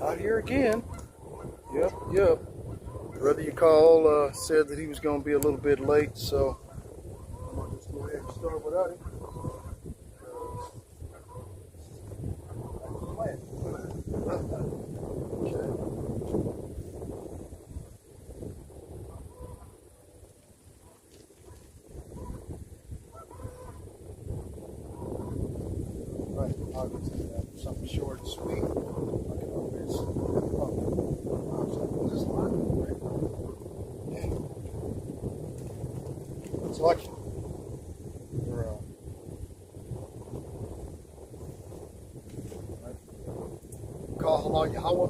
Out here again. Yep. Brother you called said that he was going to be a little bit late, so I'm going to just go ahead and start without him. Right, obviously something short and sweet. I can always it's lucky. We're call Allah Yahweh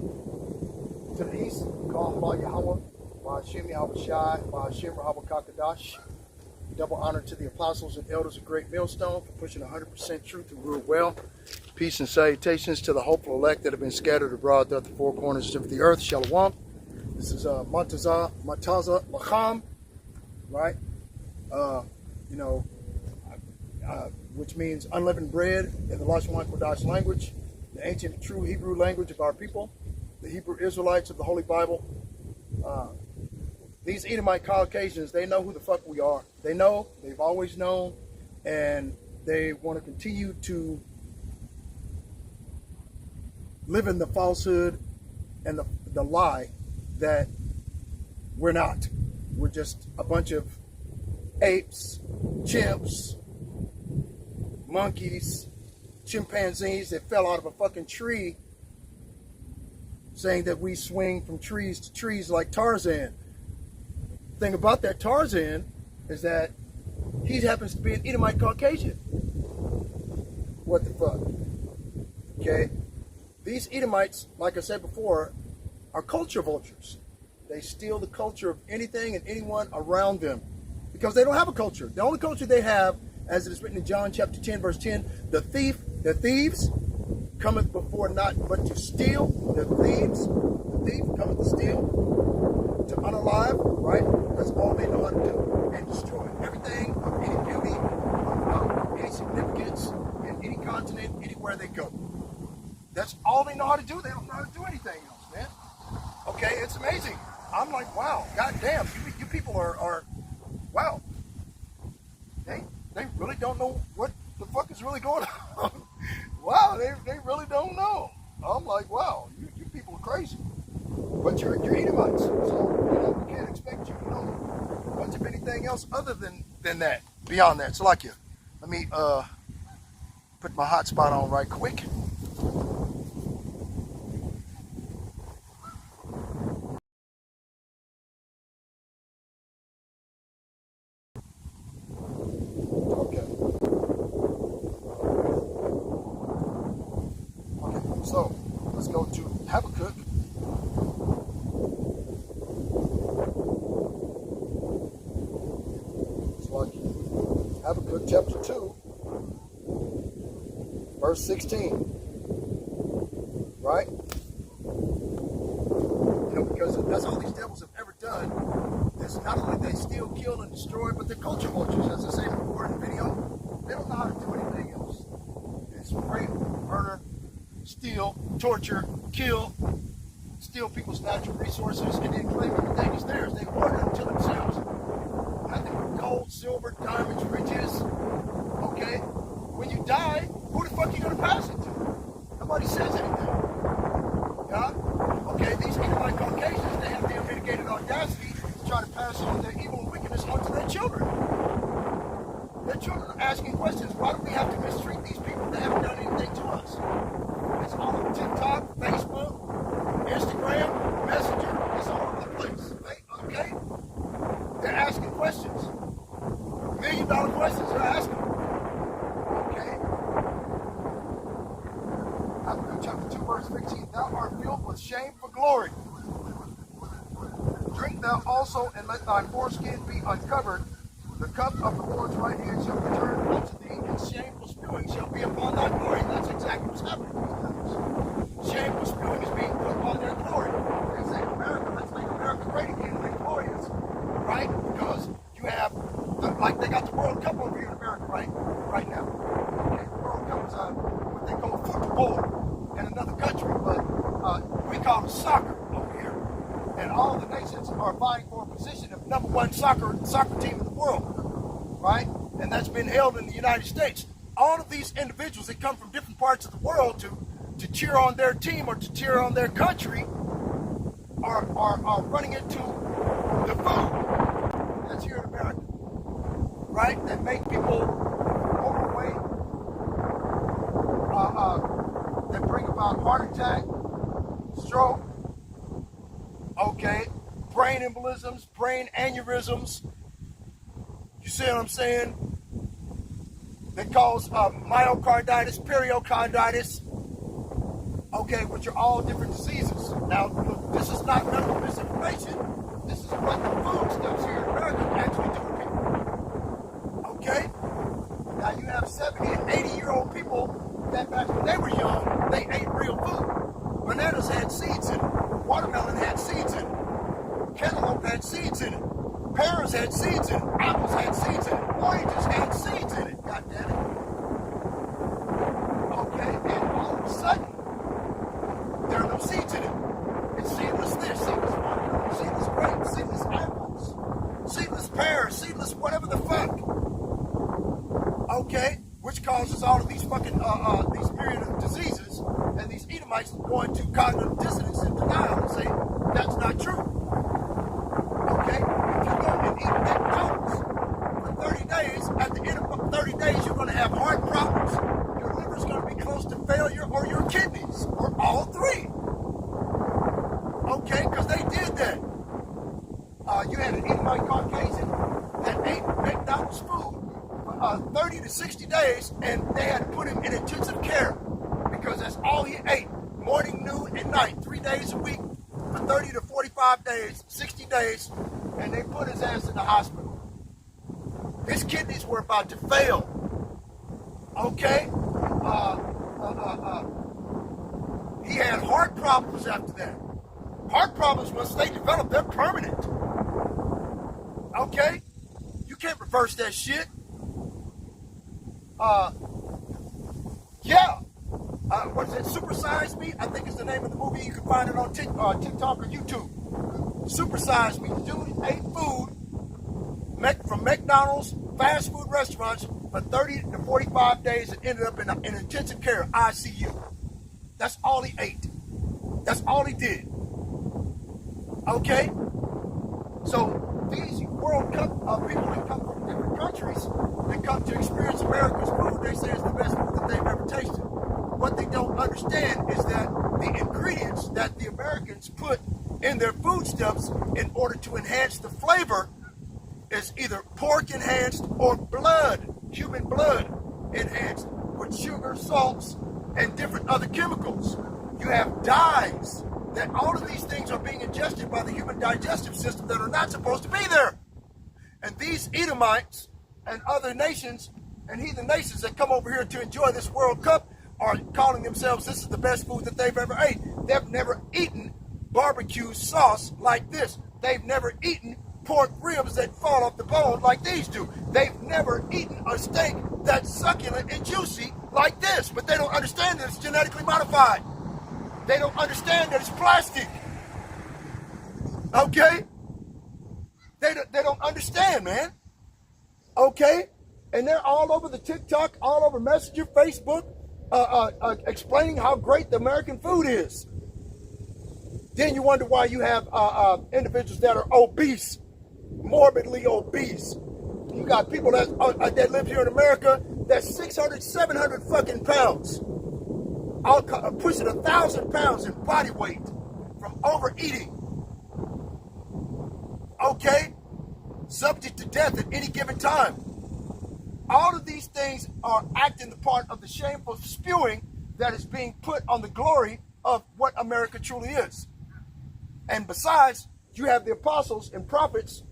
to the east. Call Allah Yahweh. Ba'ashem Yahweh Shai. Ba'ashem Rahawah Kakadash. Double honor to the apostles and elders of Great Millstone for pushing 100% truth and rule well. Peace and salutations to the hopeful elect that have been scattered abroad throughout the four corners of the earth. Shalom. This is Mataza Lacham, right? Which means unleavened bread in the Lashon Kodash language, the ancient true Hebrew language of our people, the Hebrew Israelites of the Holy Bible. These Edomite Caucasians, they know who the fuck we are. They know, they've always known, and they want to continue to live in the falsehood and the lie that we're not. We're just a bunch of apes, chimps, monkeys, chimpanzees that fell out of a fucking tree, saying that we swing from trees to trees like Tarzan. The thing about that Tarzan is that he happens to be an Edomite Caucasian. What the fuck? Okay? These Edomites, like I said before, are culture vultures. They steal the culture of anything and anyone around them because they don't have a culture. The only culture they have, as it is written in John chapter 10, verse 10, the thieves cometh before not but to steal. The thief cometh to steal, to unalive, right? That's all they know how to do. And destroy everything of any beauty, of any significance, in any continent, anywhere they go. That's all they know how to do. They don't know how to do anything else, man. Okay, it's amazing. I'm like, wow, goddamn, you people are wow. They really don't know what the fuck is really going on. Wow, they really don't know. I'm like, wow, you people are crazy. But you're Edomites, so we can't expect you to know much of anything else other than that, beyond that. So like you, let me put my hotspot on right quick. So, let's go to Habakkuk. It's like Habakkuk chapter 2, verse 16. Right? Because that's all these devils have ever done. Is not only they steal, kill, and destroy, but they're culture vultures, as I say before in the video. They don't know how to do anything else. It's rape, murder, steal, torture, kill, steal people's natural resources, and then claim everything is theirs. They hoard it to themselves. Nothing but gold, silver, diamonds, riches. Okay? When you die, who the fuck are you going to pass it to? Nobody says anything. Yeah? Okay, these Edomite Caucasians, they have the unmitigated audacity to try to pass on their evil and wickedness onto their children. Their children are asking questions. Why do we have to mistreat these people that haven't done anything to us? It's all over TikTok, Facebook, Instagram, Messenger. It's all over the place. Okay? They're asking questions. $1 million questions they're asking. Okay? Habakkuk chapter 2, verse 15. Thou art filled with shame for glory. Drink thou also, and let thy foreskin be uncovered. The cup of the Lord's right hand shall return unto thee, and shameful spewing shall be upon thy glory. And that's exactly what's happening these days. Shameful spewing is being put upon their glory. They say, America, let's make America great again, make glorious. Right? Because you have, like they got the World Cup over here in America right now. Okay, the World Cup is what they call football in another country, but we call are vying for a position of #1 soccer team in the world, right? And that's been held in the United States. All of these individuals that come from different parts of the world to cheer on their team or to cheer on their country are running into the food that's here in America, right? That make people overweight, that bring about heart attack, stroke, okay, brain embolisms, brain aneurysms. You see what I'm saying? They cause myocarditis, pericarditis, okay, which are all different diseases. Now, look, this is not medical misinformation. This is what the food stuffs here in America actually do to people. Okay? Now, you have 70 and 80-year-old people that back when they were young, they ate real food. Bananas had seeds in it. Watermelon had seeds in it. Cantaloupe had seeds in it. Pears had seeds in it. Apples had seeds in it. Oranges had seeds in it. God damn it. Okay, and all of a sudden, there are no seeds in it. It's seedless this, seedless watermelon, seedless grapes, seedless apples, seedless pears, seedless whatever the fuck. Okay, which causes all of these fucking these myriad of diseases, and these Edomites go into cognitive dissonance and denial and say that's not true. Okay, if you go and eat McDonald's for 30 days, at the end of 30 days, you're going to have heart problems. Your liver's going to be close to failure, or your kidneys, or all three. Okay, because they did that. You had an Edomite Caucasian that ate McDonald's food for 30 to 60 days, and they had to put him in intensive care because that's all he ate, morning, noon, and night, 3 days a week for 30 to 45 days, 60 days, and they put his ass in the hospital. His kidneys were about to fail. Okay? He had heart problems after that. Heart problems, once they develop, they're permanent. Okay? You can't reverse that shit. Yeah. What is it? Super Size Me? I think is the name of the movie. You can find it on TikTok or YouTube. Super Size Me. The dude ate food from McDonald's, fast food restaurants for 30 to 45 days and ended up in intensive care, ICU. That's all he ate. That's all he did. Okay? So these World Cup people that come from different countries that come to experience America's food, they say it's the best food that they've ever tasted. What they don't understand is that the ingredients that the Americans put in their foodstuffs in order to enhance the flavor is either pork enhanced or blood, human blood enhanced with sugar, salts, and different other chemicals. You have dyes, that all of these things are being ingested by the human digestive system that are not supposed to be there. And these Edomites and other nations and heathen nations that come over here to enjoy this World Cup are calling themselves this is the best food that they've ever ate. They've never eaten barbecue sauce like this. They've never eaten pork ribs that fall off the bone like these do. They've never eaten a steak that's succulent and juicy like this. But they don't understand that it's genetically modified. They don't understand that it's plastic. Okay? They don't understand, man. Okay? And they're all over the TikTok, all over Messenger, Facebook, explaining how great the American food is. Then you wonder why you have individuals that are obese, morbidly obese. You got people that live here in America that's 600, 700 fucking pounds. Pushing 1,000 pounds in body weight from overeating. Okay? Subject to death at any given time. All of these things are acting the part of the shameful spewing that is being put on the glory of what America truly is. And besides, you have the apostles and prophets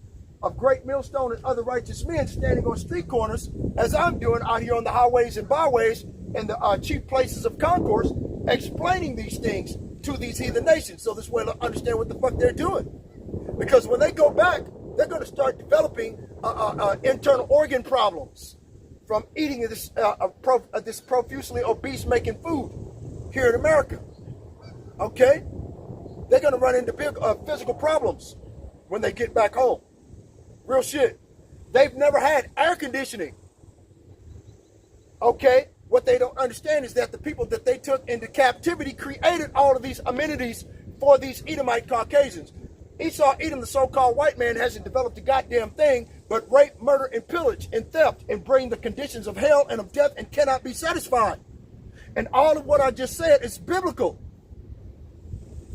of Great Millstone and other righteous men standing on street corners, as I'm doing out here on the highways and byways and the chief places of concourse, explaining these things to these heathen nations so this way they'll understand what the fuck they're doing. Because when they go back, they're going to start developing internal organ problems from eating this profusely obese making food here in America. Okay? They're going to run into big physical problems. when they get back home. Real shit. They've never had air conditioning. Okay? What they don't understand is that the people that they took into captivity created all of these amenities for these Edomite Caucasians. Esau Edom, the so-called white man, hasn't developed a goddamn thing but rape, murder, and pillage, and theft, and bring the conditions of hell and of death and cannot be satisfied. And all of what I just said is biblical.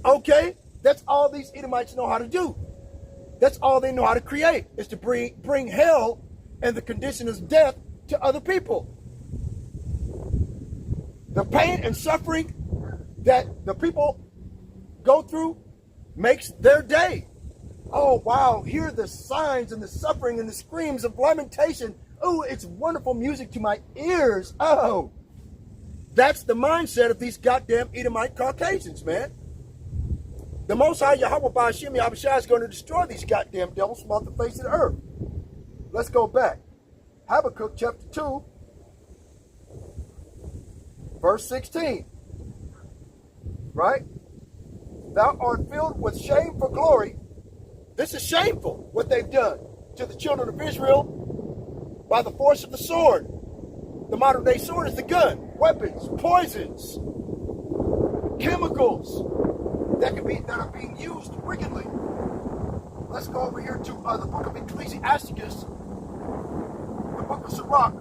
Okay? That's all these Edomites know how to do. That's all they know how to create, is to bring hell and the condition of death to other people. The pain and suffering that the people go through makes their day. Oh, wow, hear the signs and the suffering and the screams of lamentation. Oh, it's wonderful music to my ears. Oh, that's the mindset of these goddamn Edomite Caucasians, man. The Most High Yahweh Ba'ashim Yahushua is going to destroy these goddamn devils from off the face of the earth. Let's go back. Habakkuk chapter 2, verse 16. Right? Thou art filled with shame for glory. This is shameful, what they've done to the children of Israel by the force of the sword. The modern day sword is the gun, weapons, poisons, chemicals that are being used wickedly. Let's go over here to the book of Ecclesiasticus, the book of Sirach,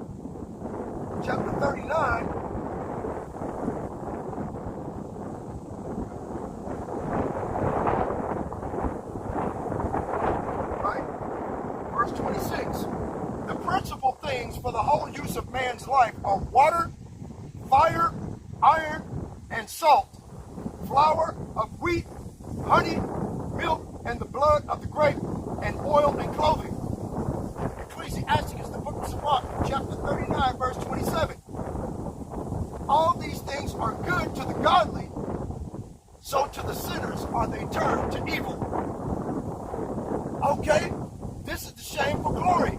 chapter 39. Verse 26. The principal things for the whole use of man's life are water, fire, iron, and salt, flour of wheat, honey, milk, and the blood of the grape, and oil and clothing. Ecclesiasticus, the book of Sirach, chapter 39, verse 27. All these things are good to the godly, so to the sinners are they turned to evil. Okay? This is the shameful glory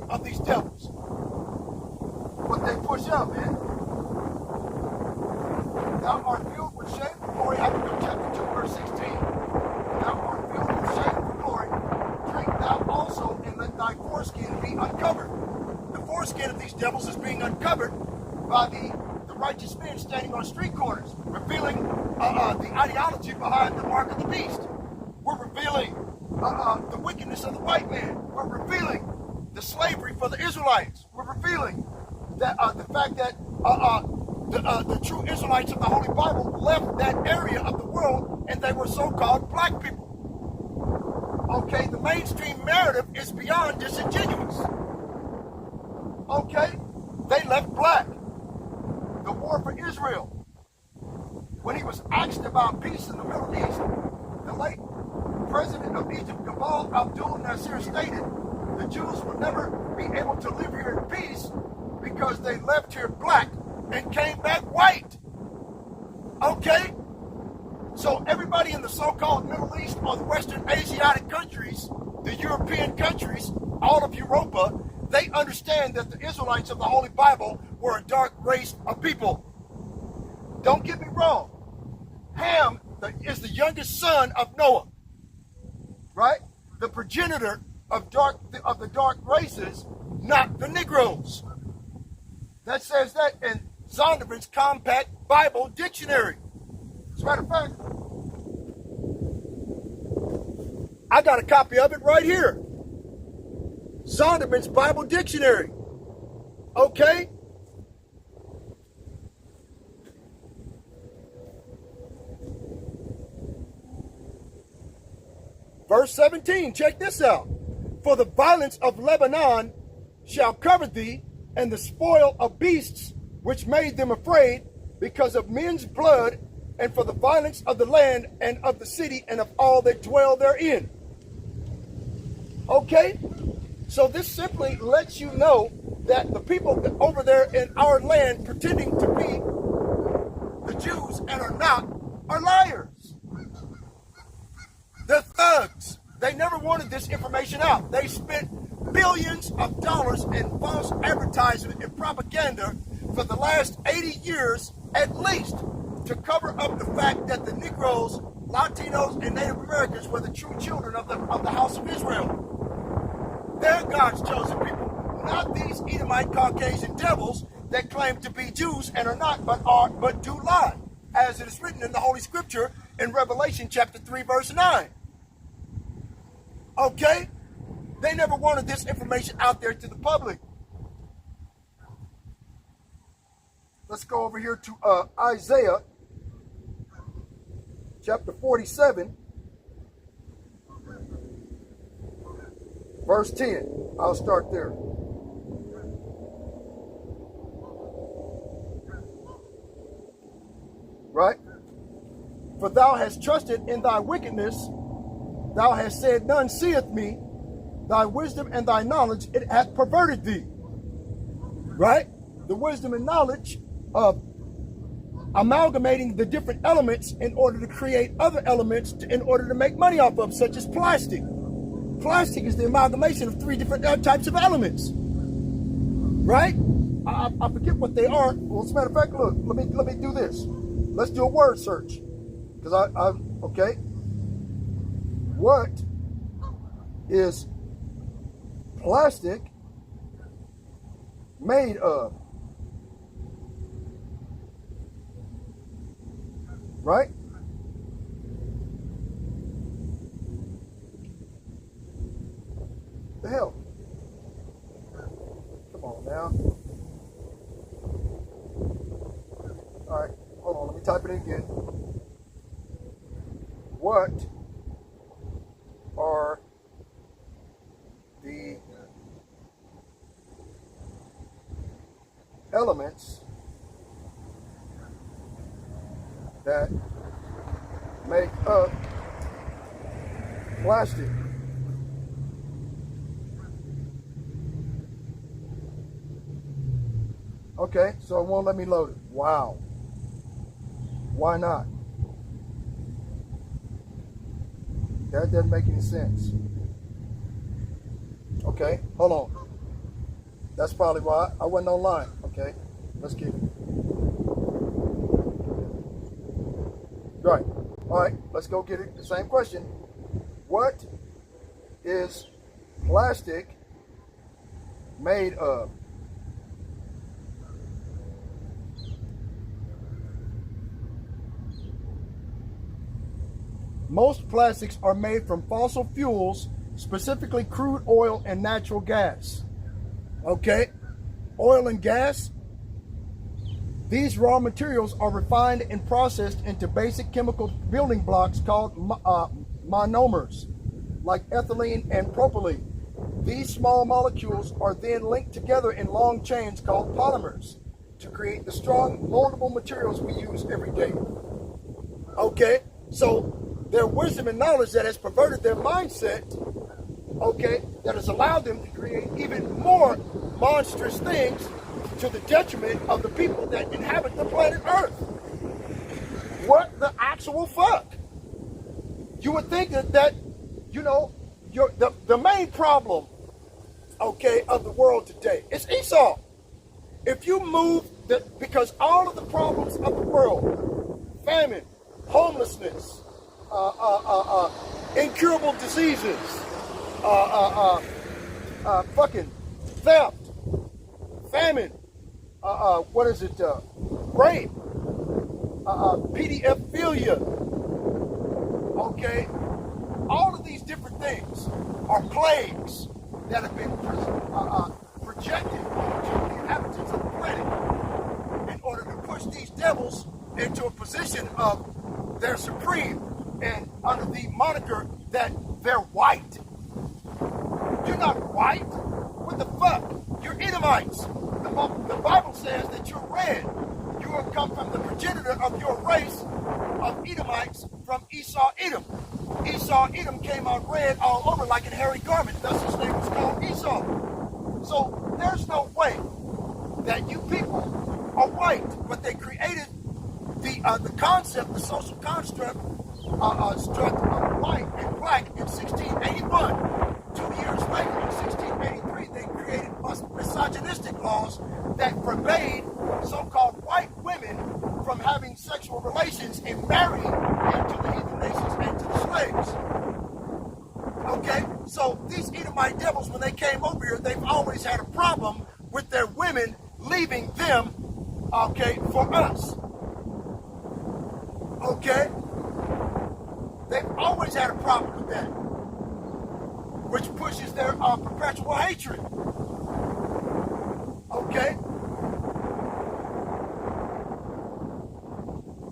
of these devils. What they push out, man. Thou art filled with shameful glory. Habakkuk chapter 2, verse 16. Thou art filled with shameful glory. Drink thou also, and let thy foreskin be uncovered. The foreskin of these devils is being uncovered by the righteous men standing on street corners, revealing the ideology behind the mark of the beast. We're revealing the wickedness of the white man. We're revealing the slavery for the Israelites. We're revealing that the fact that the true Israelites of the Holy Bible left that area of the world and they were so-called black people. Okay, the mainstream narrative is beyond disingenuous. Okay, they left black. The war for Israel. When he was asked about peace in the Middle East, the late President of Egypt, Gamal Abdul Nasser, stated the Jews will never be able to live here in peace because they left here black and came back white. Okay? So everybody in the so-called Middle East or the Western Asiatic countries, the European countries, all of Europa, they understand that the Israelites of the Holy Bible were a dark race of people. Don't get me wrong. Ham is the youngest son of Noah. Right? The progenitor of the dark races, not the Negroes. That says that in Zondervan's Compact Bible Dictionary. As a matter of fact, I got a copy of it right here. Zondervan's Bible Dictionary. Okay? Verse 17, check this out. For the violence of Lebanon shall cover thee, and the spoil of beasts which made them afraid, because of men's blood, and for the violence of the land and of the city and of all that dwell therein. Okay? So this simply lets you know that the people over there in our land pretending to be the Jews and are not are liars. They're thugs. They never wanted this information out. They spent billions of dollars in false advertisement and propaganda for the last 80 years at least to cover up the fact that the Negroes Latinos and Native Americans were the true children of the house of Israel. They're God's chosen people, not these Edomite Caucasian devils that claim to be Jews and are not, but do lie, as it is written in the Holy Scripture in Revelation chapter 3, verse 9. Okay? They never wanted this information out there to the public. Let's go over here to Isaiah chapter 47, verse 10. I'll start there. Right? For thou hast trusted in thy wickedness, thou hast said, none seeth me. Thy wisdom and thy knowledge, it hath perverted thee. Right? The wisdom and knowledge of amalgamating the different elements in order to create other elements in order to make money off of, such as plastic. Plastic is the amalgamation of three different types of elements. Right? I forget what they are. Well, as a matter of fact, look, let me do this. Let's do a word search. Because okay. What is plastic made of? Right? The hell? Come on now. All right, hold on, let me type it in again. What are the elements that make up plastic? Okay, so it won't let me load it. Wow. Why not? That doesn't make any sense. Okay, hold on. That's probably why I wasn't online. Okay, let's keep it. Right. All right, let's go get it. The same question. What is plastic made of? Most plastics are made from fossil fuels, specifically crude oil and natural gas. Okay? Oil and gas. These raw materials are refined and processed into basic chemical building blocks called monomers, like ethylene and propylene. These small molecules are then linked together in long chains called polymers to create the strong, moldable materials we use every day. Okay? So, their wisdom and knowledge that has perverted their mindset, okay, that has allowed them to create even more monstrous things to the detriment of the people that inhabit the planet Earth. What the actual fuck? You would think that you know, the main problem, okay, of the world today is Esau. If you move, because all of the problems of the world, famine, homelessness, incurable diseases, fucking theft, famine, rape, pedophilia, okay? All of these different things are plagues that have been projected onto the inhabitants of the planet in order to push these devils into a position of their supreme and under the moniker that they're white. You're not white. What the fuck? You're Edomites. The Bible says that you're red. You have come from the progenitor of your race of Edomites from Esau Edom. Esau Edom came out red all over like a hairy garment. Thus his name was called Esau. So there's no way that you people are white, but they created the concept, the social construct of white and black in 1681. 2 years later, in 1683, they created misogynistic laws that forbade so-called white women from having sexual relations and marrying into the heathen nations slaves. Okay, so these Edomite devils, when they came over here, they've always had a problem with their women leaving them, okay, for us. Okay? They've always had a problem with that, which pushes their perpetual hatred. Okay?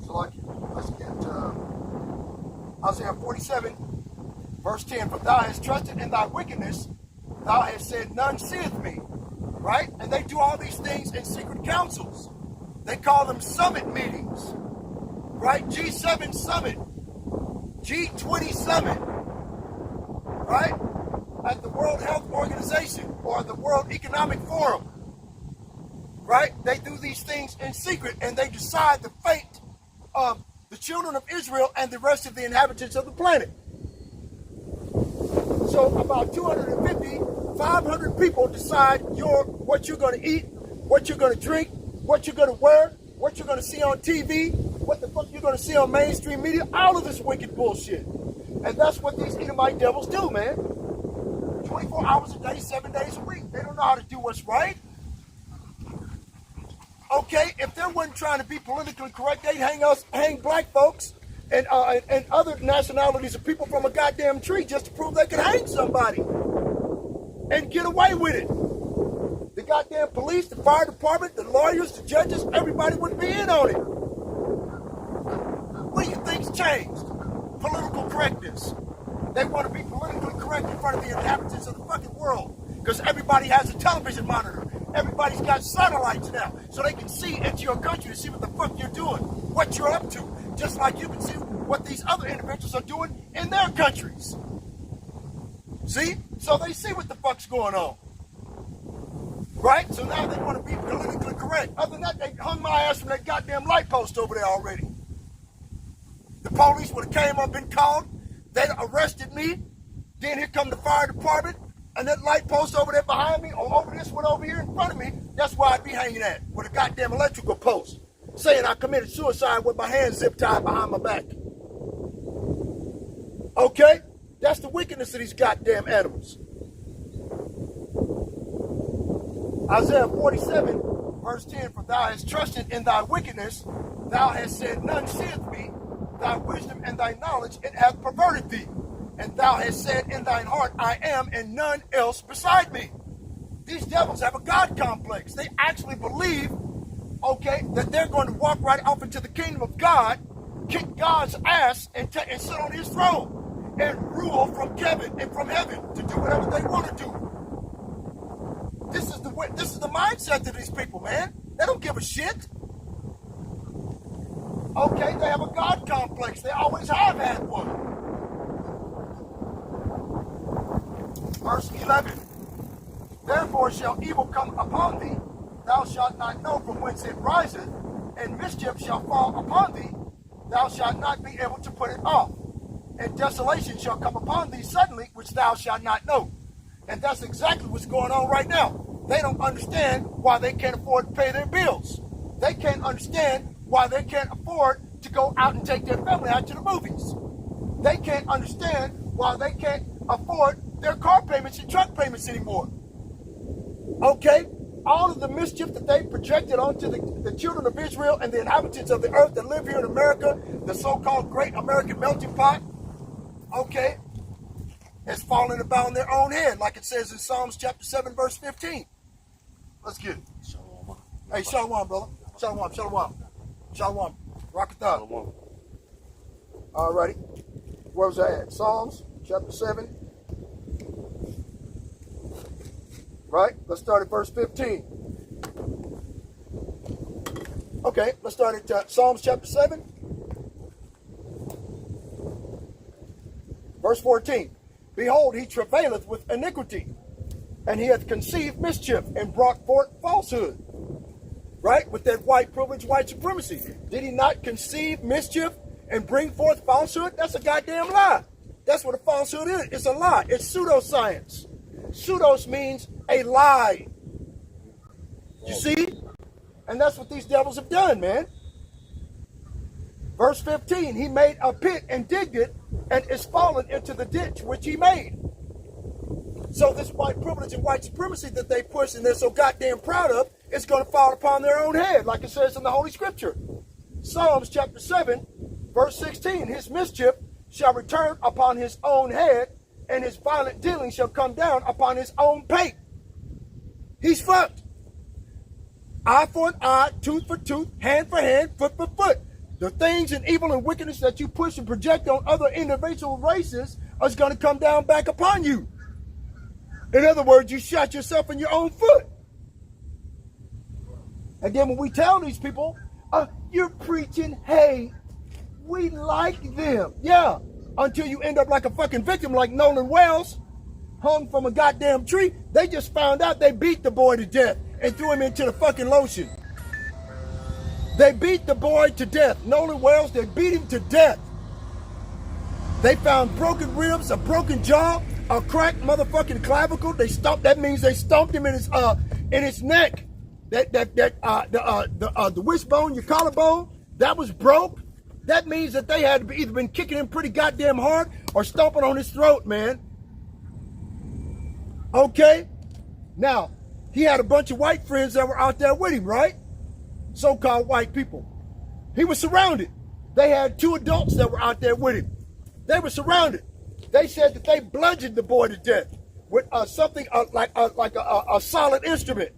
So like, let's get Isaiah 47, verse 10. For thou hast trusted in thy wickedness, thou hast said, none seeth me. Right? And they do all these things in secret councils. They call them summit meetings. Right? G7 summit. G20 summit. Right? At the World Health Organization or the World Economic Forum. Right? They do these things in secret and they decide the fate of the children of Israel and the rest of the inhabitants of the planet. So about 250, 500 people decide what you're going to eat, what you're going to drink, what you're going to wear, what you're going to see on TV, what the fuck you're going to see on mainstream media, all of this wicked bullshit. And that's what these Edomite devils do, man. 24 hours a day, 7 days a week. They don't know how to do what's right. Okay, if they weren't trying to be politically correct, they'd hang black folks and other nationalities of people from a goddamn tree just to prove they could hang somebody and get away with it. The goddamn police, the fire department, the lawyers, the judges, everybody would be in on it. What do you think's changed? Political correctness. They want to be politically correct in front of the inhabitants of the fucking world because everybody has a television monitor. Everybody's got satellites now so they can see into your country to see what the fuck you're doing, what you're up to, just like you can see what these other individuals are doing in their countries. See? So they see what the fuck's going on. Right? So now they want to be politically correct. Other than that, they hung my ass from that goddamn light post over there already. The police would have came up and called. They'd arrested me. Then here come the fire department. And that light post over there behind me, or over this one over here in front of me, that's where I'd be hanging at, with a goddamn electrical post, saying I committed suicide with my hands zip tied behind my back. Okay? That's the wickedness of these goddamn animals. Isaiah 47, verse 10, for thou hast trusted in thy wickedness, thou hast said, none seeth me, thy wisdom and thy knowledge, it hath perverted thee. And thou hast said in thine heart, I am, and none else beside me. These devils have a God complex. They actually believe, okay, that they're going to walk right off into the kingdom of God, kick God's ass, and sit on his throne, and rule from heaven to do whatever they want to do. This is the mindset of these people, man. They don't give a shit. Okay, they have a God complex. They always have had one. Verse 11, therefore shall evil come upon thee, thou shalt not know from whence it riseth, and mischief shall fall upon thee, thou shalt not be able to put it off. And desolation shall come upon thee suddenly, which thou shalt not know. And that's exactly what's going on right now. They don't understand why they can't afford to pay their bills. They can't understand why they can't afford to go out and take their family out to the movies. They can't understand why they can't afford their car payments and truck payments anymore. Okay? All of the mischief that they projected onto the children of Israel and the inhabitants of the earth that live here in America, the so-called Great American Melting Pot, okay, has fallen about on their own head, like it says in Psalms chapter 7, verse 15. Let's get it. Shalom. Hey, shalom, brother. Shalom, shalom. Shalom. Rock it up. All righty. Where was I at? Psalms chapter 7. Right? Let's start at verse 15. Okay, let's start at Psalms chapter 7. Verse 14. Behold, he travaileth with iniquity, and he hath conceived mischief, and brought forth falsehood. Right? With that white privilege, white supremacy. Did he not conceive mischief and bring forth falsehood? That's a goddamn lie. That's what a falsehood is. It's a lie. It's pseudoscience. Pseudos means a lie. You see? And that's what these devils have done, man. Verse 15, he made a pit and digged it, and is fallen into the ditch which he made. So this white privilege and white supremacy that they push and they're so goddamn proud of is going to fall upon their own head, like it says in the Holy Scripture. Psalms chapter 7, verse 16, his mischief shall return upon his own head, and his violent dealing shall come down upon his own pate. He's fucked. Eye for an eye, tooth for tooth, hand for hand, foot for foot. The things and evil and wickedness that you push and project on other individual races is going to come down back upon you. In other words, you shot yourself in your own foot. And then when we tell these people, you're preaching hate, we like them. Yeah, until you end up like a fucking victim like Nolan Wells, hung from a goddamn tree. They just found out they beat the boy to death and threw him into the fucking lotion. They beat the boy to death. Nolan Wells, they beat him to death. They found broken ribs, a broken jaw, a cracked motherfucking clavicle. They stomped. That means they stomped him in his neck. The wishbone, your collarbone, that was broke. That means that they had either been kicking him pretty goddamn hard or stomping on his throat, man. Okay? Now, he had a bunch of white friends that were out there with him, right? So-called white people. He was surrounded. They had 2 adults that were out there with him. They were surrounded. They said that they bludgeoned the boy to death with something like a solid instrument.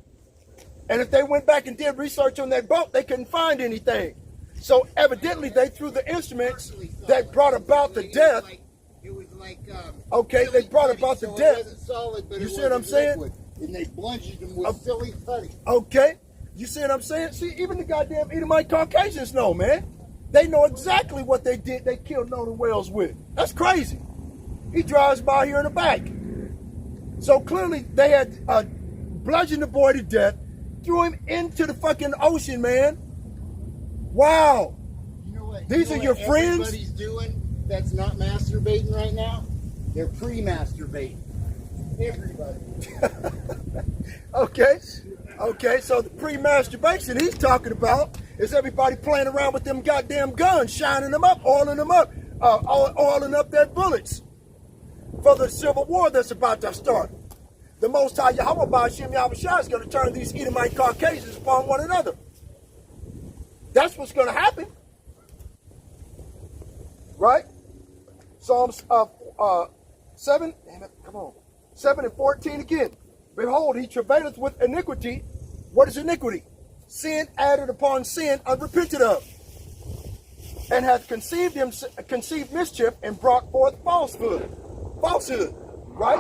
And if they went back and did research on that boat, they couldn't find anything. So evidently they threw the instruments that brought about the death. It was like okay, they brought about the death. It wasn't solid, but you see what I'm saying? And they bludgeoned him with silly putty. Okay, you see what I'm saying? See, even the goddamn Edomite Caucasians know, man. They know exactly what they did. They killed Nolan Wells with. That's crazy. He drives by here in the back. So clearly they had bludgeoned the boy to death, threw him into the fucking ocean, man. Wow. You know what? These are your friends? Everybody's doing that's not masturbating right now. They're pre-masturbating. Everybody. Okay, so the pre-masturbation he's talking about is everybody playing around with them goddamn guns, shining them up, oiling them up, oiling up their bullets for the civil war that's about to start. The Most High Yahweh Ba'ashem Yahushua is going to turn these Edomite Caucasians upon one another. That's what's going to happen. Right? Psalms 7, damn it, come on. 7 and 14 again. Behold, he travaileth with iniquity. What is iniquity? Sin added upon sin unrepented of. And hath conceived mischief and brought forth falsehood. Falsehood. Right?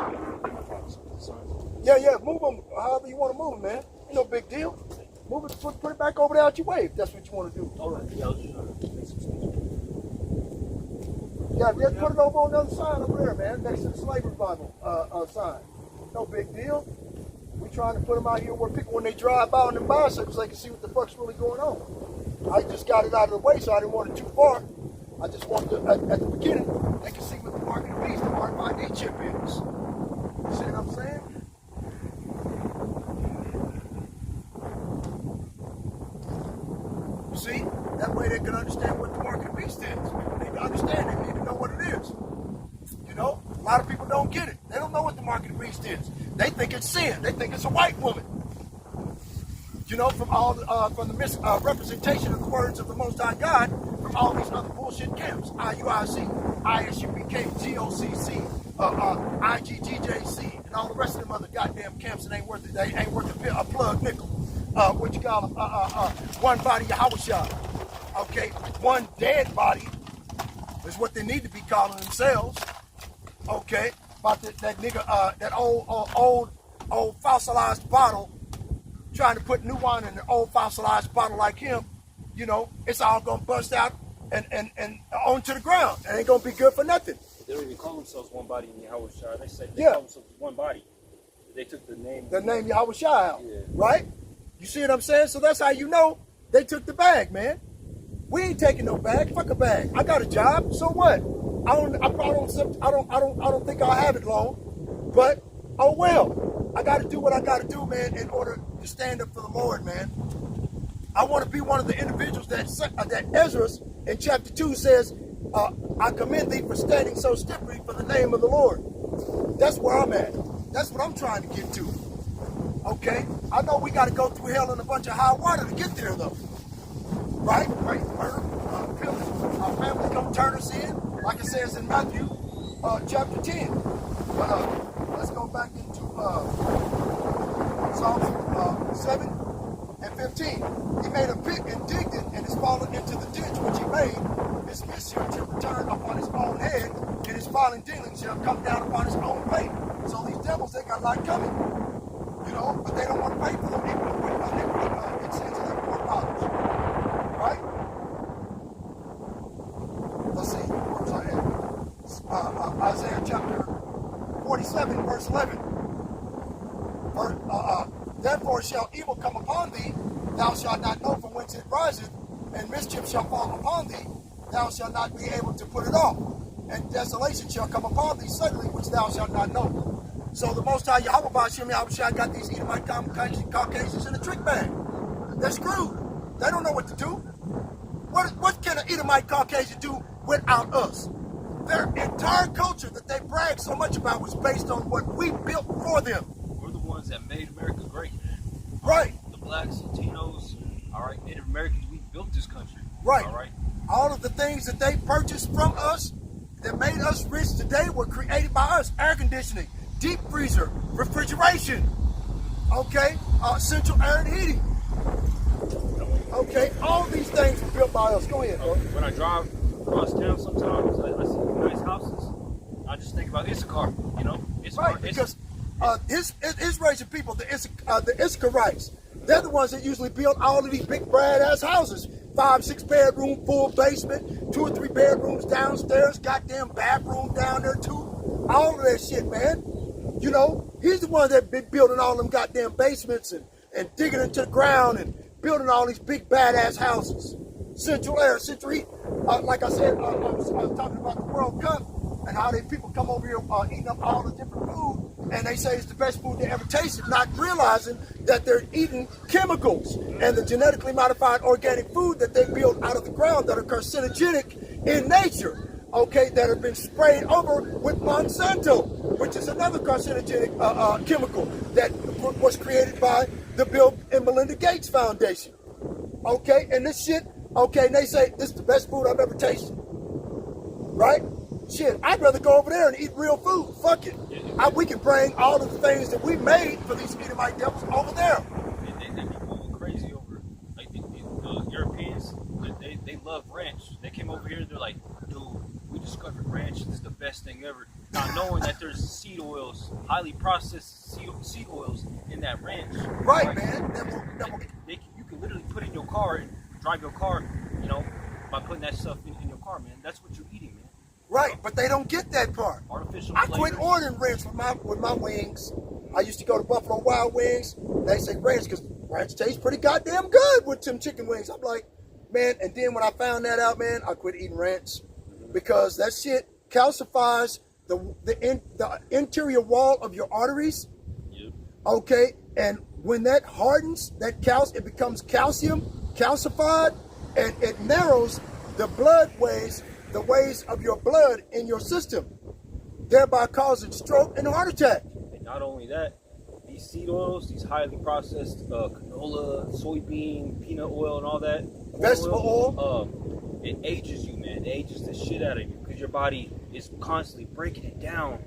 Yeah, move them however you want to move them, man. Ain't no big deal. Move it, put it back over there out your way if that's what you want to do. All right, yeah, I was just trying to make some space. Yeah, just put it over on the other side over there, man, next to the slavery Bible sign. No big deal. We trying to put them out here where people, when they drive by on them bicycles, they can see what the fuck's really going on. I just got it out of the way, so I didn't want it too far. I just want to, at the beginning, they can see what the mark of the beast, the RFID chip is. You see what I'm saying? You see? That way they can understand what the mark of the beast is. People need to understand it. They need to know what it is. You know? A lot of people don't get it. They don't know what the mark of the beast is. They think it's sin. They think it's a white woman. You know, from all from the misrepresentation of the words of the Most High God from all these other bullshit camps. IUIC, ISUPK, GOCC, IGGJC, and all the rest of them other goddamn camps that ain't worth it. They ain't worth a plug nickel. What you call them? One body Yahushua. Okay, one dead body is what they need to be calling themselves. Okay, about that nigga, that old fossilized bottle, trying to put new wine in an old fossilized bottle like him. You know, it's all gonna bust out and onto the ground. It ain't gonna be good for nothing. They don't even call themselves one body in Yahushua. They say they Yeah. call themselves one body. They took the name. The name Yahushua out, Yeah. right? You see what I'm saying? So that's how you know they took the bag, man. We ain't taking no bag. Fuck a bag. I got a job. So what? I don't think I'll have it long. But oh well. I got to do what I got to do, man, in order to stand up for the Lord, man. I want to be one of the individuals that Ezra's in chapter 2 says, I commend thee for standing so stiffly for the name of the Lord. That's where I'm at. That's what I'm trying to get to. Okay? I know we got to go through hell and a bunch of high water to get there, though. Right? Right? Murder, killing. Our families come turn us in, like it says in Matthew chapter 10. But let's go back into Psalms 7 and 15. He made a pit and digged it and is fallen into the ditch which he made. His mischief shall return upon his own head, and his falling dealings shall come down upon his own pay. So these devils, they got a lot coming. You know, but they don't want to pay for them even when it sins of their forefathers. Right? Let's see, where's I at? Isaiah chapter 47, verse 11. Therefore shall evil come upon thee, thou shalt not know from whence it riseth, and mischief shall fall upon thee, thou shalt not be able to put it off, and desolation shall come upon thee suddenly, which thou shalt not know. So the Most High Yahweh Ba'ashem Yahushua got these Edomite Caucasians in a trick bag. They're screwed. They don't know what to do. What can an Edomite Caucasian do without us? Their entire culture that they brag so much about was based on what we built for them. We're the ones that made America great, man. Right. The blacks, Latinos, all right, Native Americans, we built this country. Right. All right. All of the things that they purchased from us that made us rich today were created by us. Air conditioning, deep freezer, refrigeration, okay, central air and heating. Okay, all these things were built by us. Go ahead, bro. When I drive across town sometimes, I see nice houses. I just think about Issachar, you know? Issachar, Right, because his race of people, the Issacharites, they're the ones that usually build all of these big ass houses. 5-6 bedroom, full basement, 2 or 3 bedrooms downstairs, goddamn bathroom down there too. All of that shit, man. You know, he's the one that been building all them goddamn basements and digging into the ground and building all these big badass houses. Central air, central heat. Like I said, I was talking about the World Cup and how they people come over here eating up all the different food and they say it's the best food they ever tasted, not realizing that they're eating chemicals and the genetically modified organic food that they build out of the ground that are carcinogenic in nature, okay, that have been sprayed over with Monsanto, which is another carcinogenic chemical that was created by the Bill and Melinda Gates Foundation. Okay, and this shit, okay, and they say this is the best food I've ever tasted. Right? Shit, I'd rather go over there and eat real food. Fuck it. We can bring all of the things that we made for these Edomite devils over there. They be going crazy over, like the Europeans, they love ranch. They came over here, they're like, dude, we discovered ranch, this is the best thing ever. Not knowing that there's seed oils, highly processed seed oils in that ranch. Right, man. You can literally put in your car and drive your car, you know, by putting that stuff in your car, man. That's what you're eating, man. Right, but they don't get that part. Artificial I flavors. quit ordering ranch with my wings. I used to go to Buffalo Wild Wings. They say ranch because ranch tastes pretty goddamn good with some chicken wings. I'm like, man, and then when I found that out, man, I quit eating ranch because that shit calcifies the interior wall of your arteries. Yep. Okay, and when that hardens, it becomes calcified, and it narrows the ways of your blood in your system, thereby causing stroke and heart attack. And not only that, these seed oils, these highly processed canola, soybean, peanut oil, and all that Vegetable oil. It ages you, man. It ages the shit out of you because your body is constantly breaking it down.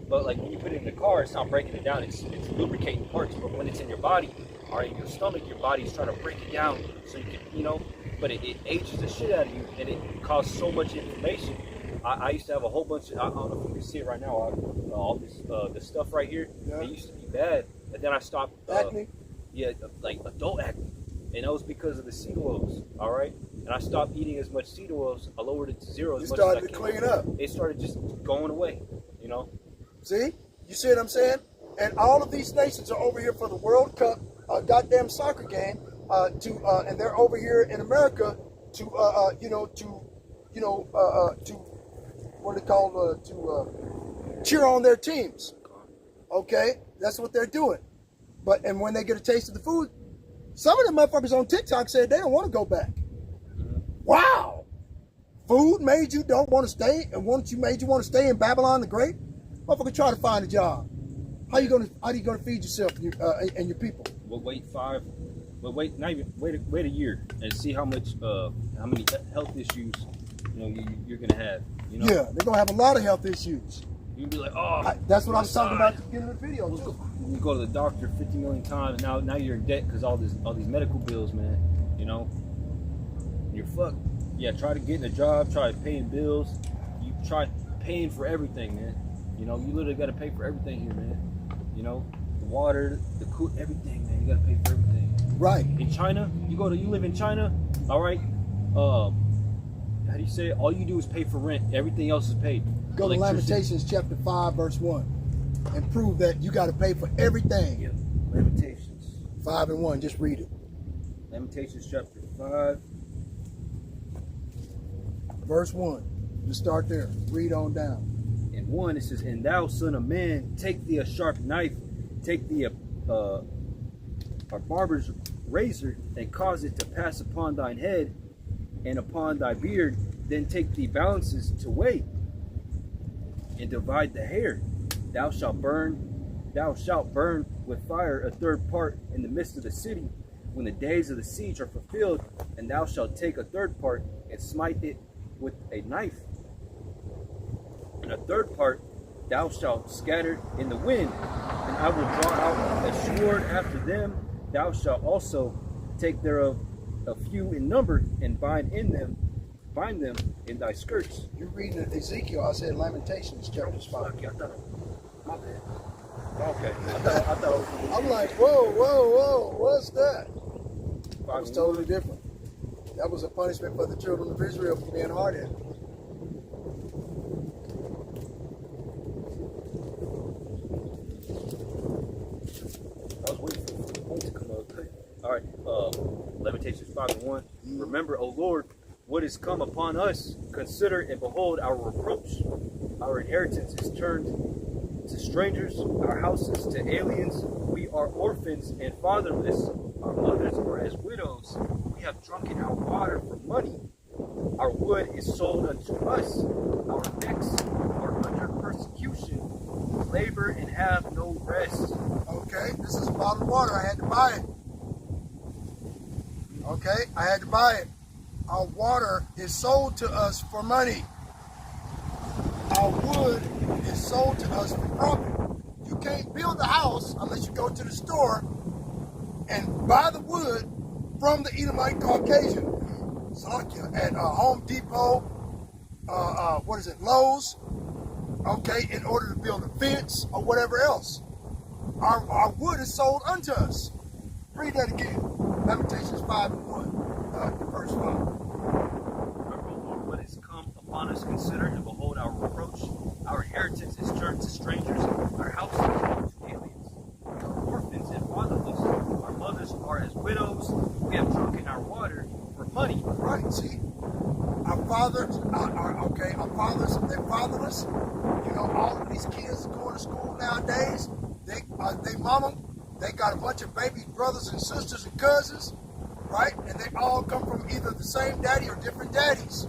But like when you put it in the car, it's not breaking it down. It's lubricating parts. But when it's in your body, or in your stomach, your body's trying to break it down so you can, you know. But it ages the shit out of you, and it causes so much inflammation. I used to have a whole bunch of, I don't know if you can see it right now, all this stuff right here. Yeah. It used to be bad, and then I stopped. Acne. Yeah, like adult acne, and that was because of the seed oils. All right, and I stopped eating as much seed oils. I lowered it to zero. You started to clean up. It started just going away. You know. See? You see what I'm saying? And all of these nations are over here for the World Cup, goddamn soccer game, and they're over here in America to cheer on their teams. Okay? That's what they're doing. And when they get a taste of the food, some of the motherfuckers on TikTok said they don't want to go back. Wow. Food made you don't want to stay, and made you want to stay in Babylon the Great? Motherfucker, try to find a job. How you gonna feed yourself and your people? We'll wait a year and see how many health issues you're gonna have. You know? Yeah, they're gonna have a lot of health issues. You'll be like, that's what my I was talking side. about at the beginning of the video. Too. You go to the doctor 50 million times. Now you're in debt because all these medical bills, man. You know, you're fucked. Yeah, try to get in a job. Try paying bills. You try paying for everything, man. You know, you literally got to pay for everything here, man. You know, the water, the cool, everything, man. You got to pay for everything. Right. In China, you live in China. All right. How do you say it? All you do is pay for rent. Everything else is paid. Go to Lamentations chapter 5, verse 1, and prove that you got to pay for everything. Yeah. Lamentations 5 and 1. Just read it. Lamentations chapter 5. Verse 1. Just start there. Read on down. In 1 it says, "And thou, son of man, take thee a sharp knife, take thee a barber's razor, and cause it to pass upon thine head and upon thy beard. Then take thee balances to weigh, and divide the hair. Thou shalt burn with fire a third part in the midst of the city, when the days of the siege are fulfilled, and thou shalt take a third part and smite it with a knife. And a third part thou shalt scatter in the wind, and I will draw out a sword after them. Thou shalt also take thereof a few in number, and bind them in thy skirts." You're reading Ezekiel. I said Lamentations chapter 5. Okay, I thought, my bad. Okay, I thought it was. I'm like, whoa, what's that? That was totally different. That was a punishment for the children of Israel for being hard-headed. I was waiting for the point to come up. All right, Lamentations 5 and 1. "Remember, O Lord, what is come upon us. Consider and behold our reproach. Our inheritance is turned to strangers, our houses to aliens. We are orphans and fatherless. Our mothers are as widows. We have drunken our water for money. Our wood is sold unto us. Our necks are under persecution. We labor and have no rest." Okay, this is a bottle of water. I had to buy it. Okay, I had to buy it. Our water is sold to us for money. Our wood is sold to us for profit. You can't build a house unless you go to the store and buy the wood from the Edomite Caucasian. Salakia at Home Depot, Lowe's, okay, in order to build a fence or whatever else. Our wood is sold unto us. Read that again. Lamentations 5 and 1, verse 5. "Remember, O Lord, what is come upon us. Consider and behold our reproach. Our inheritance is turned to strangers. Our houses to aliens. We are orphans and fatherless. Our mothers are as widows. We have drunken our water for money." Right, see? Our fathers, our fathers, they're fatherless. You know, all of these kids going to school nowadays, they mama, they got a bunch of baby brothers and sisters and cousins, right? And they all come from either the same daddy or different daddies,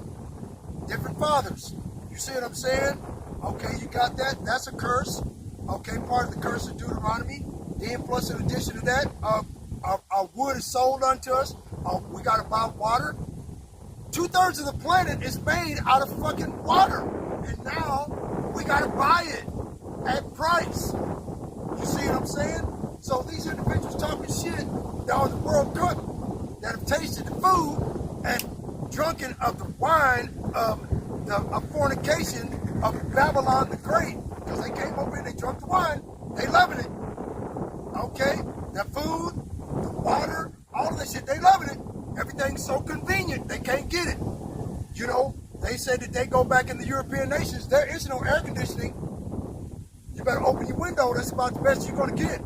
different fathers. You see what I'm saying? Okay, you got that? That's a curse. Okay, part of the curse of Deuteronomy. Then plus in addition to that, our wood is sold unto us. We got to buy water. 2/3 of the planet is made out of fucking water. And now we got to buy it at price. You see what I'm saying? So these individuals talking shit down the World Cup that have tasted the food and drunken of the wine of the fornication of Babylon the Great, because they came over and they drunk the wine. They loving it. Okay? The food, the water, all of that shit, they loving it. Everything's so convenient, they can't get it. You know, they said that they go back in the European nations, there is no air conditioning. You better open your window, that's about the best you're gonna get.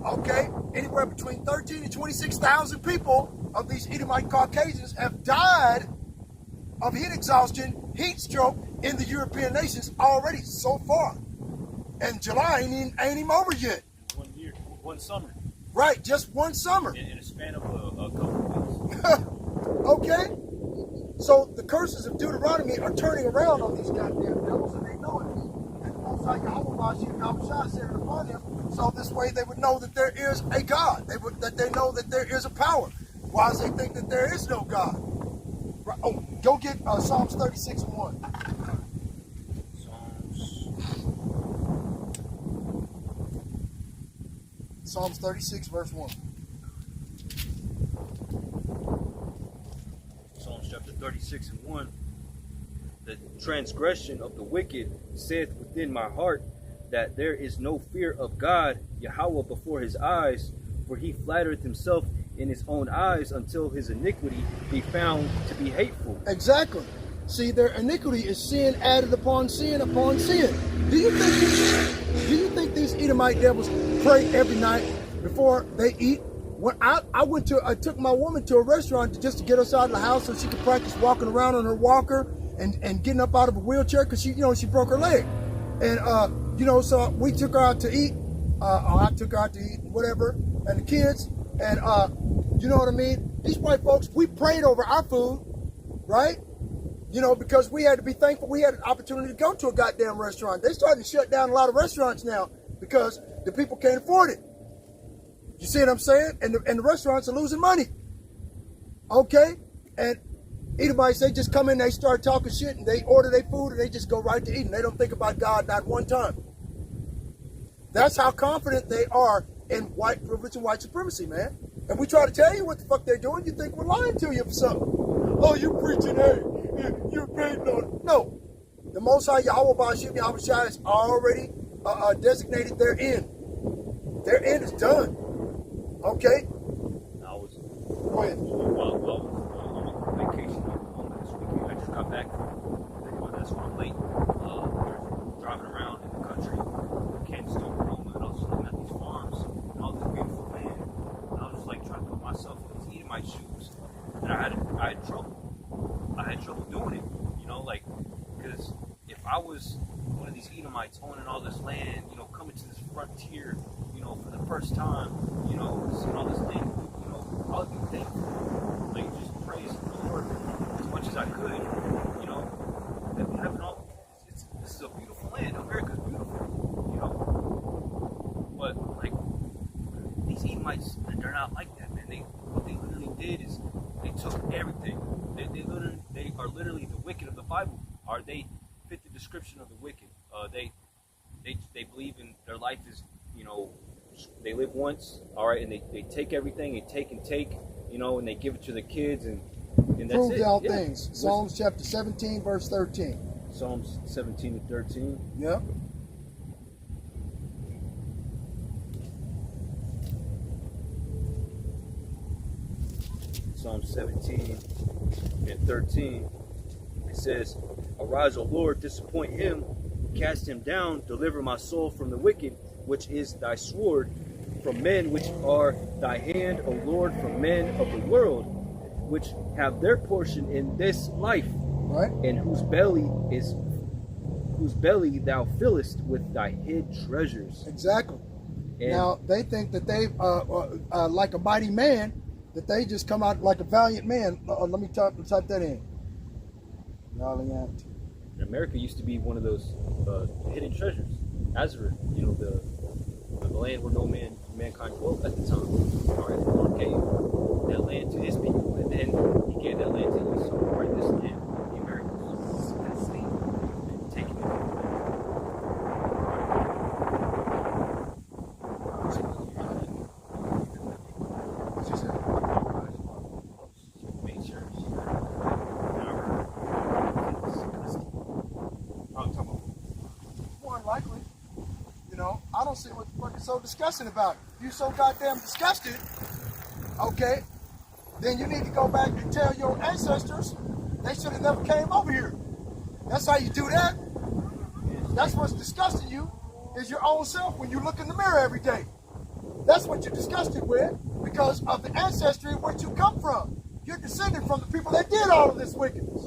Okay? Anywhere between 13 and 26,000 people of these Edomite Caucasians have died of heat exhaustion, heat stroke in the European nations already so far. And July ain't even over yet. 1 year, 1 summer. Right, just one summer. In a span of a couple of weeks. Okay? So the curses of Deuteronomy are turning around on these goddamn devils, and they know it. And the Most High Yahweh said it upon them, so this way they would know that there is a God. That they know that there is a power. Why does they think that there is no God? Right. Oh, go get Psalms 36 and 1. Psalms 36 verse 1. Psalms chapter 36 and 1. The transgression of the wicked saith within my heart that there is no fear of God, Yahweh, before his eyes, for he flattereth himself in his own eyes until his iniquity be found to be hateful. Exactly. See, their iniquity is sin added upon sin upon sin. Do you think these Edomite devils pray every night before they eat? When I took my woman to a restaurant just to get us out of the house so she could practice walking around on her walker and getting up out of a wheelchair because she broke her leg. And so we took her out to eat. I took her out to eat, whatever, and the kids. And you know what I mean? These white folks, we prayed over our food, right? Because we had to be thankful we had an opportunity to go to a goddamn restaurant. They're starting to shut down a lot of restaurants now because the people can't afford it. You see what I'm saying? And the restaurants are losing money. Okay? And Edomites, they just come in, they start talking shit, and they order their food, and they just go right to eating. They don't think about God not one time. That's how confident they are in white privilege and white supremacy, man. And we try to tell you what the fuck they're doing, you think we're lying to you for something. Oh, you preaching, hey, you're baiting on. No. The Most High Yahweh Bashim Yahweh Shai has already designated their end. Their end is done. Okay? Go ahead. While I was on vacation home this weekend, I just got back from that's why I'm late. Driving around in the country, Kansas, Oklahoma, and I was looking at these farms and all this beautiful land. And I was just like trying to put myself in these Edomite shoes. And I had trouble. I had trouble doing it. Because if I was one of these Edomites owning all this land, coming to this frontier, for the first time, seeing all this land, I would be thankful. Like, just praise the Lord as much as I could, that we have it all. This is a beautiful land. America's beautiful, But, like, these Edomites, they're not like that, man. What they literally did is they took everything. They are literally the wicked of the Bible. They fit the description of the wicked. They believe in their life is, they live once, all right, and they take everything and take, and they give it to the kids, and that's Proved it. all things. Psalms chapter 17, verse 13. Psalms 17 and 13. Yep. Psalm 17 and 13. It says, Arise, O Lord, disappoint him, cast him down, deliver my soul from the wicked, which is thy sword, from men which are thy hand, O Lord, from men of the world, which have their portion in this life, Right. and whose belly thou fillest with thy hid treasures. Exactly. And Now, they think that they, like a mighty man, that they just come out like a valiant man. Let me type that in. Valiant. America used to be one of those hidden treasures. Azra, the land where no mankind dwelt at the time. All right, the Lord gave that land to his people, and then he gave that land to Esau. Right, this land, the Americans, that's taking it over. More than likely. I don't see what the fuck is so disgusting about it. You so goddamn disgusted, okay, then you need to go back and tell your ancestors they should have never came over here. That's how you do that. That's what's disgusting you, is your own self when you look in the mirror every day. That's what you're disgusted with because of the ancestry of where you come from. You're descended from the people that did all of this wickedness.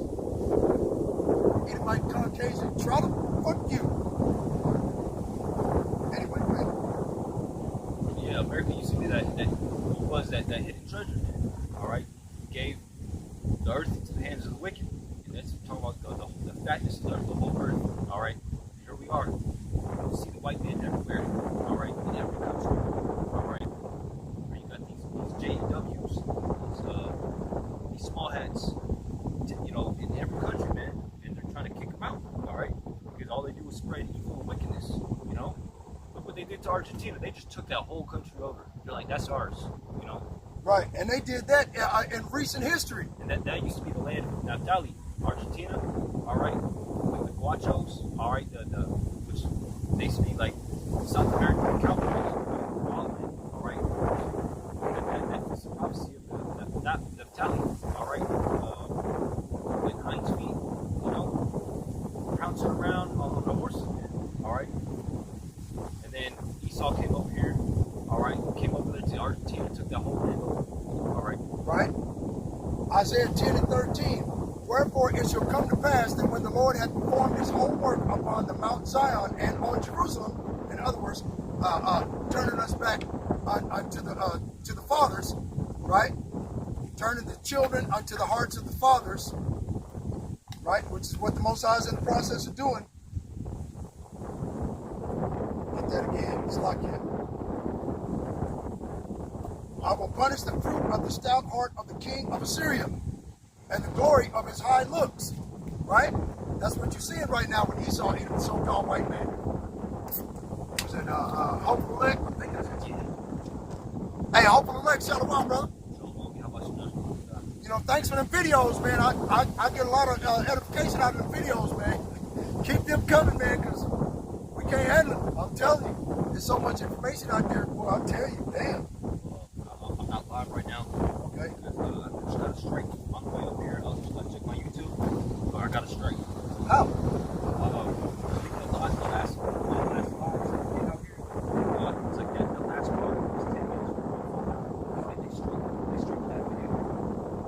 Edomite, Caucasian, Trotter, fuck you. Anyway, man. Yeah, America used to be that hidden treasure. All right, he gave the earth into the hands of the wicked. fatness of the whole earth. All right, here we are. You see the white man everywhere. All right, in every country. All right, where you got these JWs, these small hats. You know, in every country, man, and they're trying to kick them out. All right, because all they do is spread evil and wickedness. You know, look what they did to Argentina. They just took that whole country over. They're like, that's ours. You know. Right, and they did that in recent history. And that used to be the land of Naphtali, Argentina, all right, with the Guachos, all right, which they speak like South American cowboys, all right, that's the prophecy of the Naphtali, all right, with hinds feet, you know, pouncing around on the horses, all right, and then Esau came over here, all right, came over there to Argentina, took that whole land over, all right. Right? Isaiah 10 and 13. Wherefore it shall come to pass that when the Lord hath performed his whole work upon the Mount Zion and on Jerusalem, in other words, turning us back to the fathers, right? Turning the children unto the hearts of the fathers, right? Which is what the Most High is in the process of doing. Get that again. It's like it. I will punish the fruit of the stout heart of the king of Assyria and the glory of his high looks. Right? That's what you're seeing right now with Esau eating the so-called white man. Was it Hopeful Elect? I think that's it. Hey, Hopeful Elect, shalom, brother. You know, thanks for them videos, man. I get a lot of edification out of them videos, man. Keep them coming, man, because we can't handle it. I'm telling you. There's so much information out there, boy. I'll tell you, damn. I'm not live right now. Okay. I just got a strike on the way up here. I'll check my YouTube. But I got a strike. How? I think the last live out here. It's like that. The last part was 10 minutes. They struck that video.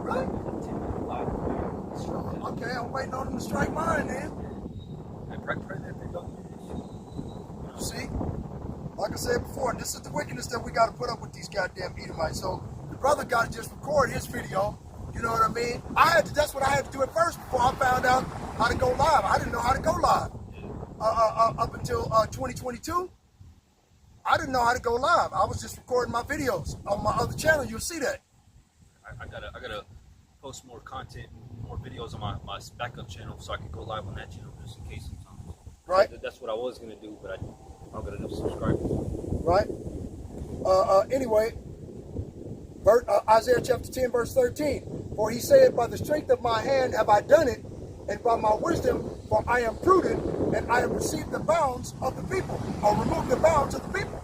Really? 10-minute live video. They struck that. Okay, I'm waiting on them to strike mine, then. And pray that they don't do this shit. See? Like I said before, this is the wickedness that we got to put up with these goddamn Edomites. So the brother got to just record his video. You know what I mean? That's what I had to do at first before I found out how to go live. I didn't know how to go live up until 2022. I didn't know how to go live. I was just recording my videos on my other channel. You'll see that. I gotta post more content, more videos on my backup channel so I can go live on that channel just in case sometimes. Right. That's what I was gonna do, but I'm gonna do subscribers. Right? Anyway, Isaiah chapter 10, verse 13. For he said, by the strength of my hand have I done it, and by my wisdom, for I am prudent, and I have received the bounds of the people, or removed the bounds of the people.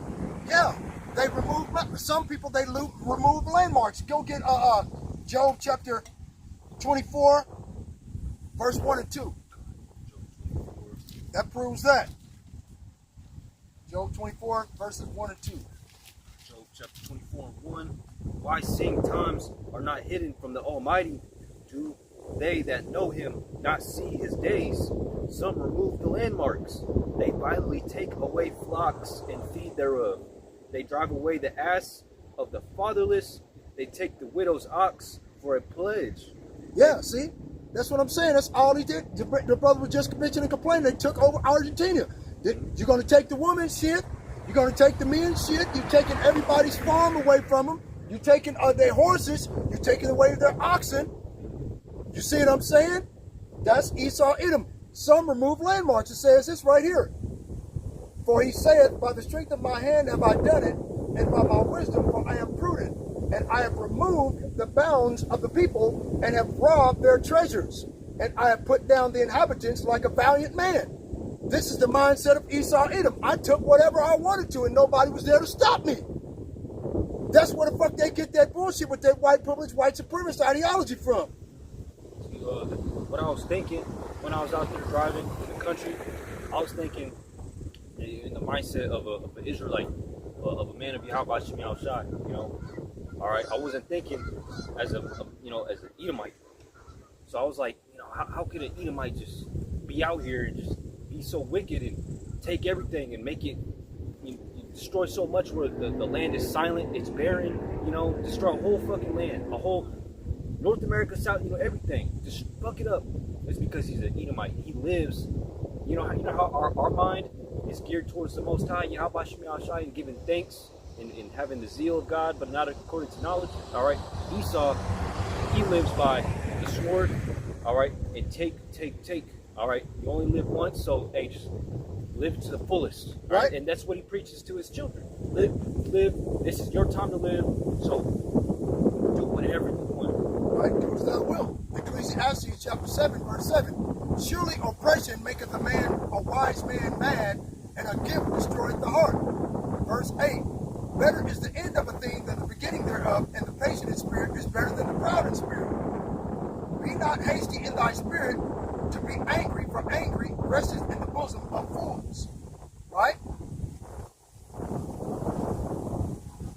Yeah, they removed, some people, they remove landmarks. Go get Job chapter 24, verse 1 and 2. That proves that. Job 24, verses 1 and 2. Job chapter 24 and 1. Why sing times are not hidden from the Almighty? Do they that know him not see his days? Some remove the landmarks. They violently take away flocks and feed thereof. They drive away the ass of the fatherless. They take the widow's ox for a pledge. Yeah, see? That's what I'm saying. That's all he did. The brother was just mentioning and complaining. They took over Argentina. You're going to take the women's shit. You're going to take the men's shit. You're taking everybody's farm away from them. You're taking their horses. You're taking away their oxen. You see what I'm saying? That's Esau Edom. Some remove landmarks. It says this right here. For he saith, by the strength of my hand have I done it, and by my wisdom, for I am prudent, and I have removed the bounds of the people, and have robbed their treasures, and I have put down the inhabitants like a valiant man. This is the mindset of Esau Edom. I took whatever I wanted to, and nobody was there to stop me. That's where the fuck they get that bullshit with that white privilege, white supremacist ideology from. What I was thinking when I was out there driving in the country, I was thinking in the mindset of an Israelite, of a man of Yahweh Shemi Al-Shai, you know. All right, I wasn't thinking as as an Edomite. So I was like, how could an Edomite just be out here and just be so wicked and take everything and make it, destroy so much where the land is silent, it's barren, destroy a whole fucking land, a whole North America, South, everything, just fuck it up. It's because he's an Edomite. He lives. You know how our mind is geared towards the Most High, Yahweh Shem Yahshai, and giving thanks and having the zeal of God, but not according to knowledge. All right, Esau, he lives by the sword. All right, and take. All right, you only live once, so hey, just live to the fullest. Right. And that's what he preaches to his children. Live. This is your time to live. So do whatever you want. Right? Do as thou wilt. Ecclesiastes chapter 7, verse 7. Surely oppression maketh a wise man mad, and a gift destroyeth the heart. Verse 8. Better is the end of a thing than the beginning thereof, and the patient in spirit is better than the proud in spirit. Be not hasty in thy spirit to be angry, for angry resteth in the bosom of fools. Right?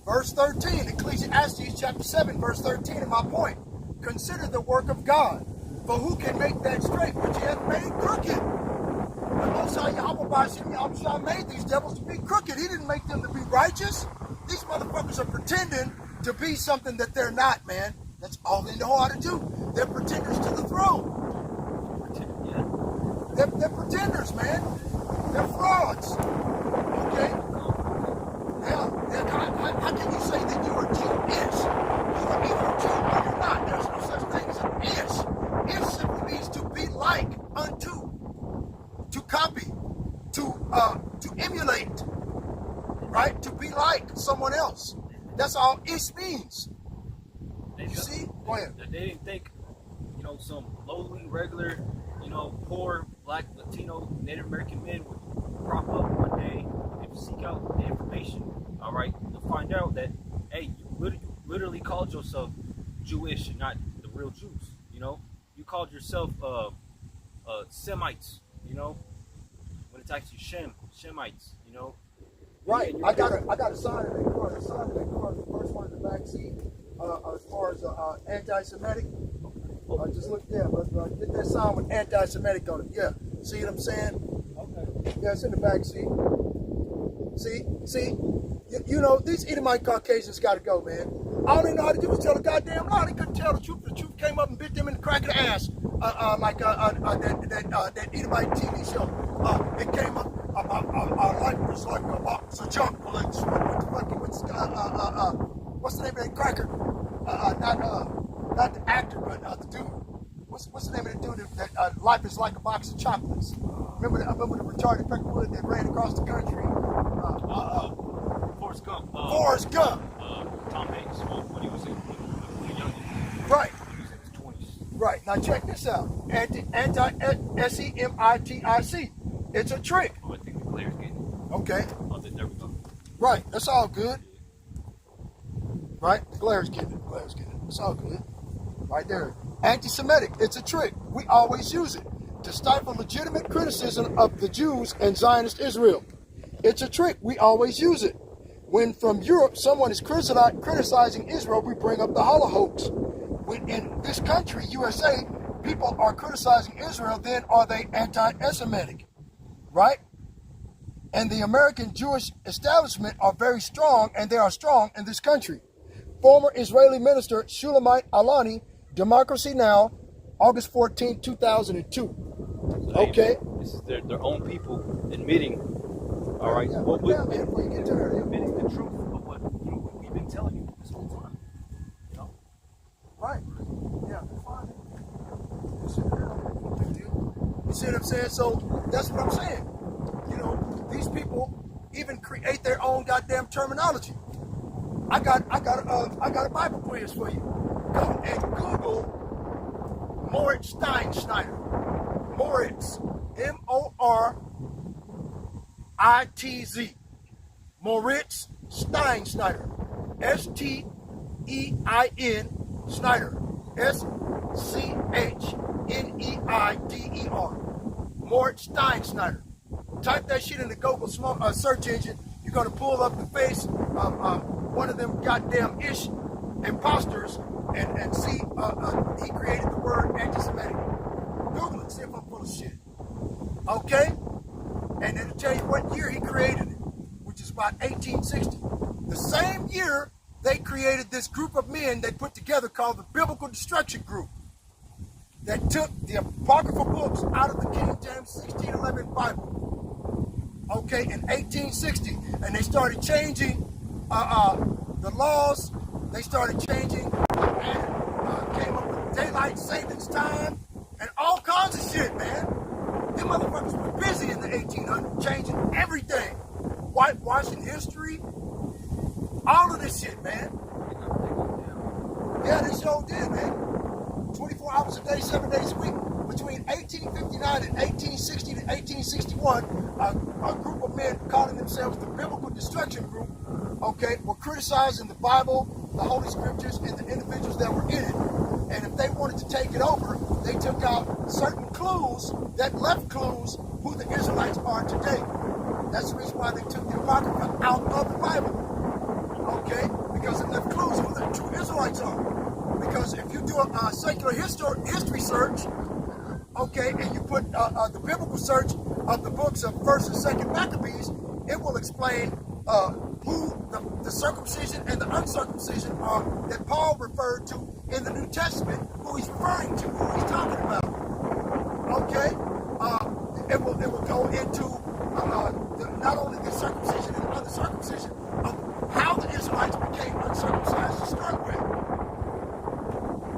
Verse 13, Ecclesiastes chapter 7, verse 13, and my point. Consider the work of God, for who can make that straight which he hath made crooked? The Most High Yahweh Ba'ashem Yahushua made these devils to be crooked. He didn't make them to be righteous. These motherfuckers are pretending to be something that they're not, man. That's all they know how to do. They're pretenders to the throne. They're pretenders, man. They're frauds. Okay? Now, how can you say that you are Jewish? You are either a Jew or you're not. There's no such thing as an ish. Ish simply means to be like unto, to copy, to emulate, right? To be like someone else. That's all ish means. You see? Go ahead. They didn't think, some lowly, regular, poor black, Latino, Native American men would crop up one day and seek out the information. All right, to find out that, hey, you literally called yourself Jewish and not the real Jews. You called yourself Semites. When it's actually Shemites. Right. I got a sign in that car. The sign in that car is the first one in the back seat. As far as anti-Semitic, just look there. Get that sign with anti-Semitic on it. Yeah. See what I'm saying? Okay. Yeah, it's in the back seat. See. These Edomite Caucasians got to go, man. All they know how to do is tell a goddamn lie. They couldn't tell the truth. The truth came up and bit them in the crack of the ass, like that Edomite TV show. It came up. Our life was like a box of chocolates. What's the name of that cracker? Not the actor, but the dude. What's the name of the dude that life is like a box of chocolates? Remember the retarded Peckerwood that ran across the country? Forrest Gump. Forrest Gump. Tom Hanks. When he was young. Right. He was in his 20s. Right. Now check this out. Anti-Semitic. It's a trick. Oh, I think the Claire's getting. Okay. Oh, there we go. Right. That's all good. Right? The glare's getting it. It's all good. Right there. Anti-Semitic. It's a trick. We always use it to stifle legitimate criticism of the Jews and Zionist Israel. It's a trick. We always use it. When from Europe someone is criticizing Israel, we bring up the Holocaust. When in this country, USA, people are criticizing Israel, then are they anti-Semitic? Right? And the American Jewish establishment are very strong, and they are strong in this country. Former Israeli Minister Shulamite Alani, Democracy Now!, August 14, 2002. Okay? This is their own people admitting, all right, admitting the truth of what we've been telling you this whole time. Right. Yeah, fine. You see what I'm saying? So that's what I'm saying. These people even create their own goddamn terminology. I got a Bible quiz for you. Go and Google Moritz Steinschneider. Moritz, M-O-R-I-T-Z. Moritz Steinschneider. S-T-E-I-N Schneider. S-C-H-N-E-I-D-E-R. Moritz Steinschneider. Type that shit in the Google search engine. You're going to pull up the face of one of them goddamn ish imposters and see he created the word anti-Semitic. Google it, see if I'm full of shit. Okay? And it'll tell you what year he created it, which is about 1860. The same year they created this group of men they put together called the Biblical Destruction Group. that took the apocryphal books out of the King James 1611 Bible, okay, in 1860, and they started changing the laws. They started changing and came up with daylight savings time and all kinds of shit, man. Them motherfuckers were busy in the 1800s, changing everything, whitewashing history, all of this shit, man. Yeah, they sure did, man. 24 hours a day, 7 days a week. Between 1859 and 1860 to 1861, a group of men calling themselves the Biblical Destruction Group, okay, were criticizing the Bible, the Holy Scriptures, and the individuals that were in it. And if they wanted to take it over, they took out certain clues that left clues who the Israelites are today. That's the reason why they took the Apocrypha out of the Bible, okay, because it left clues who the true Israelites are. Because if you do a secular history search, okay, and you put the biblical search of the books of 1st and 2nd Maccabees, it will explain who the circumcision and the uncircumcision are that Paul referred to in the New Testament, who he's referring to, who he's talking about. Okay? It will go into not only the circumcision and the uncircumcision, of how the Israelites became uncircumcised to start with.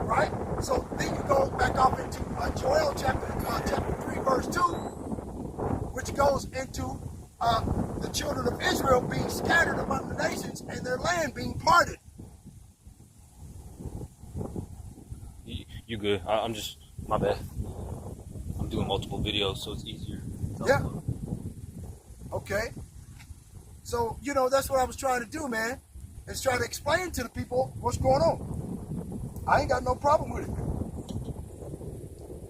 Right? So then you go back up into Joel chapter 3, verse 2, which goes into the children of Israel being scattered among the nations and their land being parted. You good? I'm just, my bad. I'm doing multiple videos, so it's easier. Yeah. Okay. So, you know, that's what I was trying to do, man. Is try to explain to the people what's going on. I ain't got no problem with it.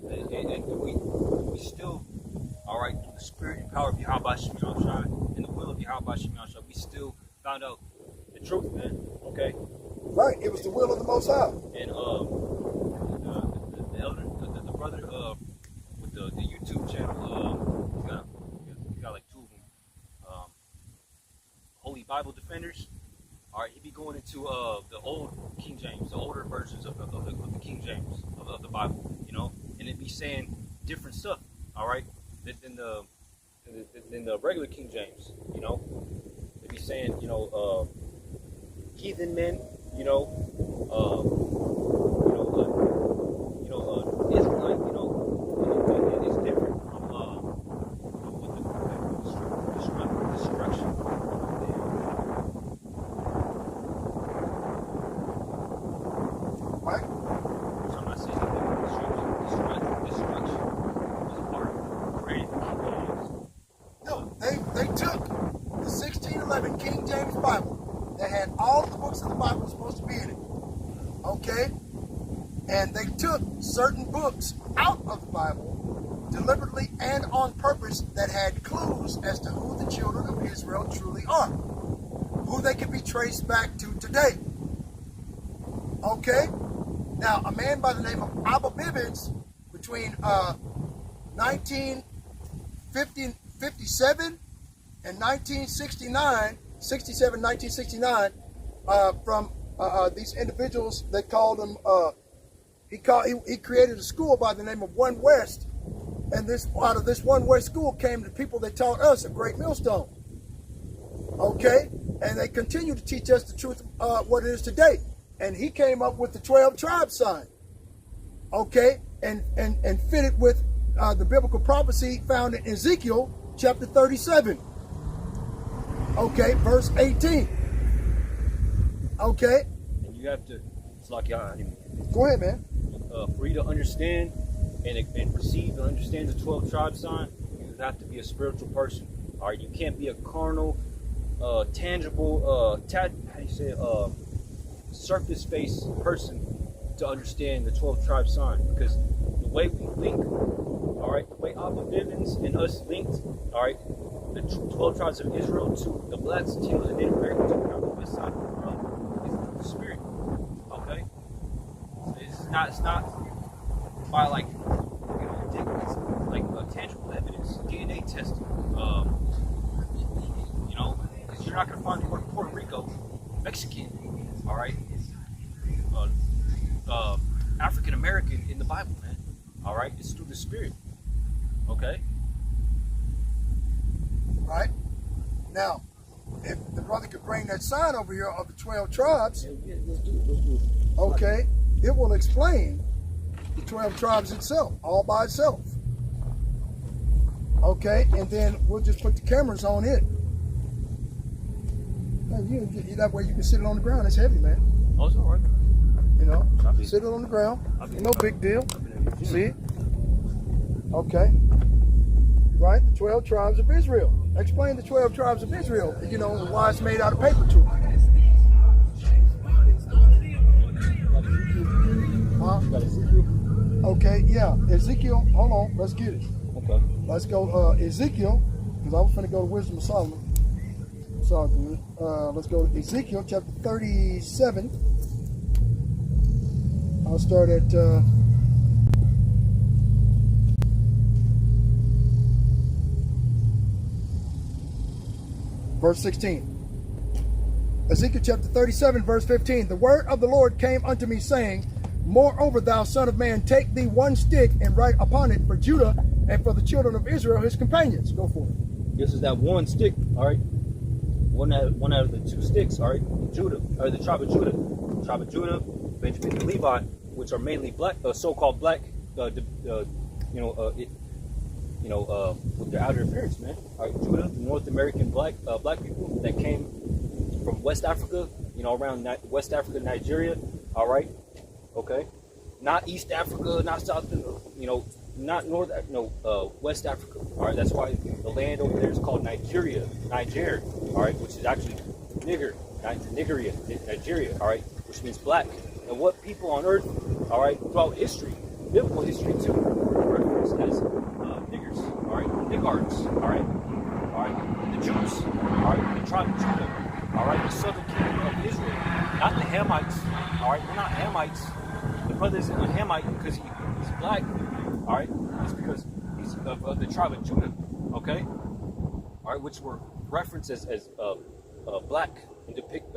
And we still, all right, through the spirit and power of Yahweh Shem Shai and the will of Yahweh Shem Shai, we still found out the truth, man. Okay. Right. It was the will of the Most High. And the elder, the brother with the YouTube channel, he got like two of them. Holy Bible Defenders. All right, he be going into the old King James, the older versions of the King James of the Bible, you know, and it be saying different stuff, all right, than the regular King James, you know. They be saying, you know, heathen men, you know, Israelite, you know, it's different from with the destruction. Right? So I'm not saying that destruction was a part of creating the King James. No, they took the 1611 King James Bible that had all of the books of the Bible supposed to be in it. Okay? And they took certain books out of the Bible deliberately and on purpose that had clues as to who the children of Israel truly are. Who they can be traced back to today. Okay? Now, a man by the name of Abba Bivens, between 1957 and 1969, from these individuals, they called them, he created a school by the name of One West, and out of this One West school came the people that taught us a great millstone. Okay? And they continue to teach us the truth of what it is today. And he came up with the 12 tribe sign, okay, and fit it with the biblical prophecy found in Ezekiel chapter 37, okay, verse 18, okay. And you have to, it's like y'all. Go ahead, man. For you to understand and receive and understand the 12 tribe sign, you have to be a spiritual person. All right, you can't be a carnal, tangible, how do you say it? Surface-based person to understand the 12 tribe sign, because the way we link, all right, the way Abba Bivens and us linked, all right, the 12 tribes of Israel to the Blacks, Latinos, and Native Americans on the west side of the world is through the spirit, okay? So it's not by like, you know, it's like tangible evidence, DNA testing, you know, because you're not gonna find the word Puerto Rico Mexican, all right, African American in the Bible, man. All right, it's through the Spirit. Okay. Right? Now, if the brother could bring that sign over here of the 12 tribes, Yeah, let's do it. Let's do it. okay, it will explain the 12 tribes itself, all by itself. Okay, and then we'll just put the cameras on it. That way you can sit it on the ground. It's heavy, man. Oh, it's all right. You know, Copy. sit it on the ground. Copy. No big deal. Copy. See? Okay. Right? The 12 tribes of Israel. Explain the 12 tribes of Israel. You know, and why it's made out of paper too. Huh? Got Ezekiel. Okay, yeah. Ezekiel, hold on. Let's get it. Okay. Let's go Ezekiel, because I was going to go to Wisdom of Solomon. It's all good. Let's go to Ezekiel chapter 37. I'll start at verse 16. Ezekiel chapter 37, verse 15. The word of the Lord came unto me, saying, Moreover, thou son of man, take thee one stick and write upon it for Judah and for the children of Israel, his companions. Go for it. This is that one stick, all right? One out of the two sticks, all right? Judah, or the tribe of Judah. Tribe of Judah, Benjamin, and Levi, which are mainly black, so-called black, with their outer appearance, man. All right, Judah, the North American black people that came from West Africa, around West Africa, Nigeria, all right? Okay? Not East Africa, not South, not North, West Africa. All right, that's why the land over there is called Nigeria, all right, which is actually Nigeria, all right, which means black. And what people on earth, all right, throughout history, biblical history too, are referenced as niggers, all right, niggards, all right, the Jews, all right, the tribe of Judah, all right, the southern kingdom of Israel, not the Hamites, all right, we're not Hamites. The brother isn't a Hamite because he's black, all right, it's because he's of the tribe of Judah, okay, all right, which were referenced as black and depict,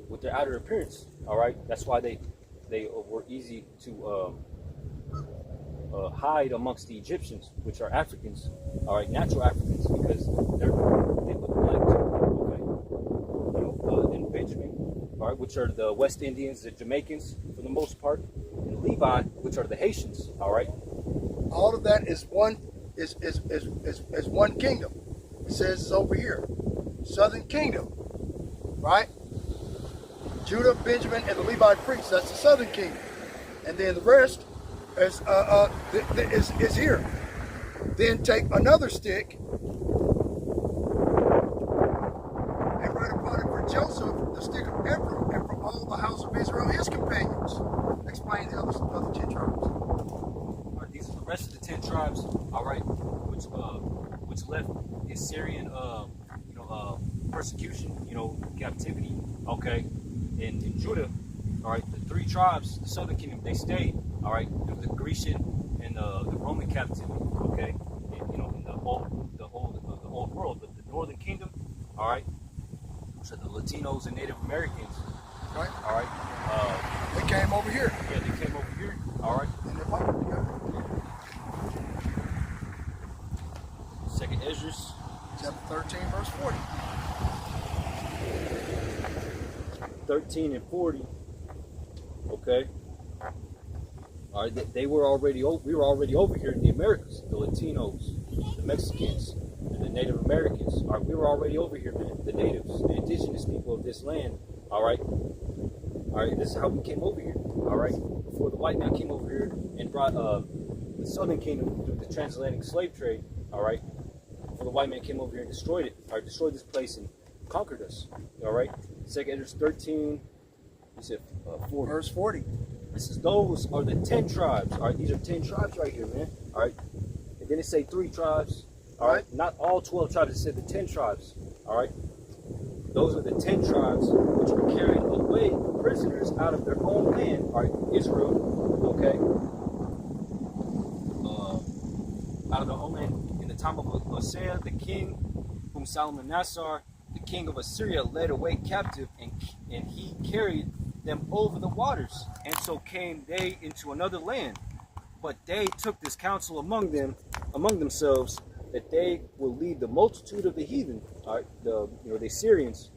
with their outer appearance, all right. That's why they were easy to hide amongst the Egyptians, which are Africans, all right, natural Africans, because they look black too, okay. And Benjamin, all right, which are the West Indians, the Jamaicans for the most part, and Levi, which are the Haitians, all right. All of that is one one kingdom. It says it's over here, Southern Kingdom, right? Judah, Benjamin, and the Levite priests. That's the Southern Kingdom, and then the rest is here. Then take another stick and write upon it for Joseph the stick of Ephraim, and for all the house of Israel his companions. Explain the other 10 tribes. All right, these are the rest of the 10 tribes, all right, which left the Assyrian, persecution, captivity, okay, in Judah, all right. The 3 tribes, the southern kingdom, they stayed, all right, through the Grecian and the Roman captivity, okay, and, in the old world. But the northern kingdom, all right, which are the Latinos and Native Americans, Right? all right, They came over here. yeah, they came over here, all right. And they're popular together. Second Esdras, Chapter 13, verse 40. 13 and 40. Okay. All right. We were already over here in the Americas. The Latinos, the Mexicans, and the Native Americans. All right. We were already over here, man. The natives, the indigenous people of this land. All right. All right. This is how we came over here. All right. Before the white man came over here and brought the Southern Kingdom through the transatlantic slave trade. All right. Before the white man came over here and destroyed it. All right. Destroyed this place and conquered us. All right. Second Esdras 13. You said 40. Verse 40. Those are the 10 tribes. All right, these are 10 tribes right here, man. All right, and then it say 3 tribes. All right, not all 12 tribes. It said the 10 tribes. All right, those are the 10 tribes which were carried away prisoners out of their own land. All right, Israel. Okay, out of their own land in the time of Hosea, the king, whom Salmanassar, the king of Assyria, led away captive, and he carried them over the waters, and so came they into another land. But they took this counsel among themselves, that they will lead the multitude of the heathen, all right, the Assyrians,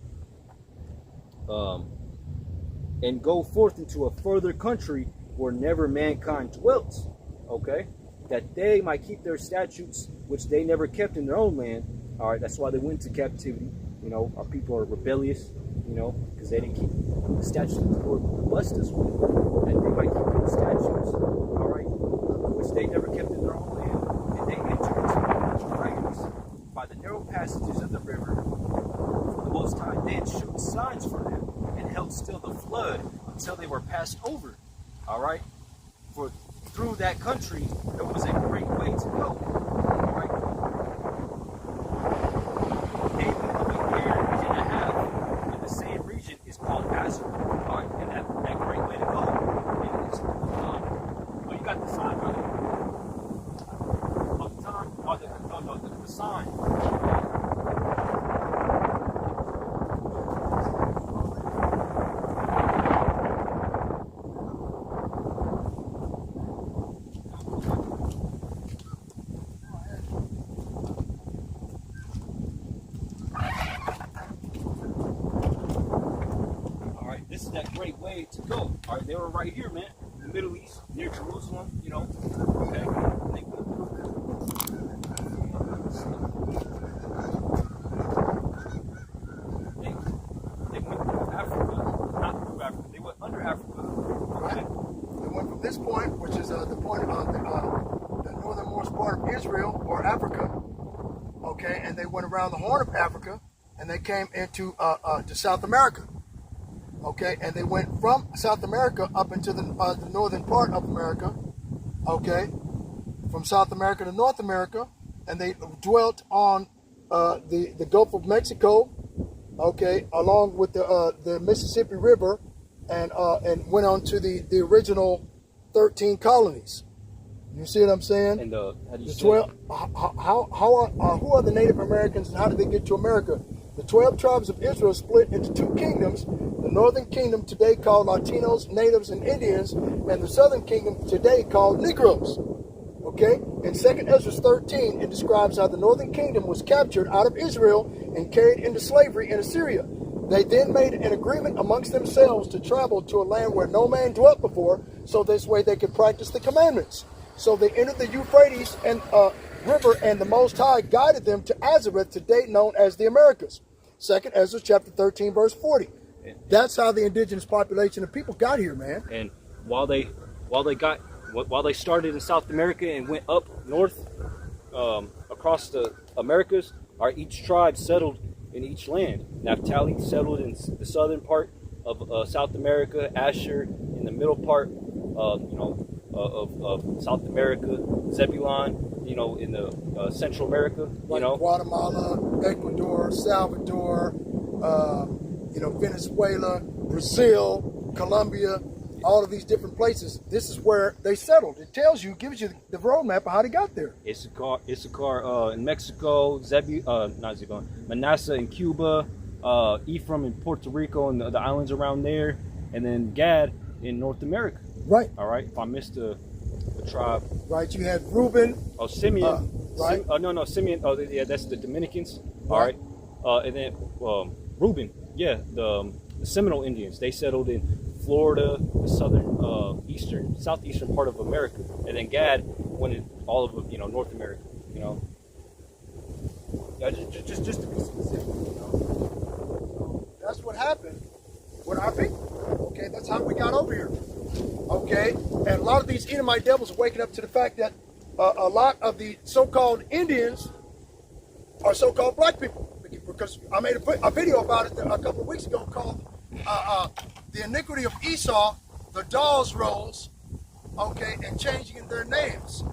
and go forth into a further country where never mankind dwelt. Okay, that they might keep their statutes, which they never kept in their own land. All right, that's why they went into captivity. Our people are rebellious. Because they didn't keep the statutes that the Lord blessed us with, that they might keep those statutes, all right, which they never kept in their own land, and they entered into the Euphrates by the narrow passages of the river. The Most High then showed signs for them and held still the flood until they were passed over, all right. For through that country there was a great way to go, all right. They went of a year and a half. The same region is called Azor, and that great way to go is, well, you got the sign, brother. The time, the sign. This is that great way to go. All right, they were right here, man, in the Middle East, near Jerusalem, Okay. They went through Africa, not through Africa. They went under Africa. Okay. They went from this point, which is the point of the northernmost part of Israel or Africa. Okay, and they went around the Horn of Africa, and they came into to South America. Okay, and they went from South America up into the northern part of America. Okay, from South America to North America, and they dwelt on the Gulf of Mexico. Okay, along with the Mississippi River, and went on to the original 13 colonies. You see what I'm saying? And how do you the say 12. Who are the Native Americans, and how did they get to America? The 12 tribes of Israel split into two kingdoms. The northern kingdom, today called Latinos, Natives, and Indians, and the southern kingdom, today called Negroes. Okay? In 2nd Ezra 13, it describes how the northern kingdom was captured out of Israel and carried into slavery in Assyria. They then made an agreement amongst themselves to travel to a land where no man dwelt before, so this way they could practice the commandments. So they entered the Euphrates and River, and the Most High guided them to Azareth, today known as the Americas. 2nd Ezra chapter 13, verse 40. That's how the indigenous population of people got here, man. And while they started in South America and went up north across the Americas, each tribe settled in each land. Naphtali settled in the southern part of South America, Asher in the middle part, of South America, Zebulon, in the Central America, Guatemala, Ecuador, Salvador, Venezuela, Brazil, Colombia, all of these different places. This is where they settled. It tells you, gives you the roadmap of how they got there. Issachar in Mexico, Manasseh in Cuba, Ephraim in Puerto Rico and the islands around there, and then Gad in North America. Right. All right. If I missed a tribe. Right. You had Reuben. Oh, Simeon. Right. No, Simeon. Oh, yeah, that's the Dominicans. All right. And then Reuben. Yeah, the Seminole Indians. They settled in Florida, the southern, southeastern part of America, and then Gad went in all of North America. Yeah, just to be specific. So that's what happened with our people. Okay, that's how we got over here. Okay, and a lot of these Edomite devils are waking up to the fact that a lot of the so-called Indians are so-called black people. Because I made a video about it a couple of weeks ago called The Iniquity of Esau, the Dolls Rolls, okay, and changing their names.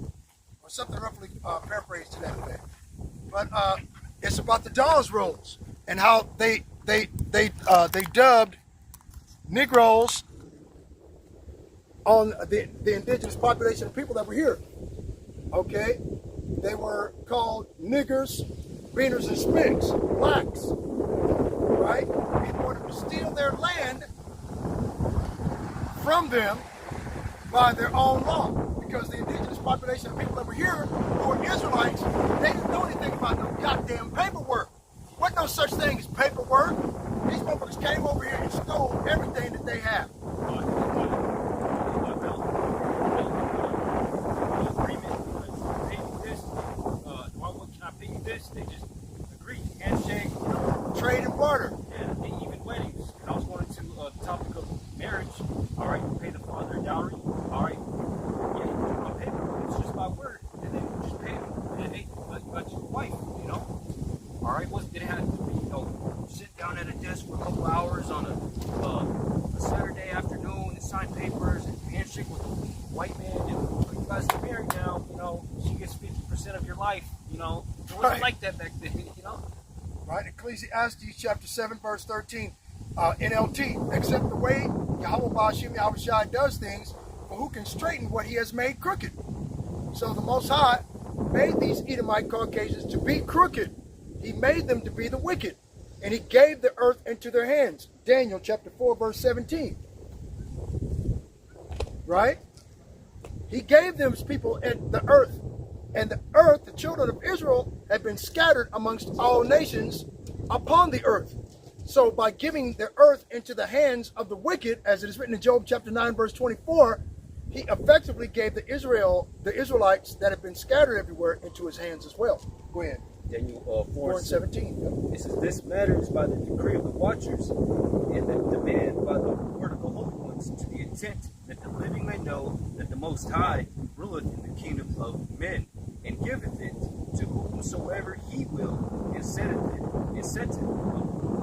Or something roughly paraphrased to that effect. But it's about the Dolls Rolls and how they dubbed Negroes on the indigenous population of people that were here. Okay? They were called niggers, beaners, and spigs, blacks. Right? In order to steal their land from them by their own law. Because the indigenous population of people that were here, who were Israelites, they didn't know anything about no goddamn paperwork. What no such thing as paperwork. These motherfuckers came over here and stole everything that they have. They just agreed, handshake, Trade and barter. and even weddings. And I was going into the topic of marriage. All right, you pay the father a dowry. All right, yeah, on paper, it's just by word, and then you just pay them, and hey, but your wife, you know. All right, what did it have to be? You know, sit down at a desk for a couple hours on a Saturday afternoon and sign papers and handshake with a white man, and you guys are married now. You know, she gets 50% of your life. You know, it wasn't Right. like that back then. You know. Right? Ecclesiastes chapter 7, verse 13. NLT. Except the way Yahweh Ba'ashim Yahushua does things, but who can straighten what he has made crooked? So the Most High made these Edomite Caucasians to be crooked. He made them to be the wicked. And he gave the earth into their hands. Daniel chapter 4, verse 17. Right? He gave them people at the earth. And the earth, the children of Israel, had been scattered amongst all nations upon the earth. So by giving the earth into the hands of the wicked, as it is written in Job chapter 9, verse 24, he effectively gave the Israelites that have been scattered everywhere into his hands as well. Go ahead. Daniel 4 and 17. It says, "This matter is by the decree of the watchers, and the demand by the word of the holy ones, to the intent that the living may know that the Most High ruleth in the kingdom of men, and giveth it to whomsoever he will, and setteth it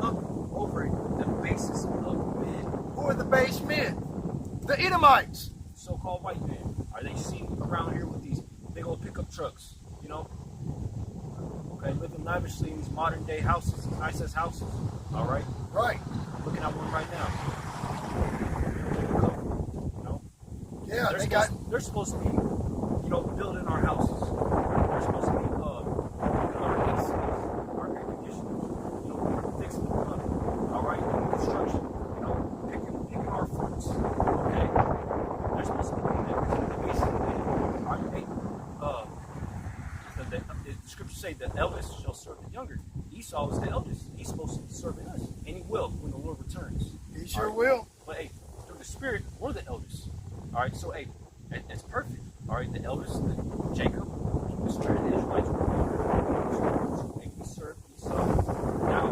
up over the basis of men." Who are the base men? The Edomites. So-called white men. Are they seen around here with these big old pickup trucks? You know? Okay, living lavishly in these modern day houses, nice as houses. All right? Right. Looking at one right now. You know? Yeah, they got... They're supposed to be, you know, building our houses. They're supposed to be our ACs, our air conditioners, you know, fixing the plumbing. All right? Doing construction. You know, picking our fruits. Okay? They're supposed to be doing that. Basically, the scriptures say the eldest shall serve the younger. Esau is the eldest. He's supposed to be serving us. And he will when the Lord returns. He sure All right? will. But hey, through the Spirit, we're the eldest. All right, so hey, that's perfect. All right, the eldest, Jacob, the Spirit of the Israelites were make me serve Esau. Now,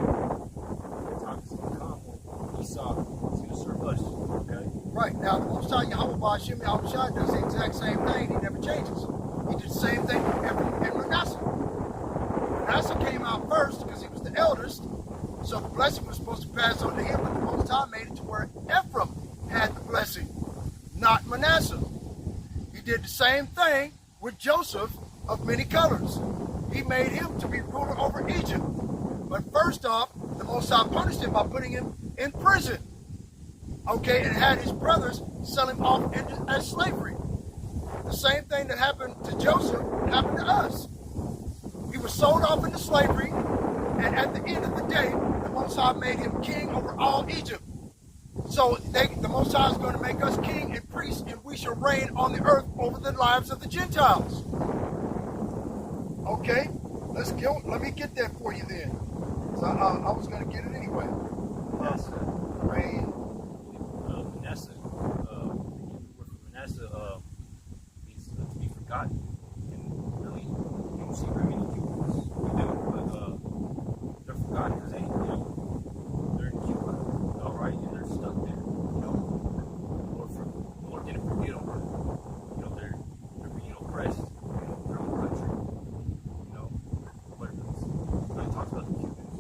the time is going to come when Esau is going to serve us. Okay? Right. Now, the Most High Yahweh Ba'ashim Yahushua does the exact same thing. He never changes. He did the same thing in Manasseh. Manasseh came out first because he was the eldest, so the blessing was supposed to pass on to him, but the Most High made it to where Ephraim had the blessing, not Manasseh. He did the same thing with Joseph of many colors. He made him to be ruler over Egypt. But first off, the Most High punished him by putting him in prison. Okay, and had his brothers sell him off as slavery. The same thing that happened to Joseph happened to us. He was sold off into slavery, and at the end of the day, the Most High made him king over all Egypt. So the Most High is going to make us king and priest, and we shall reign on the earth over the lives of the Gentiles. Okay, let's go. Let me get that for you then. So I was going to get it anyway. Reign. Manasseh, the word for Manasseh means to be forgotten. And really, you don't see very many Cubans. We do, but they're forgotten because they're in Cuba, all right, and they're stuck there. You know, Lord didn't forget them. You know, they're being oppressed in their own country. You know, but when it talks about the Cubans,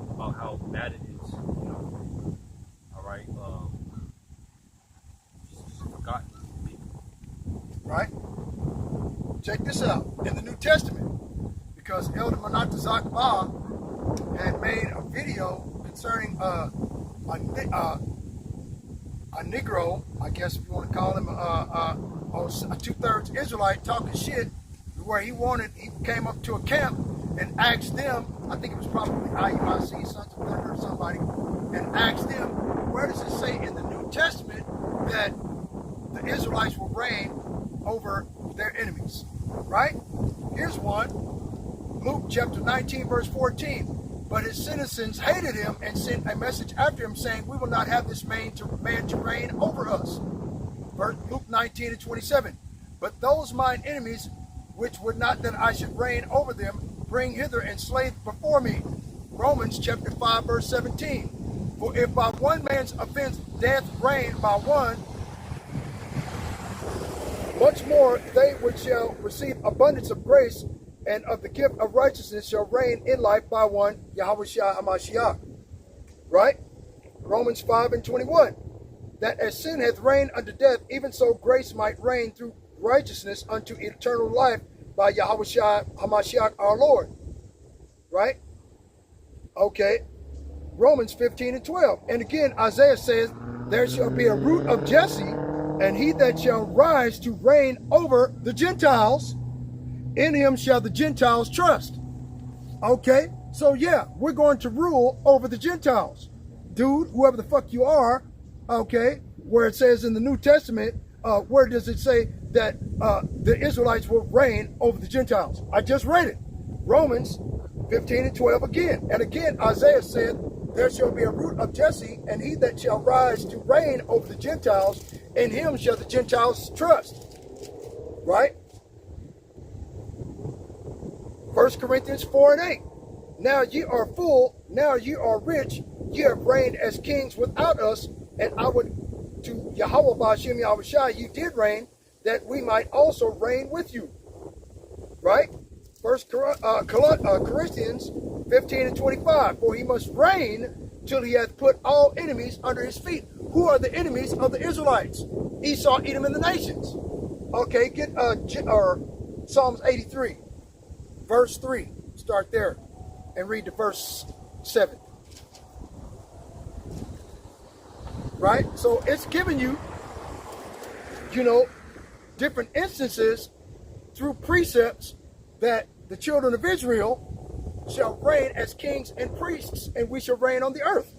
about how bad it is. You know, all right. Forgotten people. Right? Check this out. In the New Testament, because Elder Manatazak Ba had made a video concerning a Negro, I guess if you want to call him, a two-thirds Israelite talking shit, where he came up to a camp and asked them, I think it was probably IUIC, Sons of Thunder or somebody, and asked them, where does it say in the New Testament that the Israelites will reign over their enemies, right? Here's one, Luke chapter 19, verse 14. But his citizens hated him and sent a message after him saying, we will not have this man to reign over us. Luke 19 and 27. But those mine enemies, which would not that I should reign over them, bring hither and slay before me. Romans chapter 5, verse 17. For if by one man's offense death reigned by one, much more they which shall receive abundance of grace and of the gift of righteousness shall reign in life by one, Yahushua HaMashiach. Right? Romans 5 and 21. That as sin hath reigned unto death, even so grace might reign through righteousness unto eternal life by Yahushua HaMashiach our Lord. Right? Okay. Romans 15 and 12. And again, Isaiah says, there shall be a root of Jesse, and he that shall rise to reign over the Gentiles, in him shall the Gentiles trust. Okay, so yeah, we're going to rule over the Gentiles. Dude, whoever the fuck you are, okay, where it says in the New Testament, where does it say that the Israelites will reign over the Gentiles? I just read it. Romans 15 and 12 again. And again, Isaiah said, there shall be a root of Jesse, and he that shall rise to reign over the Gentiles, in him shall the Gentiles trust. Right? 1 Corinthians 4 and 8. Now ye are full, now ye are rich, ye have reigned as kings without us, and I would to Yahweh Ba'ashem Yahushua, you did reign, that we might also reign with you. Right? 1 Corinthians 15 and 25. For he must reign till he hath put all enemies under his feet. Who are the enemies of the Israelites? Esau, Edom, and the nations. Okay, get Psalms 83. Verse 3, start there and read to verse 7. Right? So it's giving you, different instances through precepts that the children of Israel shall reign as kings and priests, and we shall reign on the earth.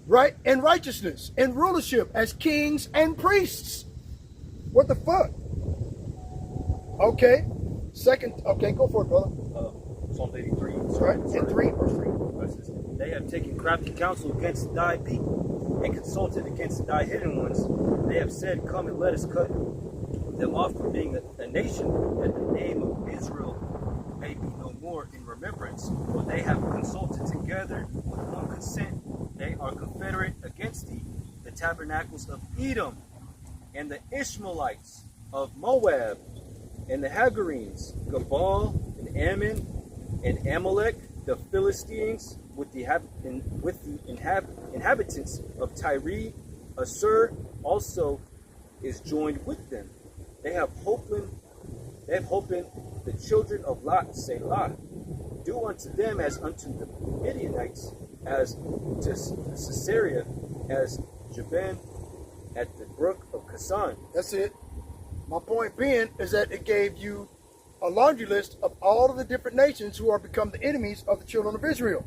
Right? In righteousness, in rulership as kings and priests. What the fuck? Okay. Okay, go for it, brother. Psalm 83. Right, and 3, verse 3. They have taken crafty counsel against thy people, and consulted against thy hidden ones. They have said, come and let us cut them off from being a nation, that the name of Israel may be no more in remembrance. For they have consulted together with one consent. They are confederate against thee, the tabernacles of Edom, and the Ishmaelites of Moab, and the Hagarenes, Gabal, and Ammon, and Amalek, the Philistines, with the inhabitants of Tyre, Assur also is joined with them. They have hope in the children of Lot, Selah. Do unto them as unto the Midianites, as to Sisera, as Jabin at the brook of Kazan. That's it. My point being is that it gave you a laundry list of all of the different nations who are become the enemies of the children of Israel.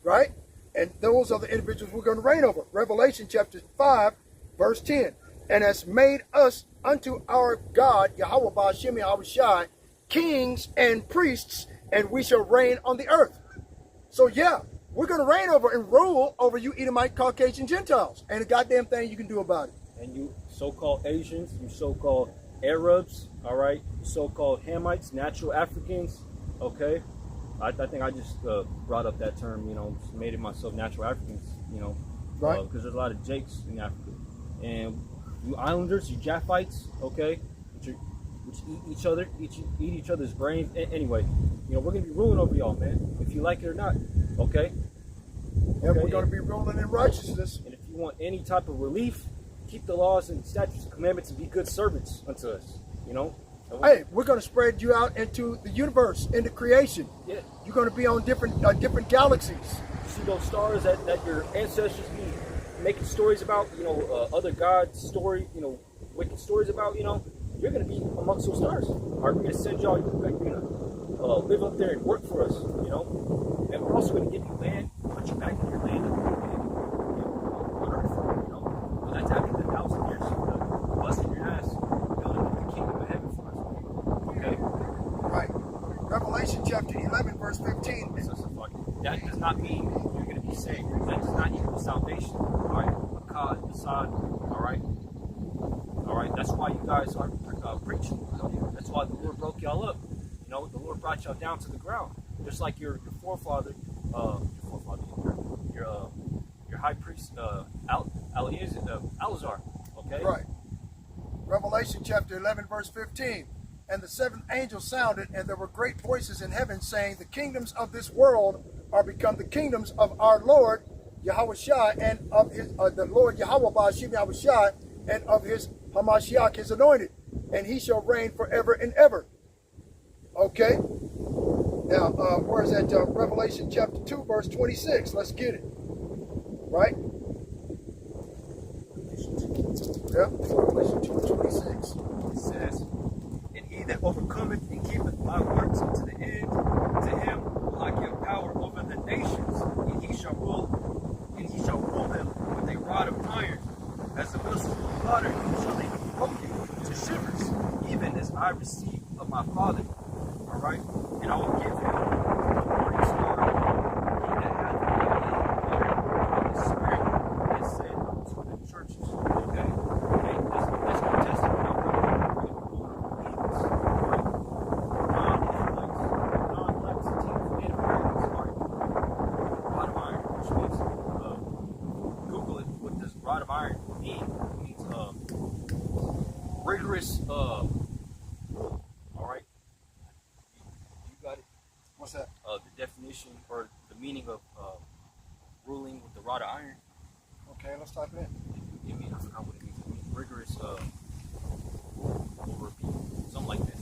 Right? And those are the individuals we're going to reign over. Revelation chapter 5, verse 10. And has made us unto our God, Yahweh Ba'ashem Yahushua, kings and priests, and we shall reign on the earth. So yeah, we're going to reign over and rule over you Edomite, Caucasian Gentiles. Ain't a goddamn thing you can do about it. And you so-called Asians, you so-called Arabs, all right, you so-called Hamites, natural Africans, okay? I think I just brought up that term, just made it myself, natural Africans, right? Because there's a lot of Jakes in Africa. And you Islanders, you Japhites, okay, which eat each other, eat each other's brains. Anyway, we're going to be ruling over y'all, man, if you like it or not, okay? And we're going to be ruling in righteousness. And if you want any type of relief, keep the laws and statutes and commandments and be good servants unto us, Hey, we're going to spread you out into the universe, into creation. Yeah. You're going to be on different galaxies. You see those stars that your ancestors be making stories about, other gods' story, wicked stories about, you're going to be amongst those stars. We're going to send y'all, you're going to live up there and work for us, And we're also going to give you land, put you back in your land, on earth, Well, that's after the 1,000 years. Revelation chapter 11, verse 15. That does not mean you're going to be saved. That does not equal salvation. All right, Akkad, Assad. All right. That's why you guys are preaching. That's why the Lord broke y'all up. You know, the Lord brought y'all down to the ground, just like your forefather, your high priest, Alazar. Okay. Right. Revelation chapter 11, verse 15. And the seventh angel sounded, and there were great voices in heaven saying, the kingdoms of this world are become the kingdoms of our Lord Yahushua and of his the Lord Yahweh Ba'ashim Yahushua and of his Hamashiach, his anointed, and he shall reign forever and ever. Okay. Now, where's that? Revelation chapter 2, verse 26. Let's get it. Right? Yeah. Revelation 2:26. It says, and he that overcometh and keepeth my works unto the end, to him will I give power over the nations, and he shall rule them with a rod of iron, as the vessels of water shall they be broken to shivers, even as I received of my Father. All right, and I will give him the morning star. He that hath the Holy Spirit is sent to the churches. Okay, that's New Testament. Rod of iron means rigorous. All right, you got it. What's that? The definition or the meaning of ruling with the rod of iron. Okay, let's type it in. I forgot what it means. It means rigorous over people, something like that.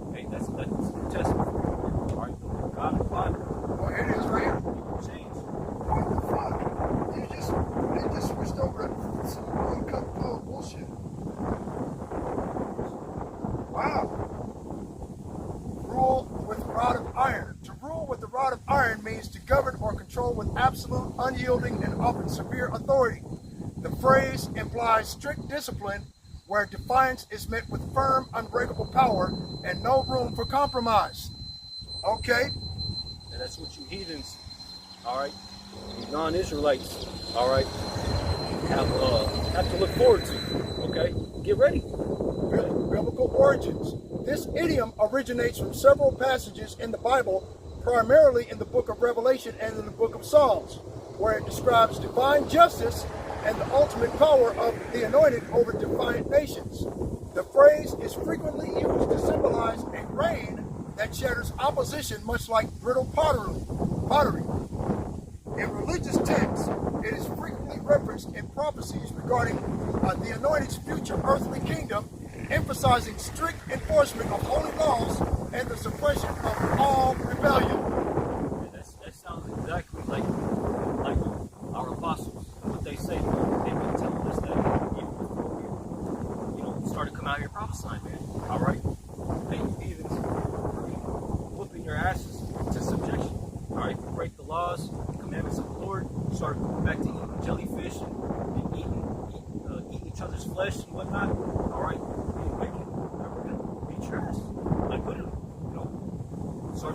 Okay, that's New Testament. All right, God, the Bible. Oh, here it is, right here. Change. What the fuck? They just switched over to some uncut bullshit. Wow. Rule with rod of iron. To rule with the rod of iron means to govern or control with absolute, unyielding, and often severe authority. The phrase implies strict discipline where defiance is met with firm, unbreakable power and no room for compromise. Okay? And that's what you heathens, all right, you non-Israelites, all right, have to look forward to. Okay, get ready. Biblical origins. This idiom originates from several passages in the Bible, primarily in the book of Revelation and in the book of Psalms, where it describes divine justice and the ultimate power of the anointed over defiant nations. The phrase is frequently used to symbolize a rain that shatters opposition, much like brittle pottery. In religious texts, it is frequently referenced in prophecies regarding the anointed's future earthly kingdom, emphasizing strict enforcement of holy laws and the suppression of all rebellion. Yeah, that sounds exactly like our apostles, what they say. They've been telling us that even before we started coming out here prophesying, man. All right, hey, you heathens, whooping your asses to subjection. All right, you break the laws, the commandments of the Lord. You start going back to eating jellyfish and eating each other's flesh and whatnot. All right, being wicked. We're gonna beat your ass, like literally.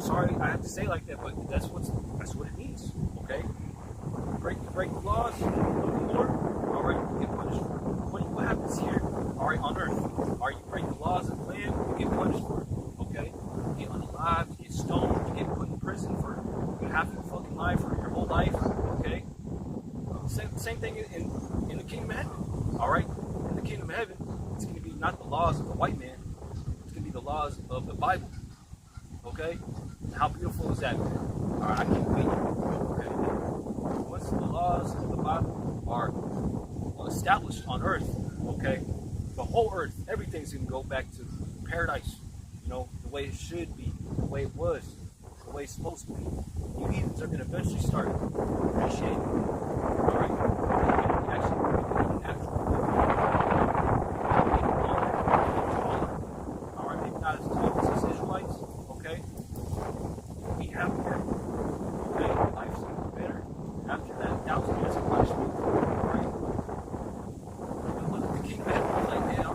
Sorry, I have to say it like that, but that's what it means. Okay, break the laws of the Lord. All right, you get punished for it. What happens here? All right, on earth. All right, you break the laws of the land, you get punished for it. Okay, you get unalived, you get stoned, you get put in prison for half your fucking life or your whole life. Okay, same thing in the kingdom of heaven. All right, in the kingdom of heaven, it's going to be not the laws of the white man. It's going to be the laws of the Bible. Okay, how beautiful is that? All right, I can't wait. Okay, once the laws of the Bible are established on earth, okay, the whole earth, everything's going to go back to paradise. The way it should be, the way it was, the way it's supposed to be. You heathens are going to eventually start appreciating it. All right, all right, maybe not as tough as Israelites. Okay, we have work. Okay, life's going to be better. After that, that was just a punishment. All right, but look at the king of heaven, like, man,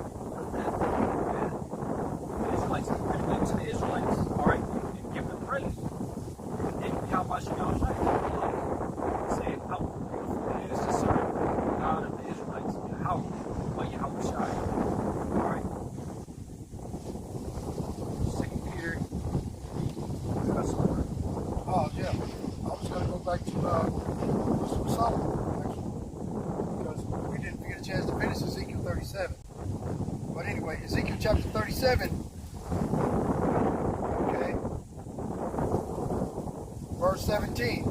the Israelites, they're going to the Israelites. Wisdom of Solomon, actually, because we didn't get a chance to finish Ezekiel 37. But anyway, Ezekiel chapter 37, okay, verse 17.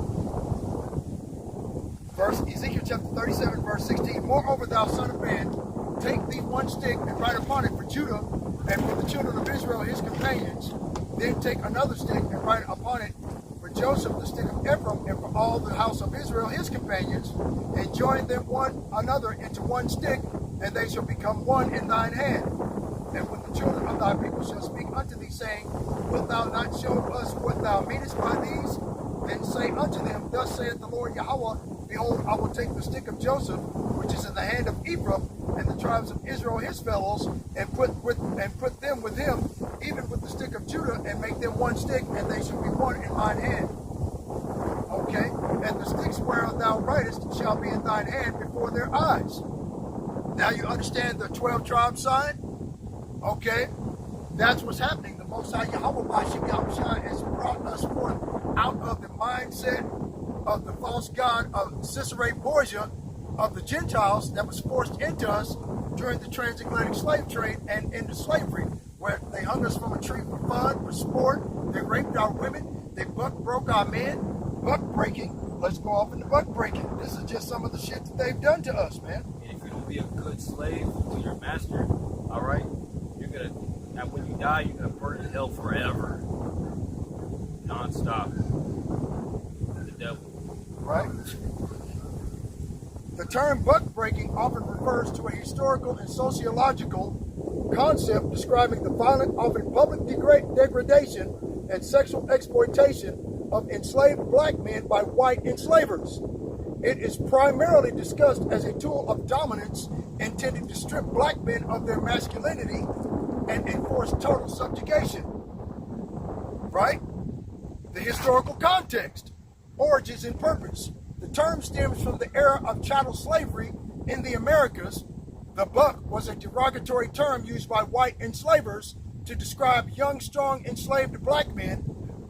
Ezekiel chapter 37, verse 16. Moreover, thou son of man, take thee one stick and write upon it for Judah and for the children of Israel his companions. Then take another stick and write upon it for Joseph the stick of Ephraim and for all the house of Israel his companions, and join them one another into one stick, and they shall become one in thine hand. And when the children of thy people shall speak unto thee, saying, Wilt thou not show us what thou meanest by these? Then say unto them, Thus saith the Lord Yahweh, Behold, I will take the stick of Joseph, which is in the hand of Ephraim, and the tribes of Israel his fellows, and put them with him, even with the stick of Judah, and make them one stick, and they shall be one in mine hand. Okay? And the sticks whereof thou writest shall be in thine hand before their eyes. Now you understand the 12 tribe sign? Okay? That's what's happening. The Most High Yahweh Bashim Yahushua has brought us forth out of the mindset of the false god of Caesarea Borgia of the Gentiles that was forced into us during the transatlantic slave trade and into slavery, where they hung us from a tree for fun, for sport, they raped our women, they broke our men. Buck breaking. Let's go off into buck breaking. This is just some of the shit that they've done to us, man. And if you don't be a good slave to your master, all right, you're gonna, and when you die, you're gonna burn in hell forever, non-stop. The devil. Right? The term buck breaking often refers to a historical and sociological concept describing the violent, often public degradation and sexual exploitation of enslaved black men by white enslavers. It is primarily discussed as a tool of dominance intended to strip black men of their masculinity and enforce total subjugation. Right? The historical context, origins and purpose. The term stems from the era of chattel slavery in the Americas. The buck was a derogatory term used by white enslavers to describe young, strong, enslaved black men.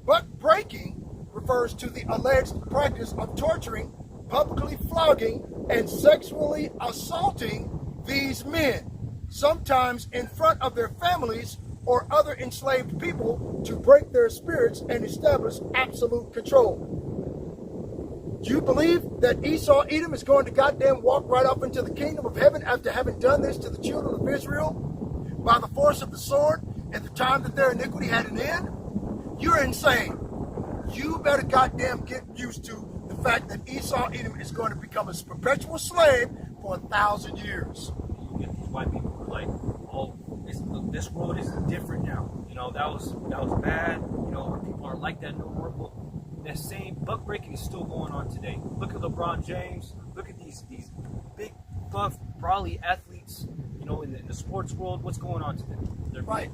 Buck breaking refers to the alleged practice of torturing, publicly flogging, and sexually assaulting these men, sometimes in front of their families or other enslaved people, to break their spirits and establish absolute control. Do you believe that Esau Edom is going to goddamn walk right up into the kingdom of heaven after having done this to the children of Israel by the force of the sword at the time that their iniquity had an end? You're insane. You better goddamn get used to the fact that Esau Edom is going to become a perpetual slave for 1,000 years. You get these white people who are like, oh, this world is different now. You know, that was bad. You know, our people aren't like that no more. Well, that same buck breaking is still going on today. Look at LeBron James. Look at these big, buff, brawly athletes. You know, in the sports world, what's going on today? They're right.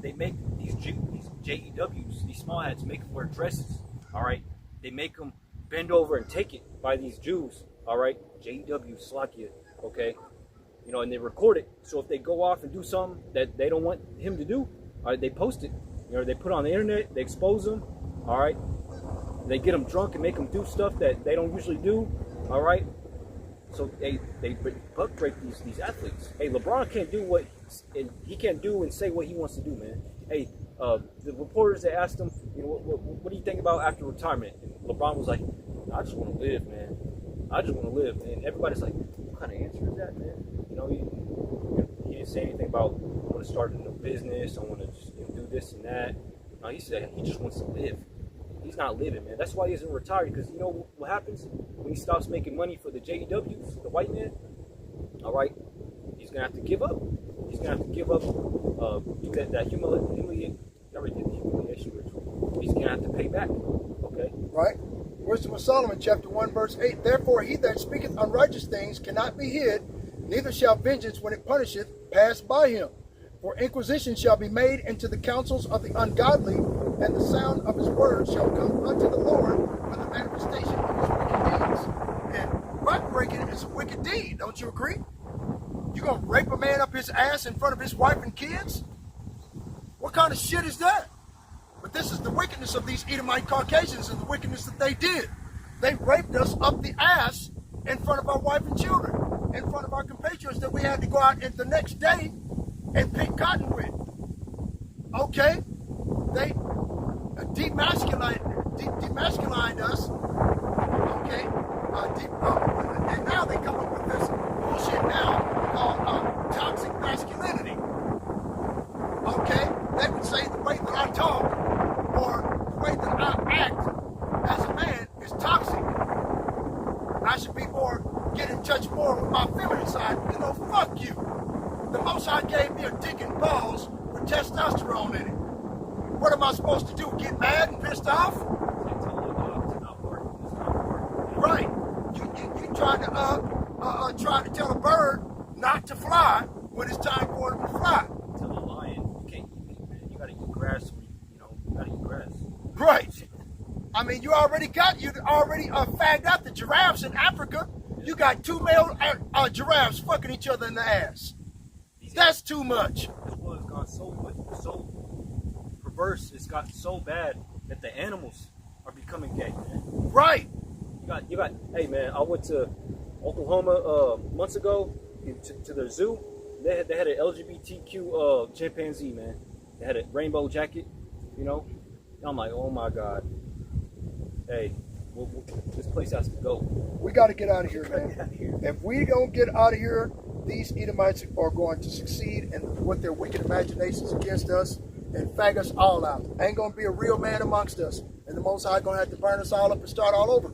They make these JEWs, these small hats, make them wear dresses. All right, they make them bend over and take it by these Jews. All right, JEW, Slovakia. Okay, you know, and they record it. So if they go off and do something that they don't want him to do, all right, they post it. You know, they put it on the internet. They expose them. All right. They get them drunk and make them do stuff that they don't usually do, all right? So they buck break these athletes. Hey, LeBron can't do what he can't do and say what he wants to do, man. Hey, the reporters, they asked him, you know, what do you think about after retirement? And LeBron was like, I just want to live, man. I just want to live. And everybody's like, what kind of answer is that, man? You know, he didn't say anything about, I want to start a new business, I want to just, you know, do this and that. No, he said he just wants to live. He's not living, man. That's why he isn't retired, because you know what happens when he stops making money for the JEWs, the white man? All right, he's going to have to give up. He's going to have to give up that humiliation ritual. He's going to have to pay back, okay? Right? Wisdom of Solomon, chapter 1, verse 8. Therefore, he that speaketh unrighteous things cannot be hid, neither shall vengeance, when it punisheth, pass by him. For inquisition shall be made into the counsels of the ungodly, and the sound of his words shall come unto the Lord for the manifestation of his wicked deeds. And buck breaking is a wicked deed, don't you agree? You gonna rape a man up his ass in front of his wife and kids? What kind of shit is that? But this is the wickedness of these Edomite Caucasians and the wickedness that they did. They raped us up the ass in front of our wife and children, in front of our compatriots that we had to go out the next day and pick cotton with. Okay? They demasculined us. Okay? And now they come up with this bullshit now called toxic masculinity. Okay? They would say the way that I talk or the way that I act as a man is toxic. I should be more, get in touch more with my feminine side. You know, fuck you. The Most High gave me a dick and balls with testosterone in it. What am I supposed to do? Get mad and pissed off? Right. You trying to tell a bird not to fly when it's time for him to fly. Tell a lion you can't eat meat, man. You gotta eat grass. You gotta eat grass. Right. I mean, you already fagged out the giraffes in Africa. You got 2 male giraffes fucking each other in the ass. That's too much. This world has gone so perverse. It's gotten so bad that the animals are becoming gay, man. Right. You got. Hey, man, I went to Oklahoma months ago to their zoo. They had an LGBTQ chimpanzee, man. They had a rainbow jacket, you know. And I'm like, oh my God. Hey, this place has to go. We got to get out of here, man. Get out of here. If we don't get out of here, these Edomites are going to succeed in what their wicked imaginations against us and fag us all out. Ain't going to be a real man amongst us. And the Most High going to have to burn us all up and start all over.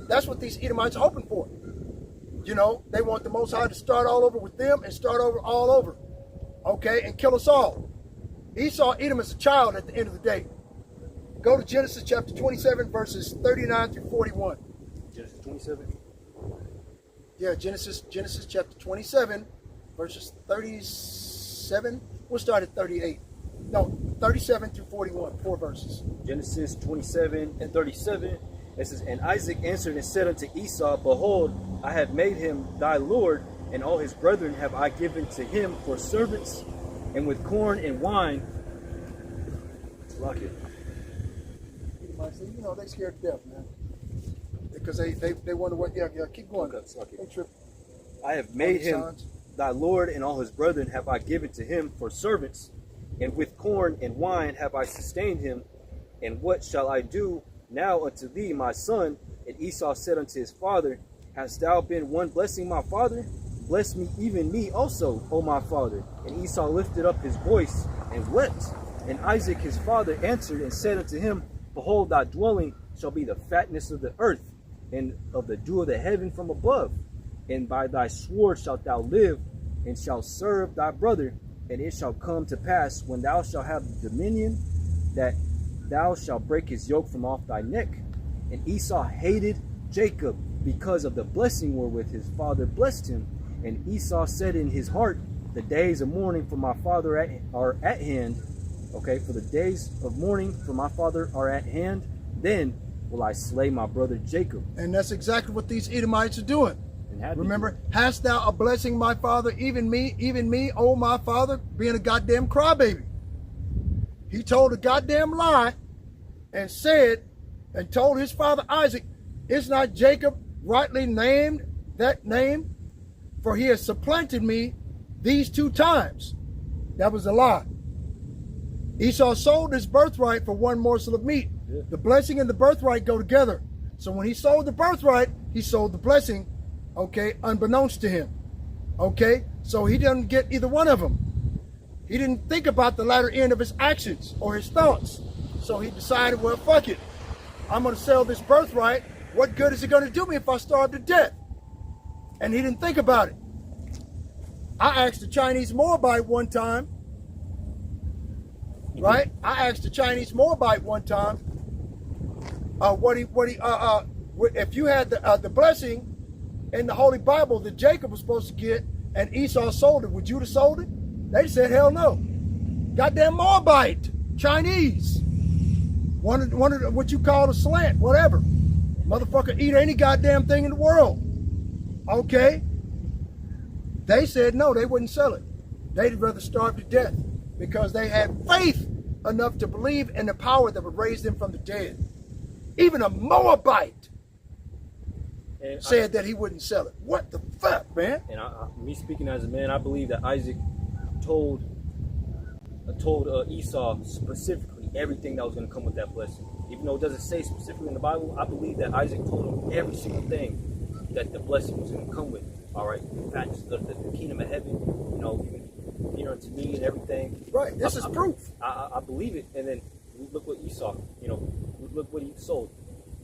That's what these Edomites are hoping for. You know, they want the Most High to start all over with them and start over all over. Okay, and kill us all. Esau, Edom as a child at the end of the day. Go to Genesis chapter 27, verses 39 through 41. Genesis 27. Yeah, Genesis chapter 27, verses 37. We'll start at 38. No, 37 through 41, 4 verses. Genesis 27 and 37. It says, and Isaac answered and said unto Esau, behold, I have made him thy lord, and all his brethren have I given to him for servants, and with corn and wine. Lock it. You know, they scared to death, man. Because they wonder what, yeah, keep going. Okay, lock it. They trip. I have made him Sons. thy lord, and all his brethren have I given to him for servants, and with corn and wine have I sustained him. And what shall I do now unto thee, my son? And Esau said unto his father, hast thou been one blessing my father? Bless me, even me also, O my father. And Esau lifted up his voice and wept. And Isaac his father answered and said unto him, behold, thy dwelling shall be the fatness of the earth, and of the dew of the heaven from above. And by thy sword shalt thou live, and shalt serve thy brother. And it shall come to pass, when thou shalt have the dominion, that thou shalt break his yoke from off thy neck. And Esau hated Jacob because of the blessing wherewith his father blessed him. And Esau said in his heart, the days of mourning for my father are at hand. Okay, for the days of mourning for my father are at hand. Then will I slay my brother Jacob. And that's exactly what these Edomites are doing. And remember, hast thou a blessing my father, even me, oh my father, being a goddamn crybaby. He told a goddamn lie and said, and told his father Isaac, is not Jacob rightly named that name? For he has supplanted me these 2 times. That was a lie. Esau sold his birthright for 1 morsel of meat. Yeah. The blessing and the birthright go together. So when he sold the birthright, he sold the blessing, okay, unbeknownst to him. Okay, so he didn't get either one of them. He didn't think about the latter end of his actions or his thoughts. So he decided, well, fuck it. I'm going to sell this birthright. What good is it going to do me if I starve to death? And he didn't think about it. I asked the Chinese Moabite one time, right? I asked the Chinese Moabite one time, if you had the blessing in the Holy Bible that Jacob was supposed to get and Esau sold it, would you have sold it? They said, hell no. Goddamn Moabite, Chinese. One of what you call a slant, whatever. Motherfucker eat any goddamn thing in the world. Okay? They said no, they wouldn't sell it. They'd rather starve to death because they had faith enough to believe in the power that would raise them from the dead. Even a Moabite said that he wouldn't sell it. What the fuck, man? And me speaking as a man, I believe that Isaac told Esau specifically everything that was going to come with that blessing. Even though it doesn't say specifically in the Bible, I believe that Isaac told him every single thing that the blessing was going to come with. All right, in fact, the kingdom of heaven, you know, you unto me and everything. Right, this is proof. I believe it. And then look what Esau, you know, look what he sold.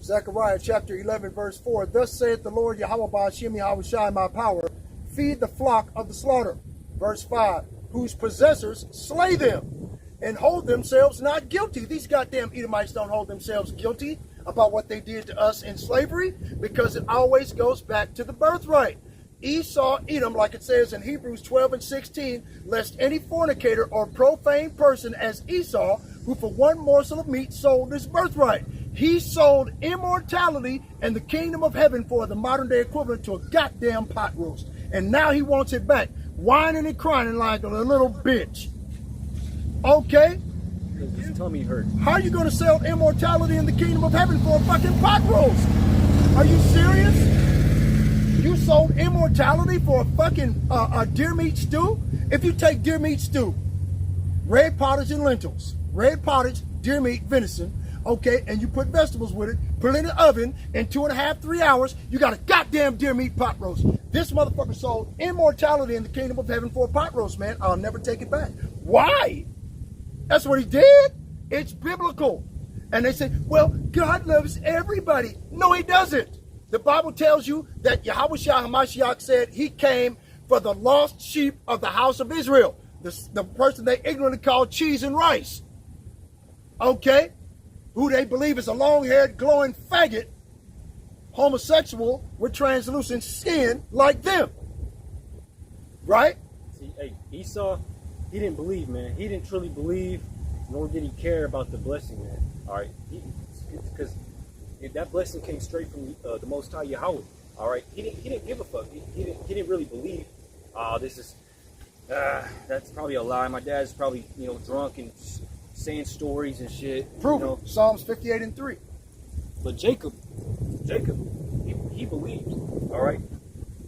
Zechariah chapter 11, verse 4. Thus saith the Lord Yahweh Ba'ashem Yahweh Shai, my power, feed the flock of the slaughter. Verse 5. Whose possessors slay them and hold themselves not guilty. These goddamn Edomites don't hold themselves guilty about what they did to us in slavery, because it always goes back to the birthright. Esau, Edom, like it says in Hebrews 12 and 16, lest any fornicator or profane person as Esau, who for one morsel of meat sold his birthright. He sold immortality and the kingdom of heaven for the modern day equivalent to a goddamn pot roast. And now he wants it back, whining and crying like a little bitch. Okay? His tummy hurt. How are you going to sell immortality in the kingdom of heaven for a fucking pot roast? Are you serious? You sold immortality for a fucking deer meat stew? If you take deer meat stew, red pottage and lentils, red pottage, deer meat, venison, okay, and you put vegetables with it, put it in the oven, in 2.5, 3 hours, you got a goddamn deer meat pot roast. This motherfucker sold immortality in the kingdom of heaven for a pot roast, man. I'll never take it back. Why? That's what he did. It's biblical. And they say, well, God loves everybody. No, he doesn't. The Bible tells you that Yahweh Shai HaMashiach said he came for the lost sheep of the house of Israel. The person they ignorantly call cheese and rice. Okay? Who they believe is a long-haired, glowing faggot, homosexual with translucent skin like them. Right? See, hey, Esau, he didn't believe, man. He didn't truly believe, nor did he care about the blessing, man. All right? Because that blessing came straight from the Most High Yahweh. All right? He didn't give a fuck. He didn't really believe, that's probably a lie. My dad's probably, you know, drunk and saying stories and shit. Prove you know? it. Psalms 58 and 3. But Jacob, he believed, all right?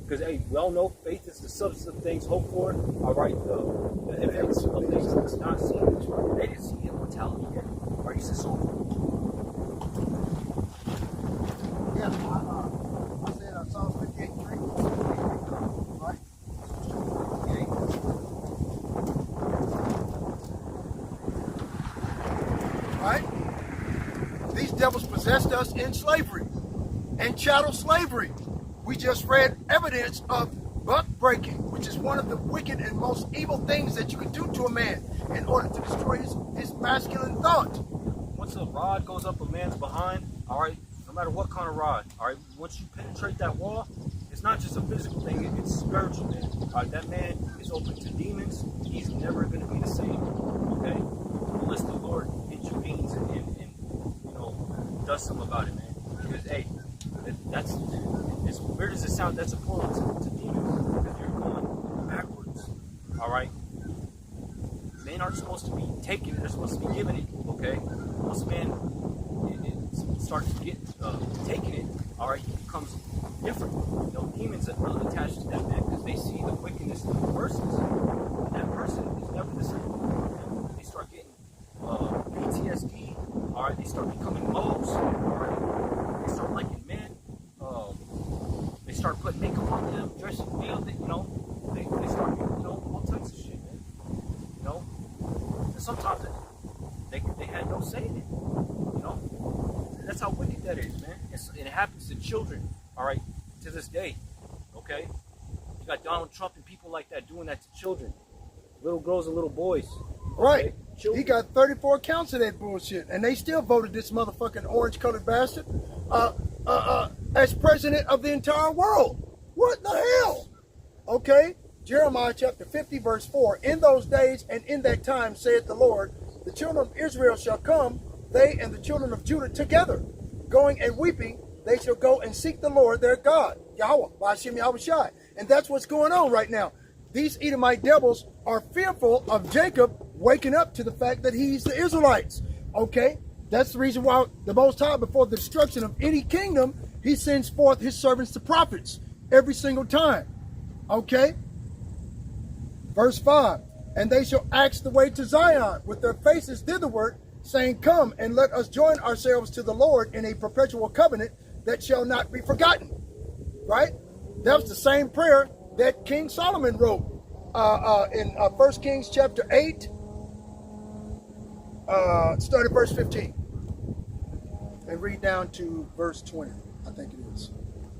Because, hey, we all know faith is the substance of things hoped for, all right? The evidence of things that's not seen. They didn't see immortality yet. All right, he said, so. Yeah, I said Psalms 58 and 3. Right? Right? These devils possessed us in slavery and chattel slavery. We just read evidence of buck breaking, which is one of the wicked and most evil things that you can do to a man in order to destroy his masculine thought. Once a rod goes up a man's behind, all right, no matter what kind of rod, all right, once you penetrate that wall, it's not just a physical thing, it's spiritual, man. All right, that man is open to demons. He's never going to be the same, okay? Unless the Lord intervenes and you know, does something about it, man. Because, hey, that's, as weird as it sounds, that's a portal to demons. Because you're going backwards, all right? Men aren't supposed to be taking it, they're supposed to be giving it, okay? Once a man starts to get taking it, all right, he becomes different. You know, demons are attached to that man because they see the wickedness of the persons, and that person is never the same. And they start getting PTSD, all right, they start becoming moles, all right, they start liking men, they start putting makeup on them, dressing veiled, you know, they start, you know, all types of shit, man. You know, and sometimes they had no say in it, you know. That's how wicked that is, man. It happens to children, all right, to this day, okay? You got Donald Trump and people like that doing that to children, little girls and little boys. Right. Okay? Children. He got 34 counts of that bullshit, and they still voted this motherfucking orange-colored bastard as president of the entire world. What the hell? Okay? Jeremiah chapter 50, verse 4. In those days and in that time, saith the Lord, the children of Israel shall come, they and the children of Judah together, going and weeping, they shall go and seek the Lord their God, Yahweh, Ba'ashem Yahweh Shai. And that's what's going on right now. These Edomite devils are fearful of Jacob waking up to the fact that he's the Israelites. Okay? That's the reason why the Most High, before the destruction of any kingdom, He sends forth his servants the prophets every single time. Okay? Verse 5. And they shall ask the way to Zion with their faces thitherward, saying, Come and let us join ourselves to the Lord in a perpetual covenant that shall not be forgotten. Right? That was the same prayer that King Solomon wrote in 1 Kings chapter 8, start at verse 15. And read down to verse 20, I think it is.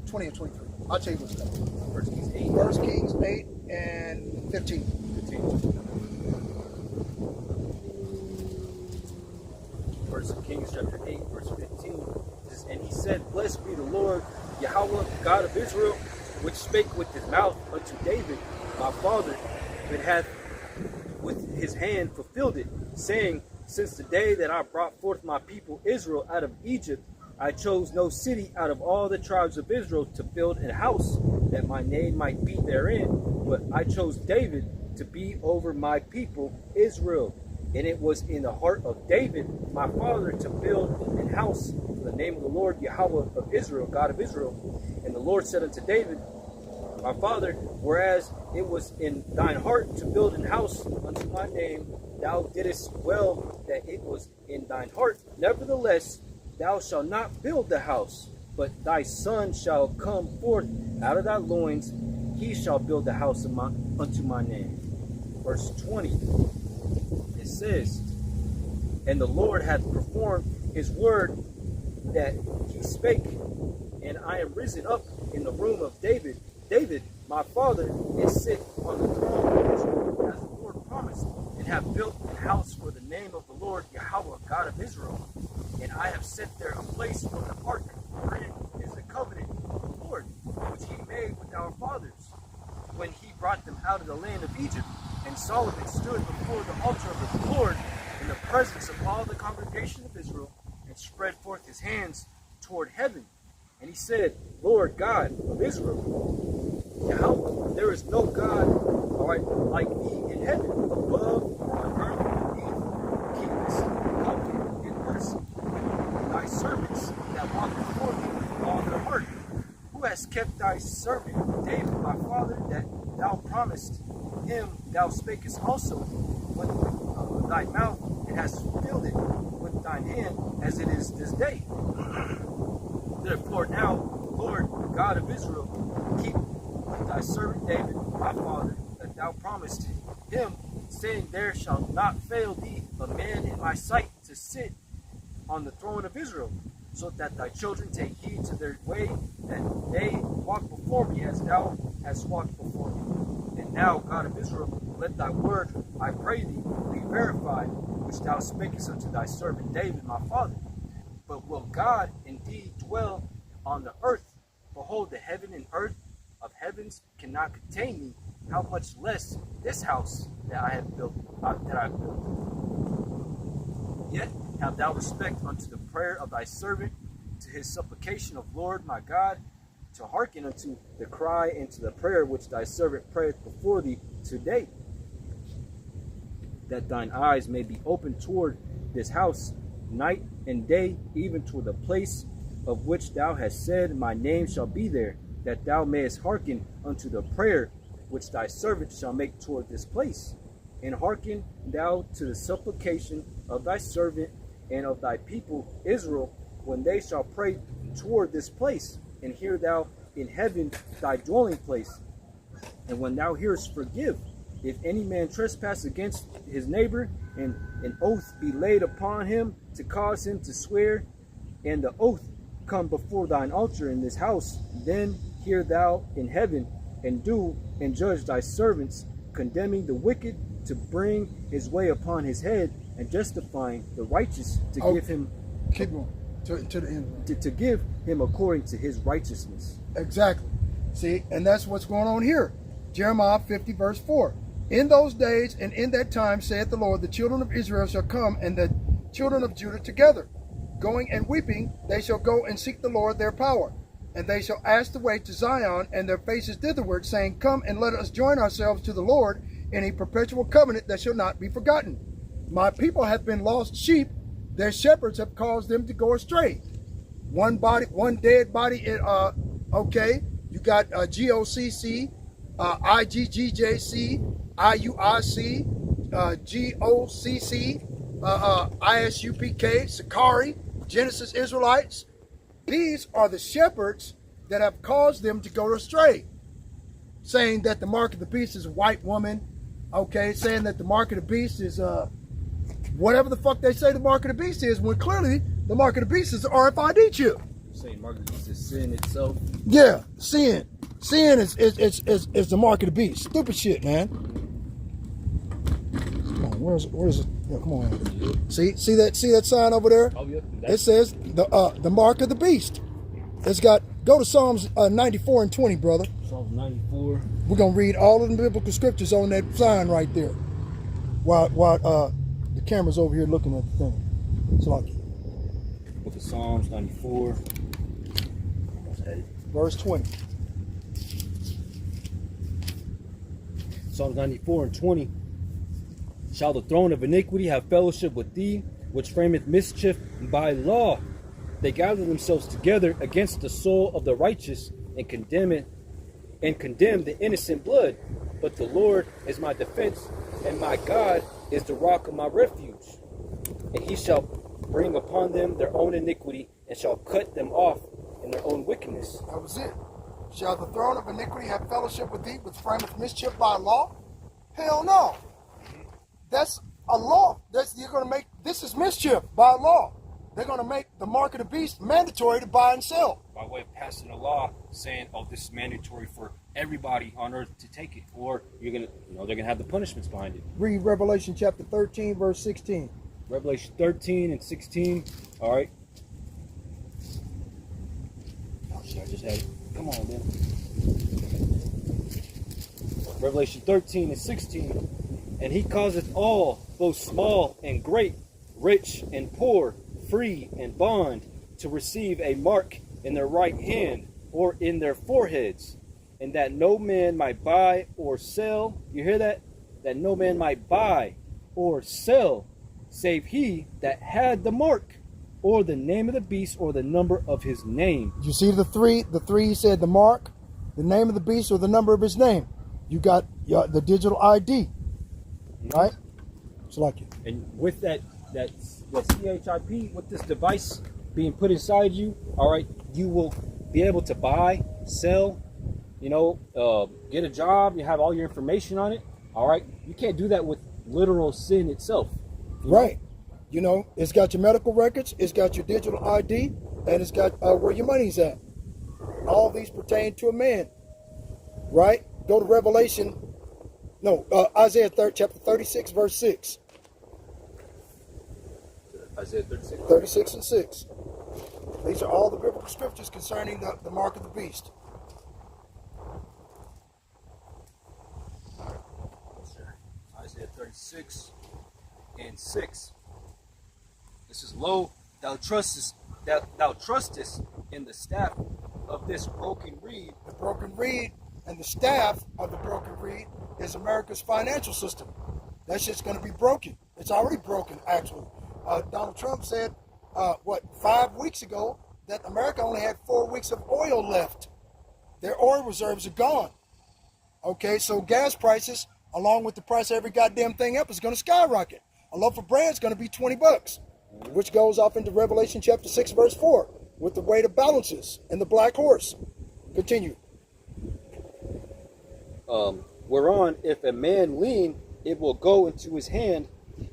20 and 23. I'll tell you what's up. 1 Kings 8. 1 Kings 8 and 15. 1 Kings chapter 8, verse 15 says, And he said, Blessed be the Lord, Yahweh, God of Israel, which spake with his mouth unto David, my father, but hath with his hand fulfilled it, saying, Since the day that I brought forth my people Israel out of Egypt, I chose no city out of all the tribes of Israel to build a house, that my name might be therein, but I chose David to be over my people Israel. And it was in the heart of David, my father, to build an house for the name of the Lord Yahweh of Israel, God of Israel. And the Lord said unto David, my father, whereas it was in thine heart to build an house unto my name, thou didst well that it was in thine heart. Nevertheless, thou shalt not build the house, but thy son shall come forth out of thy loins. He shall build the house unto my name. Verse 20, it says, And the Lord hath performed his word that he spake, and I am risen up in the room of David. David, my father, is sit on the throne of Israel, as the Lord promised, and have built a house for the name of the Lord Yahweh, God of Israel. And I have set there a place for the ark, wherein is the covenant of the Lord, which he made with our fathers, when he brought them out of the land of Egypt. And Solomon stood before the altar of the Lord in the presence of all the congregation of Israel, and spread forth his hands toward heaven. And he said, Lord God of Israel, Yahweh, there is no God like thee in heaven, above, or on earth, beneath, keepest covenant and mercy with thy servants that walk before thee with all their heart. Who has kept thy servant David, my father, that thou promised him, thou spakest also with thy mouth, and hast fulfilled it with thine hand, as it is this day. Therefore now, Lord God of Israel, keep with thy servant David, my father, that thou promised him, saying, There shall not fail thee a man in my sight to sit on the throne of Israel, so that thy children take heed to their way, that they walk before me as thou hast walked before me. And now, God of Israel, let thy word, I pray thee, be verified, which thou spakest unto thy servant David, my father. But will God indeed dwell on the earth? Behold, the heaven and earth of heavens cannot contain me. How much less this house that I have built, Yet have thou respect unto the prayer of thy servant, to his supplication of Lord my God, to hearken unto the cry and to the prayer which thy servant prayeth before thee today, that thine eyes may be open toward this house night and day, even toward the place of which thou hast said, My name shall be there, that thou mayest hearken unto the prayer which thy servant shall make toward this place. And hearken thou to the supplication of thy servant and of thy people Israel, when they shall pray toward this place. And hear thou in heaven thy dwelling place. And when thou hearest, forgive. If any man trespass against his neighbor, and an oath be laid upon him to cause him to swear, and the oath come before thine altar in this house, then hear thou in heaven, and do and judge thy servants, condemning the wicked to bring his way upon his head, and justifying the righteous to give him, keep going to the end. To give him according to his righteousness. Exactly. See, and that's what's going on here. Jeremiah 50 verse 4. In those days and in that time, saith the Lord, the children of Israel shall come, and the children of Judah together. Going and weeping, they shall go and seek the Lord their power. And they shall ask the way to Zion, and their faces thitherward, saying, Come and let us join ourselves to the Lord in a perpetual covenant that shall not be forgotten. My people have been lost sheep. Their shepherds have caused them to go astray. one body, one dead body. Okay, you got GOCC, IGGJC, IUIC, GOCC, ISUPK, Sakari, Genesis Israelites. These are the shepherds that have caused them to go astray, saying that the mark of the beast is a white woman. Okay, saying that the mark of the beast is whatever the fuck they say the mark of the beast is, when clearly the mark of the beast is the RFID chip. Saying mark of the beast is sin itself. Yeah, sin. Sin is the mark of the beast. Stupid shit, man. Come on, where's it? Yeah, come on. See that sign over there? Oh, yeah. It says the mark of the beast. It's got, go to Psalms 94 and 20, brother. Psalms 94. We're gonna read all of the biblical scriptures on that sign right there. While the camera's over here looking at the thing. It's like Book of Psalms 94. verse 20. Psalms 94 and 20. Shall the throne of iniquity have fellowship with thee, which frameth mischief by law? They gather themselves together against the soul of the righteous and condemn the innocent blood. But the Lord is my defense, and my God is the rock of my refuge. And he shall bring upon them their own iniquity, and shall cut them off in their own wickedness. That was it. Shall the throne of iniquity have fellowship with thee, which frameth mischief by law? Hell no. That's a law. You're gonna make, this is mischief by law. They're gonna make the mark of the beast mandatory to buy and sell. By way of passing a law saying, oh, this is mandatory for everybody on earth to take it, or they're gonna have the punishments behind it. Read Revelation chapter 13, verse 16. Revelation 13 and 16. All right. Oh shit, I just had it. Come on, man. Revelation 13 and 16. And he causeth all, both small and great, rich and poor, free and bond, to receive a mark in their right hand or in their foreheads, and that no man might buy or sell. You hear that? That no man might buy or sell, save he that had the mark, or the name of the beast, or the number of his name. You see the three? The three, he said the mark, the name of the beast, or the number of his name. You got the digital ID, right? It's like it. And with that CHIP, with this device being put inside you, all right, you will be able to buy, sell, get a job. You have all your information on it. All right, you can't do that with literal sin itself. Right. It's got your medical records, it's got your digital ID, and it's got where your money's at. All these pertain to a man, right? Go to Isaiah chapter 36, verse 6. Isaiah 36. 36 and 6. These are all the biblical scriptures concerning the mark of the beast. Isaiah 36 and 6. This is, lo, thou trustest in the staff of this broken reed. The broken reed and the staff of the broken reed is America's financial system. That shit's going to be broken. It's already broken, actually. Donald Trump said, 5 weeks ago, that America only had 4 weeks of oil left. Their oil reserves are gone. Okay, so gas prices, along with the price of every goddamn thing up, is going to skyrocket. A loaf of bread is going to be $20, which goes off into Revelation chapter 6, verse 4, with the weight of balances and the black horse. Continue. Whereon, if a man lean, it will go into his hand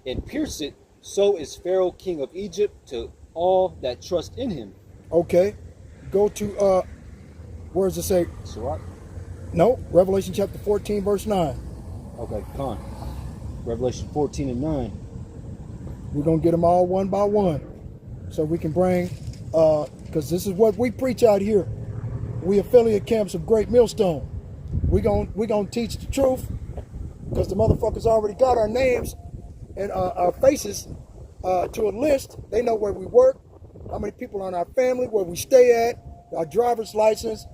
and pierce it. So is Pharaoh king of Egypt to all that trust in him. Okay, go to where does it say? Sirach? No, Revelation chapter 14, verse 9. Okay, come on. Revelation 14 and 9. We're gonna get them all one by one, so we can bring, because this is what we preach out here. We affiliate camps of Great Millstone. We gonna teach the truth, because the motherfuckers already got our names and our faces to a list. They know where we work, how many people on our family, where we stay at, our driver's license,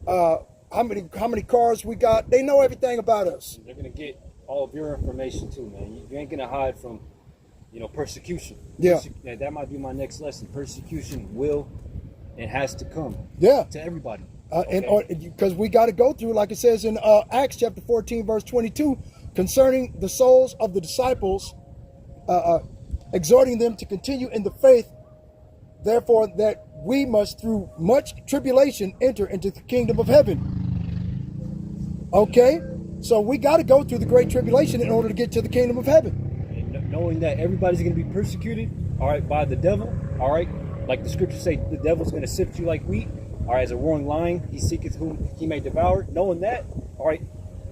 how many cars we got. They know everything about us. They're gonna get all of your information too, man. You ain't gonna hide from, persecution. Yeah. That might be my next lesson. Persecution will It has to come Yeah. to everybody. Because we got to go through, like it says in Acts chapter 14, verse 22, concerning the souls of the disciples, exhorting them to continue in the faith, therefore that we must through much tribulation enter into the kingdom of heaven. Okay? So we got to go through the great tribulation in order to get to the kingdom of heaven. And knowing that everybody's going to be persecuted, all right, by the devil, all right, like the scriptures say, the devil's going to sift you like wheat. All right, as a roaring lion, he seeketh whom he may devour. Knowing that, all right,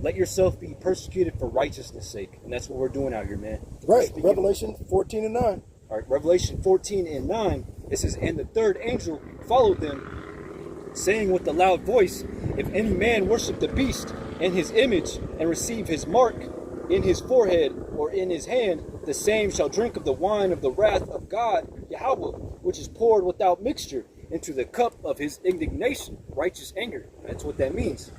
let yourself be persecuted for righteousness' sake. And that's what we're doing out here, man. Right, Speaking Revelation 14 and 9. All right, Revelation 14 and 9, it says, and the third angel followed them, saying with a loud voice, if any man worship the beast and his image, and receive his mark in his forehead or in his hand, the same shall drink of the wine of the wrath of God, Yahweh, which is poured without mixture into the cup of his indignation, righteous anger. That's what that means.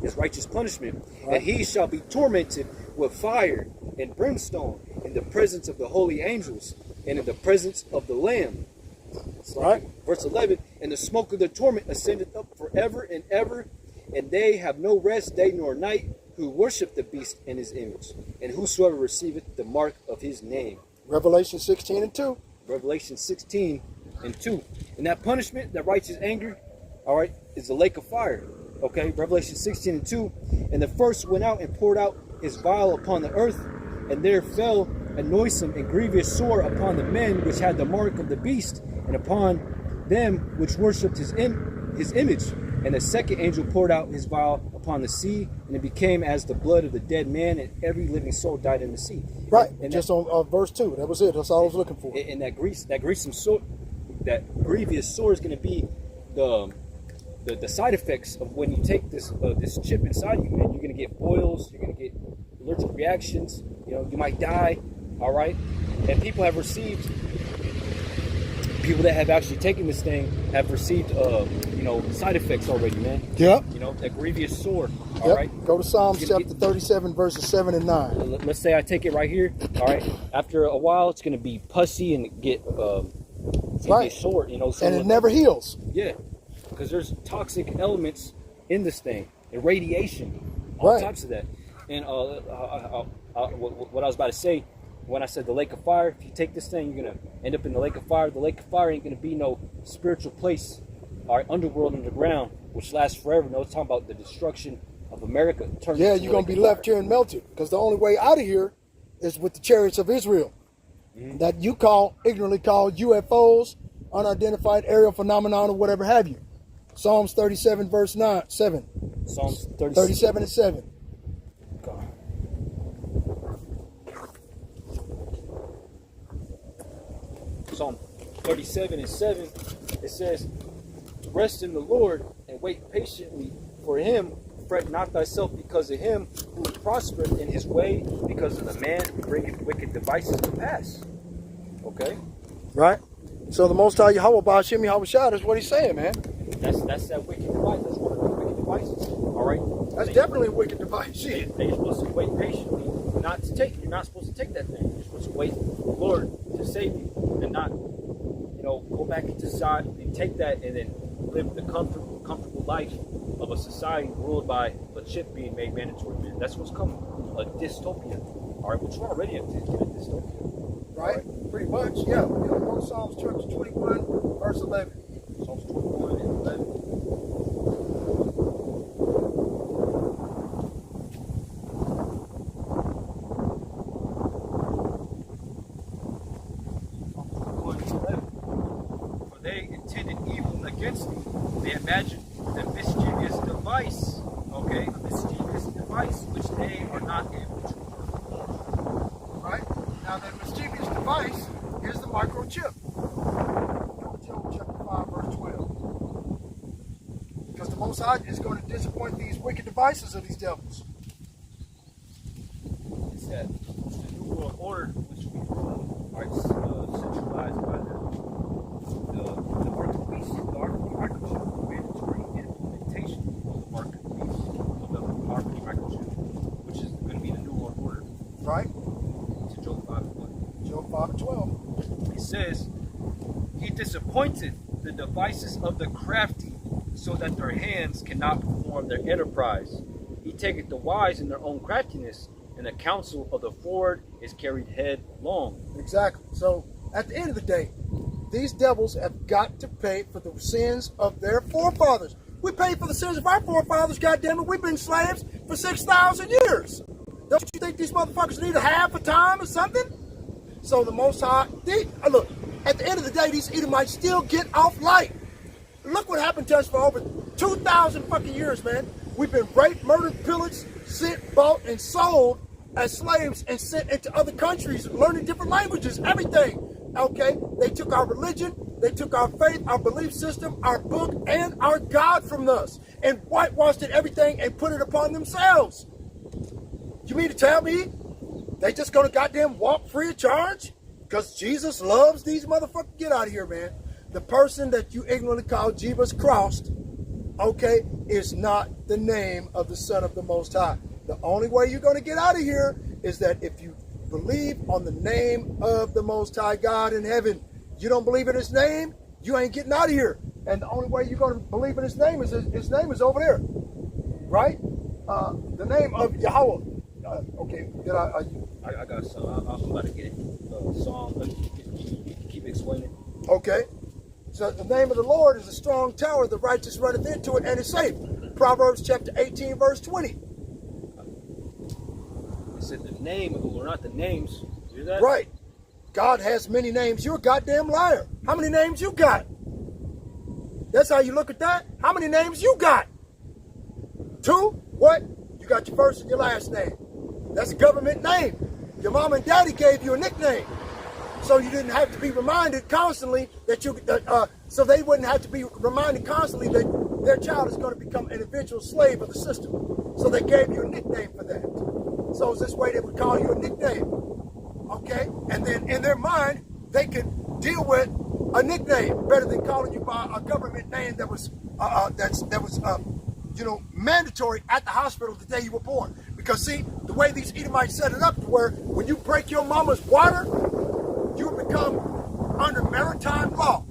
His righteous punishment. Right. And he shall be tormented with fire and brimstone in the presence of the holy angels and in the presence of the Lamb. It's like verse 11, and the smoke of their torment ascendeth up forever and ever, and they have no rest day nor night who worship the beast and his image, and whosoever receiveth the mark of his name. Revelation 16 and 2. Revelation 16 and 2. And that punishment, that righteous anger, all right, is the lake of fire. Okay, Revelation 16 and 2. And the first went out and poured out his vial upon the earth, and there fell a noisome and grievous sore upon the men which had the mark of the beast, and upon them which worshipped his image. And the second angel poured out his vial upon the sea, and it became as the blood of the dead man, and every living soul died in the sea. Right, and just on verse 2. That was it. That's all I was looking for. And that gruesome sore, that grievous sore is going to be the side effects of when you take this chip inside you, man. You're going to get boils, you're going to get allergic reactions, you know, you might die, all right? And people that have actually taken this thing have received, side effects already, man. Yep. You know, that grievous sore, all Yep. right? Go to Psalms chapter 37, verses 7 and 9. Let's say I take it right here, all right? After a while, it's going to be pussy and get sore, you know. And it never heals. Yeah, because there's toxic elements in this thing, and radiation, all types of that. And what I was about to say, when I said the lake of fire, if you take this thing, you're going to end up in the lake of fire. The lake of fire ain't going to be no spiritual place, all right, underworld underground, which lasts forever. No, it's talking about the destruction of America. Yeah, you're going to be left here and melted, because the only way out of here is with the chariots of Israel. Mm-hmm. That you ignorantly call UFOs, unidentified aerial phenomenon, or whatever have you. Psalms 37, verse 7. Psalms 37 and 7. God. Psalm 37 and 7, it says, rest in the Lord and wait patiently for him. Fret not thyself because of him who prospereth in his way, because of the man who bringeth wicked devices to pass. Okay? Right? So the Most High Yahweh Ba'ashim Yahweh Shah, that's what he's saying, man. That's that wicked device. That's one of the wicked devices. All right? That's definitely a wicked device. They're supposed to wait patiently, not to take. You're not supposed to take that thing. You're supposed to wait for the Lord to save you, and not, go back into society and take that and then live the comfortable life of a society ruled by a chip being made mandatory, man. That's what's coming. A dystopia. All right, which we're already in a dystopia. Right? Pretty much, yeah. We're going to go to Psalms chapter 21, verse 11. Psalms 21 and 11. For they intended evil against me. They imagined the mischievous device. Okay, a mischievous device which they are not able to perform. Right? Now, that mischievous device is the microchip. Go to Job chapter 5, verse 12. Because the Most High is going to disappoint these wicked devices of these devils. It's that the New World Order, which we are centralized by the mark of the beast, the microchip, the mandatory implementation of the mark of the beast, of the microchip, which is going to be the New World Order. Right? To Job 5:1. Job 5 and 12. It says, he disappointed the devices of the crafty, so that their hands cannot perform their enterprise. He taketh the wise in their own craftiness, and the counsel of the forward is carried headlong. Exactly. So at the end of the day, these devils have got to pay for the sins of their forefathers. We pay for the sins of our forefathers, goddammit. We've been slaves for 6,000 years. Don't you think these motherfuckers need a half a time or something? So the Most High, look, at the end of the day, these Edomites still get off light. Look what happened to us for over 2,000 fucking years, man. We've been raped, murdered, pillaged, sent, bought, and sold as slaves and sent into other countries, learning different languages, everything. Okay? They took our religion, they took our faith, our belief system, our book, and our God from us, and whitewashed it everything and put it upon themselves. You mean to tell me they just gonna goddamn walk free of charge? Because Jesus loves these motherfuckers? Get out of here, man. The person that you ignorantly call Jesus Christ, okay, is not the name of the Son of the Most High. The only way you're going to get out of here is that if you believe on the name of the Most High God in heaven. You don't believe in his name, you ain't getting out of here. And the only way you're going to believe in his name is over there, right? The name of Yahweh. Okay, I got some. I'm about to get it. Song. Keep explaining. Okay. So the name of the Lord is a strong tower. The righteous runneth into it and is safe. Proverbs chapter 18, verse 20. It said the name of the Lord, not the names. You hear that? Right. God has many names. You're a goddamn liar. How many names you got? That's how you look at that. How many names you got? 2? What? You got your first and your last name. That's a government name. Your mom and daddy gave you a nickname. So you didn't have to be reminded constantly that so they wouldn't have to be reminded constantly that their child is going to become an eventual slave of the system. So they gave you a nickname for that. So it's this way they would call you a nickname. Okay? And then in their mind, they could deal with a nickname better than calling you by a government name that was mandatory at the hospital the day you were born. Because see, the way these Edomites set it up to where when you break your mama's water, you become under maritime law.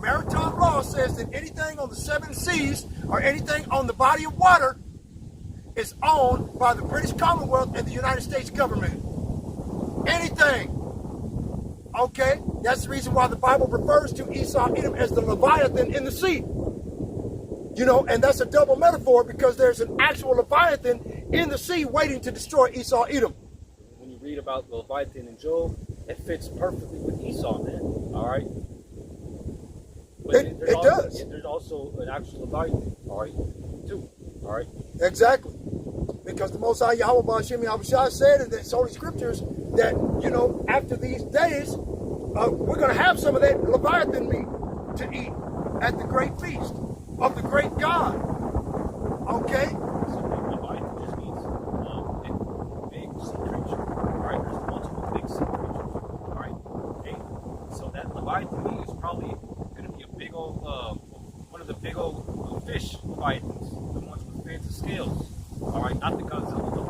Maritime law says that anything on the 7 seas or anything on the body of water is owned by the British Commonwealth and the United States government. Anything. Okay? That's the reason why the Bible refers to Esau Edom as the Leviathan in the sea. You know, and that's a double metaphor because there's an actual Leviathan in the sea waiting to destroy Esau Edom. When you read about the Leviathan in Job, it fits perfectly with Esau, man. All right? But It does. There's also an actual Leviathan, all right, too. All right? Exactly. Because the Most High Yahweh Ba'ashem Yahushua said in the Holy Scriptures that, after these days, we're going to have some of that Leviathan meat to eat at the great feast of the great God. Okay? So Leviathan just means a big sea creature. All right? There's multiple big sea creatures. All right? Okay? So that Leviathan meat is probably going to be a big old, one of the big old fish Leviathans, the ones with fins and scales. All right? Not the Godzilla though.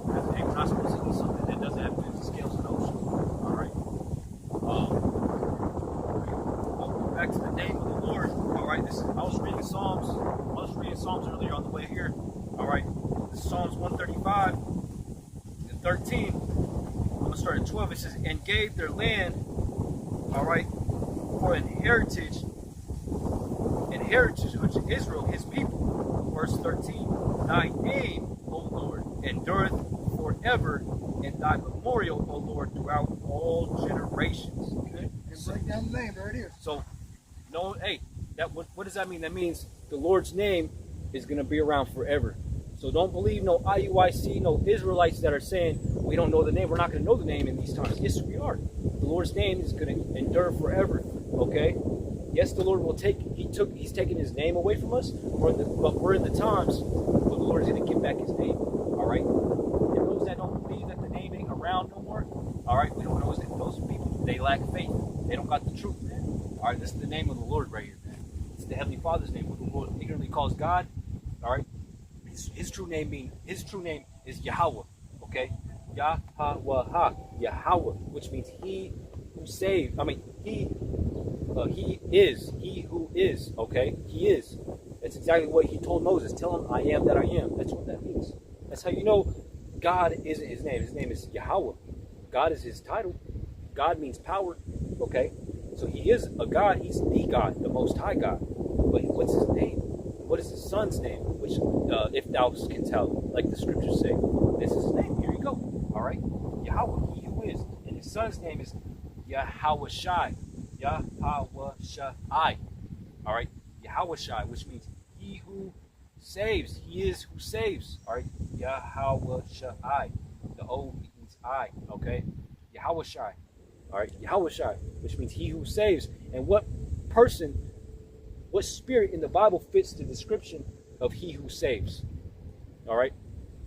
Because it's not supposed to eat something that doesn't have fins and scales in the ocean. All right? I'll go back to the name of the Lord. All right? I was reading Psalms earlier on the way here. All right? This is Psalms 135 and 13. I'm going to start at 12. It says, and gave their land, all right, for an heritage, which is Israel, his people. Verse 13, thy name, O Lord, endureth forever, and thy memorial, O Lord, throughout all generations. Okay? Break down the name right here. So, what does that mean? That means the Lord's name is going to be around forever. So don't believe no IUIC, no Israelites that are saying we don't know the name. We're not going to know the name in these times. Yes, we are. The Lord's name is going to endure forever. Okay? Yes, the Lord will he's taken his name away from us, but we're in the times where the Lord is going to give back his name. All right? And those that don't believe that the name ain't around no more, all right, we don't know those people, they lack faith. They don't got the truth, man. All right, this is the name of the Lord right here, man. It's the Heavenly Father's name, what the Lord ignorantly calls God. All right? His true name is Yahweh. Okay? Yahweh, which means he who saved. I mean, he who is, okay? He is. That's exactly what he told Moses. Tell him, I am that I am. That's what that means. That's how you know God isn't his name. His name is Yahweh. God is his title. God means power, okay? So he is a God. He's the God, the Most High God. But what's his name? What is his son's name? Which, if thou can tell, like the scriptures say, this is his name. Here you go. All right? Yahweh, he who is. And his son's name is Yahweh Shai. Yahweh Shai. All right? Yahweh Shai, which means he who saves. He is who saves. All right? Yahweh Shai. The O means I. Okay? Yahweh Shai. All right? Yahweh Shai, which means he who saves. And what person, what spirit in the Bible fits the description of he who saves? All right?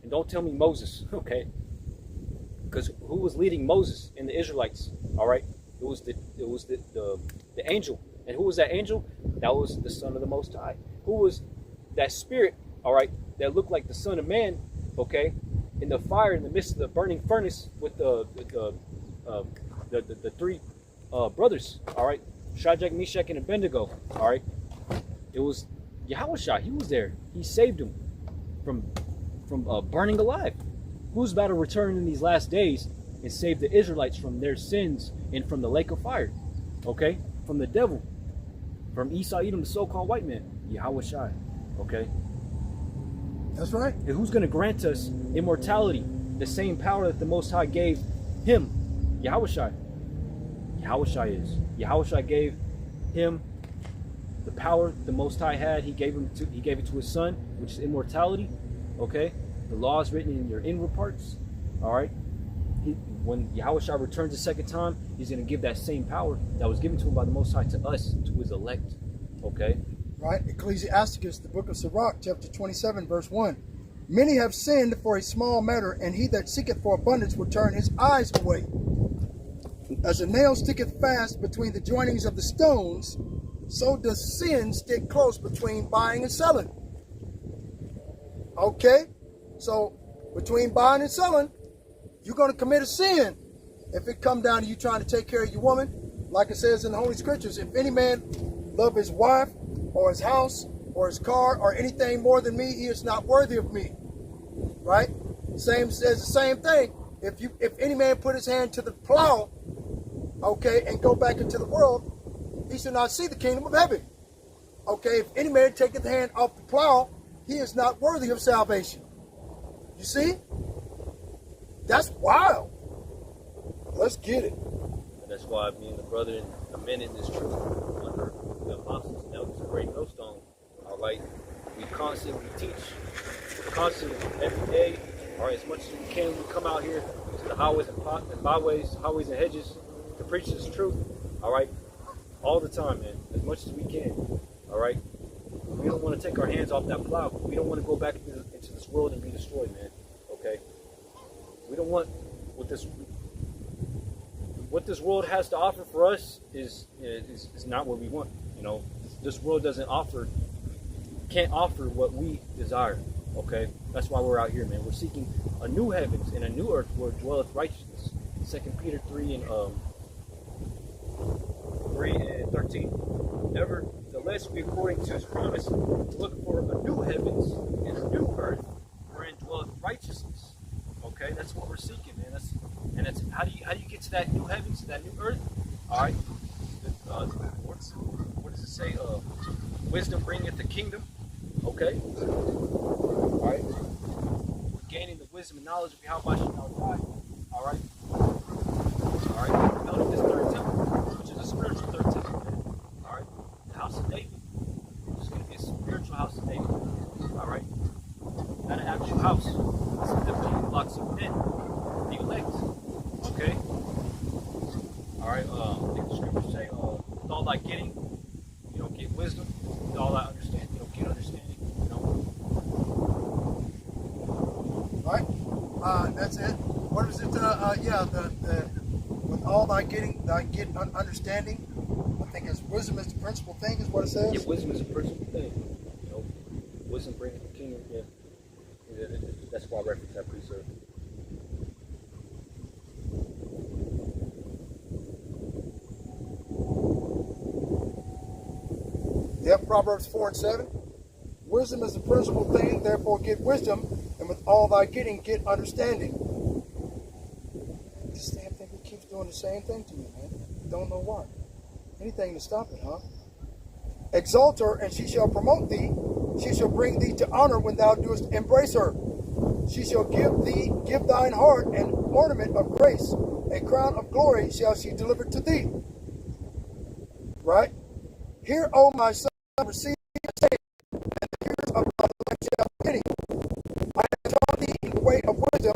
And don't tell me Moses, okay? Because who was leading Moses and the Israelites? All right? It was the angel. And who was that angel? That was the Son of the Most High. Who was that spirit, all right, that looked like the Son of Man, okay, in the fire in the midst of the burning furnace with the three brothers, all right, Shadrach, Meshach, and Abednego, all right. It was Yahushua. He was there. He saved him from burning alive. Who's about to return in these last days and save the Israelites from their sins and from the lake of fire? Okay, from the devil, from Esau, Edom, the so-called white man, Yahushua. Okay, That's right. and who's going to grant us immortality, the same power that the Most High gave him, Yahushua? Yahushua is. Yahushua gave him the power the Most High had. He gave it to his son, which is immortality. Okay, the law is written in your inward parts. All right. When Yahushua returns a second time, he's going to give that same power that was given to him by the Most High to us, to his elect. Okay. Right? Ecclesiasticus, the book of Sirach, chapter 27, verse 1. Many have sinned for a small matter, and he that seeketh for abundance will turn his eyes away. As a nail sticketh fast between the joinings of the stones, so does sin stick close between buying and selling. Okay? So, between buying and selling, you're going to commit a sin if it come down to you trying to take care of your woman. Like it says in the Holy Scriptures, if any man love his wife or his house or his car or anything more than me, he is not worthy of me. Right? Same says the same thing. If any man put his hand to the plow, okay, and go back into the world, he shall not see the kingdom of heaven. Okay, if any man taketh the hand off the plow, he is not worthy of salvation. You see? That's wild. Let's get it. And that's why me and the brother and the men in this truth under the apostles and elders of Great Millstone, all right, we constantly teach. Constantly, every day, or as much as we can, we come out here to the highways and byways, highways and hedges to preach this truth, all right, all the time, man, as much as we can, all right. We don't want to take our hands off that plow. We don't want to go back into this world and be destroyed, man, okay. We don't want what this world has to offer for us is not what we want. You know, this world can't offer what we desire. Okay, that's why we're out here, man. We're seeking a new heavens and a new earth where dwelleth righteousness. 2 Peter 3 and 13. Nevertheless, we, according to his promise, look for a new heavens and a new earth wherein dwelleth righteousness. Okay, that's what we're seeking, man. That's how do you get to that new heavens, to that new earth? All right. What does it say? Wisdom bringeth the kingdom. Okay. All right. We're gaining the wisdom and knowledge of Yahweh Shai. All right. All right. We're building this third temple, which is a spiritual third temple, man. All right. The house of David. It's going to be a spiritual house of David. All right. Not an actual house. It's the building blocks of men, the elect. Okay. All right. I think the scriptures say, with all thy getting, you don't get wisdom. With all thy understanding, you don't get understanding. Right? That's it. What is it? With all thy getting, thy get understanding. I think it's wisdom is the principal thing, is what it says. Yeah, wisdom is a principal thing. You know, wisdom brings the kingdom. Yeah. That's why I reference that precept. Yep, Proverbs 4 and 7. Wisdom is the principal thing, therefore get wisdom, and with all thy getting, get understanding. This damn thing keeps doing the same thing to me, man. Don't know why. Anything to stop it, huh? Exalt her, and she shall promote thee. She shall bring thee to honor when thou doest embrace her. She shall give thine heart an ornament of grace. A crown of glory shall she deliver to thee. Right? Hear, O my son, receive and say, and the ears of my life shall pity. I have taught thee in the way of wisdom.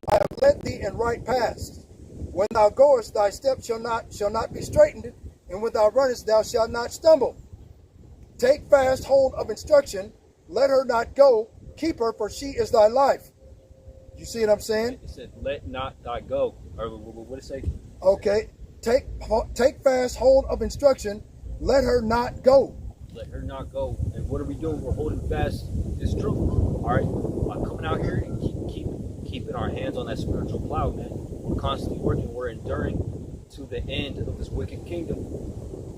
I have led thee in right paths. When thou goest, thy steps shall not be straitened, and when thou runnest, thou shalt not stumble. Take fast hold of instruction. Let her not go. Keep her, for she is thy life. You see what I'm saying? It said, let not thy go. Or what did it say? Okay. Take fast hold of instruction. Let her not go. Let her not go. And what are we doing? We're holding fast this truth. All right? By coming out here and keeping our hands on that spiritual plow, man. We're constantly working. We're enduring to the end of this wicked kingdom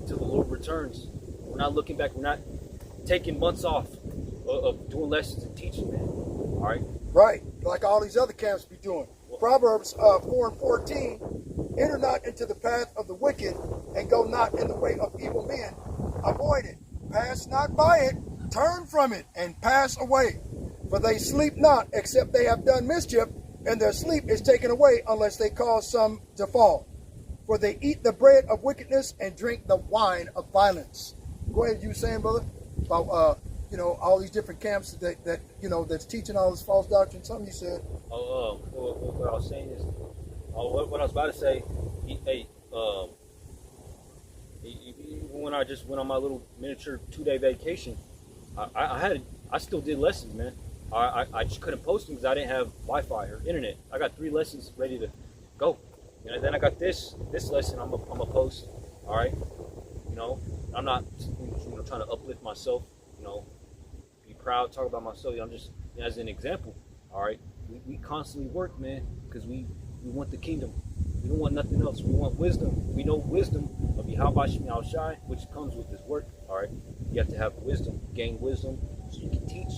till the Lord returns. We're not looking back. We're not taking months off of doing lessons and teaching, man. All right? Right. Like all these other camps be doing. Proverbs 4 and 14. Enter not into the path of the wicked, and go not in the way of evil men. Avoid it. Pass not by it. Turn from it, and pass away. For they sleep not, except they have done mischief, and their sleep is taken away, unless they cause some to fall. For they eat the bread of wickedness, and drink the wine of violence. Go ahead, you were saying, brother, about all these different camps that that's teaching all this false doctrine. Something you said. What I was saying is, what I was about to say. When I just went on my little miniature 2-day vacation, I still did lessons, man. I just couldn't post them because I didn't have Wi-Fi or internet. I got 3 lessons ready to go. And then I got this lesson I'm a post. All right, I'm not trying to uplift myself. Be proud, talk about myself. I'm just as an example. All right, we constantly work, man, because we want the kingdom. We don't want nothing else. We want wisdom. We know wisdom of Yahweh Shemi Shai, which comes with this work. All right, you have to have wisdom, gain wisdom, so you can teach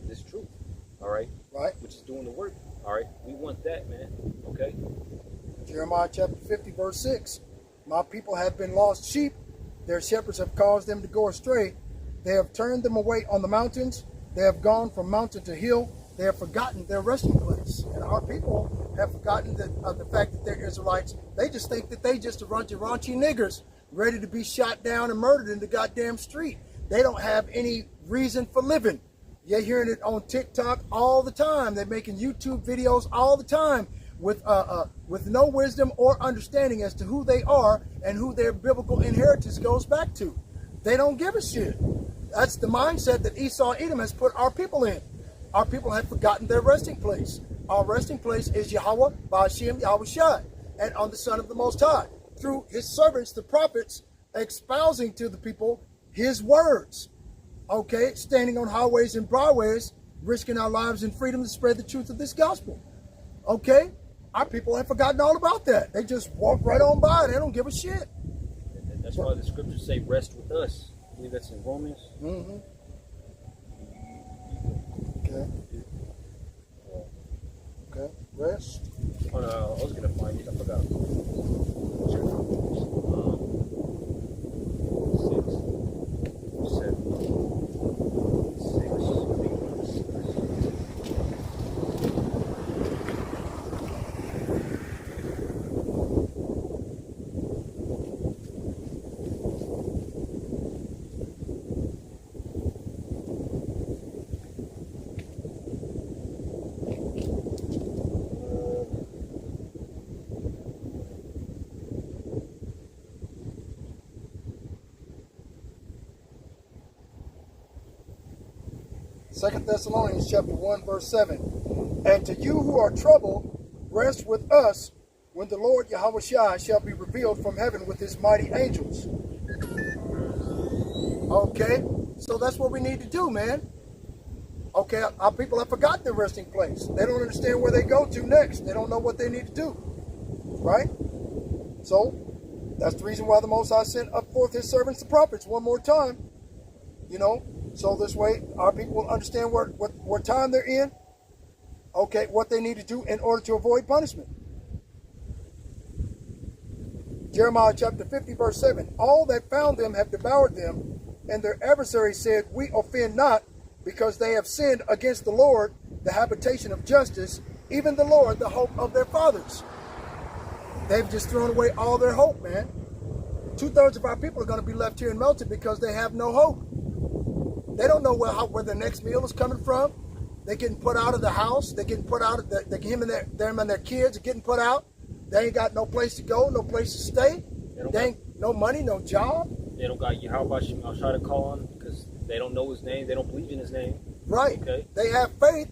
this truth. All right, which is doing the work. All right, we want that, man. Okay. Jeremiah chapter 50, verse 6. My people have been lost sheep. Their shepherds have caused them to go astray. They have turned them away on the mountains. They have gone from mountain to hill. They have forgotten their resting place. And our people have forgotten the fact that they're Israelites. They just think that they just a bunch of raunchy niggers ready to be shot down and murdered in the goddamn street. They don't have any reason for living. You're hearing it on TikTok all the time. They're making YouTube videos all the time with no wisdom or understanding as to who they are and who their biblical inheritance goes back to. They don't give a shit. That's the mindset that Esau Edom has put our people in. Our people have forgotten their resting place. Our resting place is Yahweh, Ba'ashem, Yahweh Shai, and on the Son of the Most High, through his servants, the prophets, espousing to the people his words. Okay, standing on highways and byways, risking our lives and freedom to spread the truth of this gospel. Okay, our people have forgotten all about that. They just walk right on by. They don't give a shit. And that's why the scriptures say, rest with us. I believe that's in Romans. Mm-hmm. Okay. Okay. Rest. Oh, no, I was going to find it. I forgot. Second Thessalonians chapter 1, verse 7. And to you who are troubled, rest with us when the Lord Yahweh Shai shall be revealed from heaven with his mighty angels. Okay, so that's what we need to do, man. Okay, our people have forgotten their resting place. They don't understand where they go to next. They don't know what they need to do. Right? So, that's the reason why the Most High sent up forth his servants, the prophets, one more time. You know, so this way our people will understand what time they're in. Okay, what they need to do in order to avoid punishment. Jeremiah chapter 50, verse 7. All that found them have devoured them, and their adversaries said, we offend not, because they have sinned against the Lord, the habitation of justice, even the Lord, the hope of their fathers. They've just thrown away all their hope, man. 2/3 of our people are going to be left here and melted because they have no hope. They don't know where their next meal is coming from. They're getting put out of the house. They're getting put out of them and their kids are getting put out. They ain't got no place to go, no place to stay. They ain't no money, no job. They don't got Yahweh Shem Al-Shai to call on because they don't know his name. They don't believe in his name. Right. Okay. They have faith,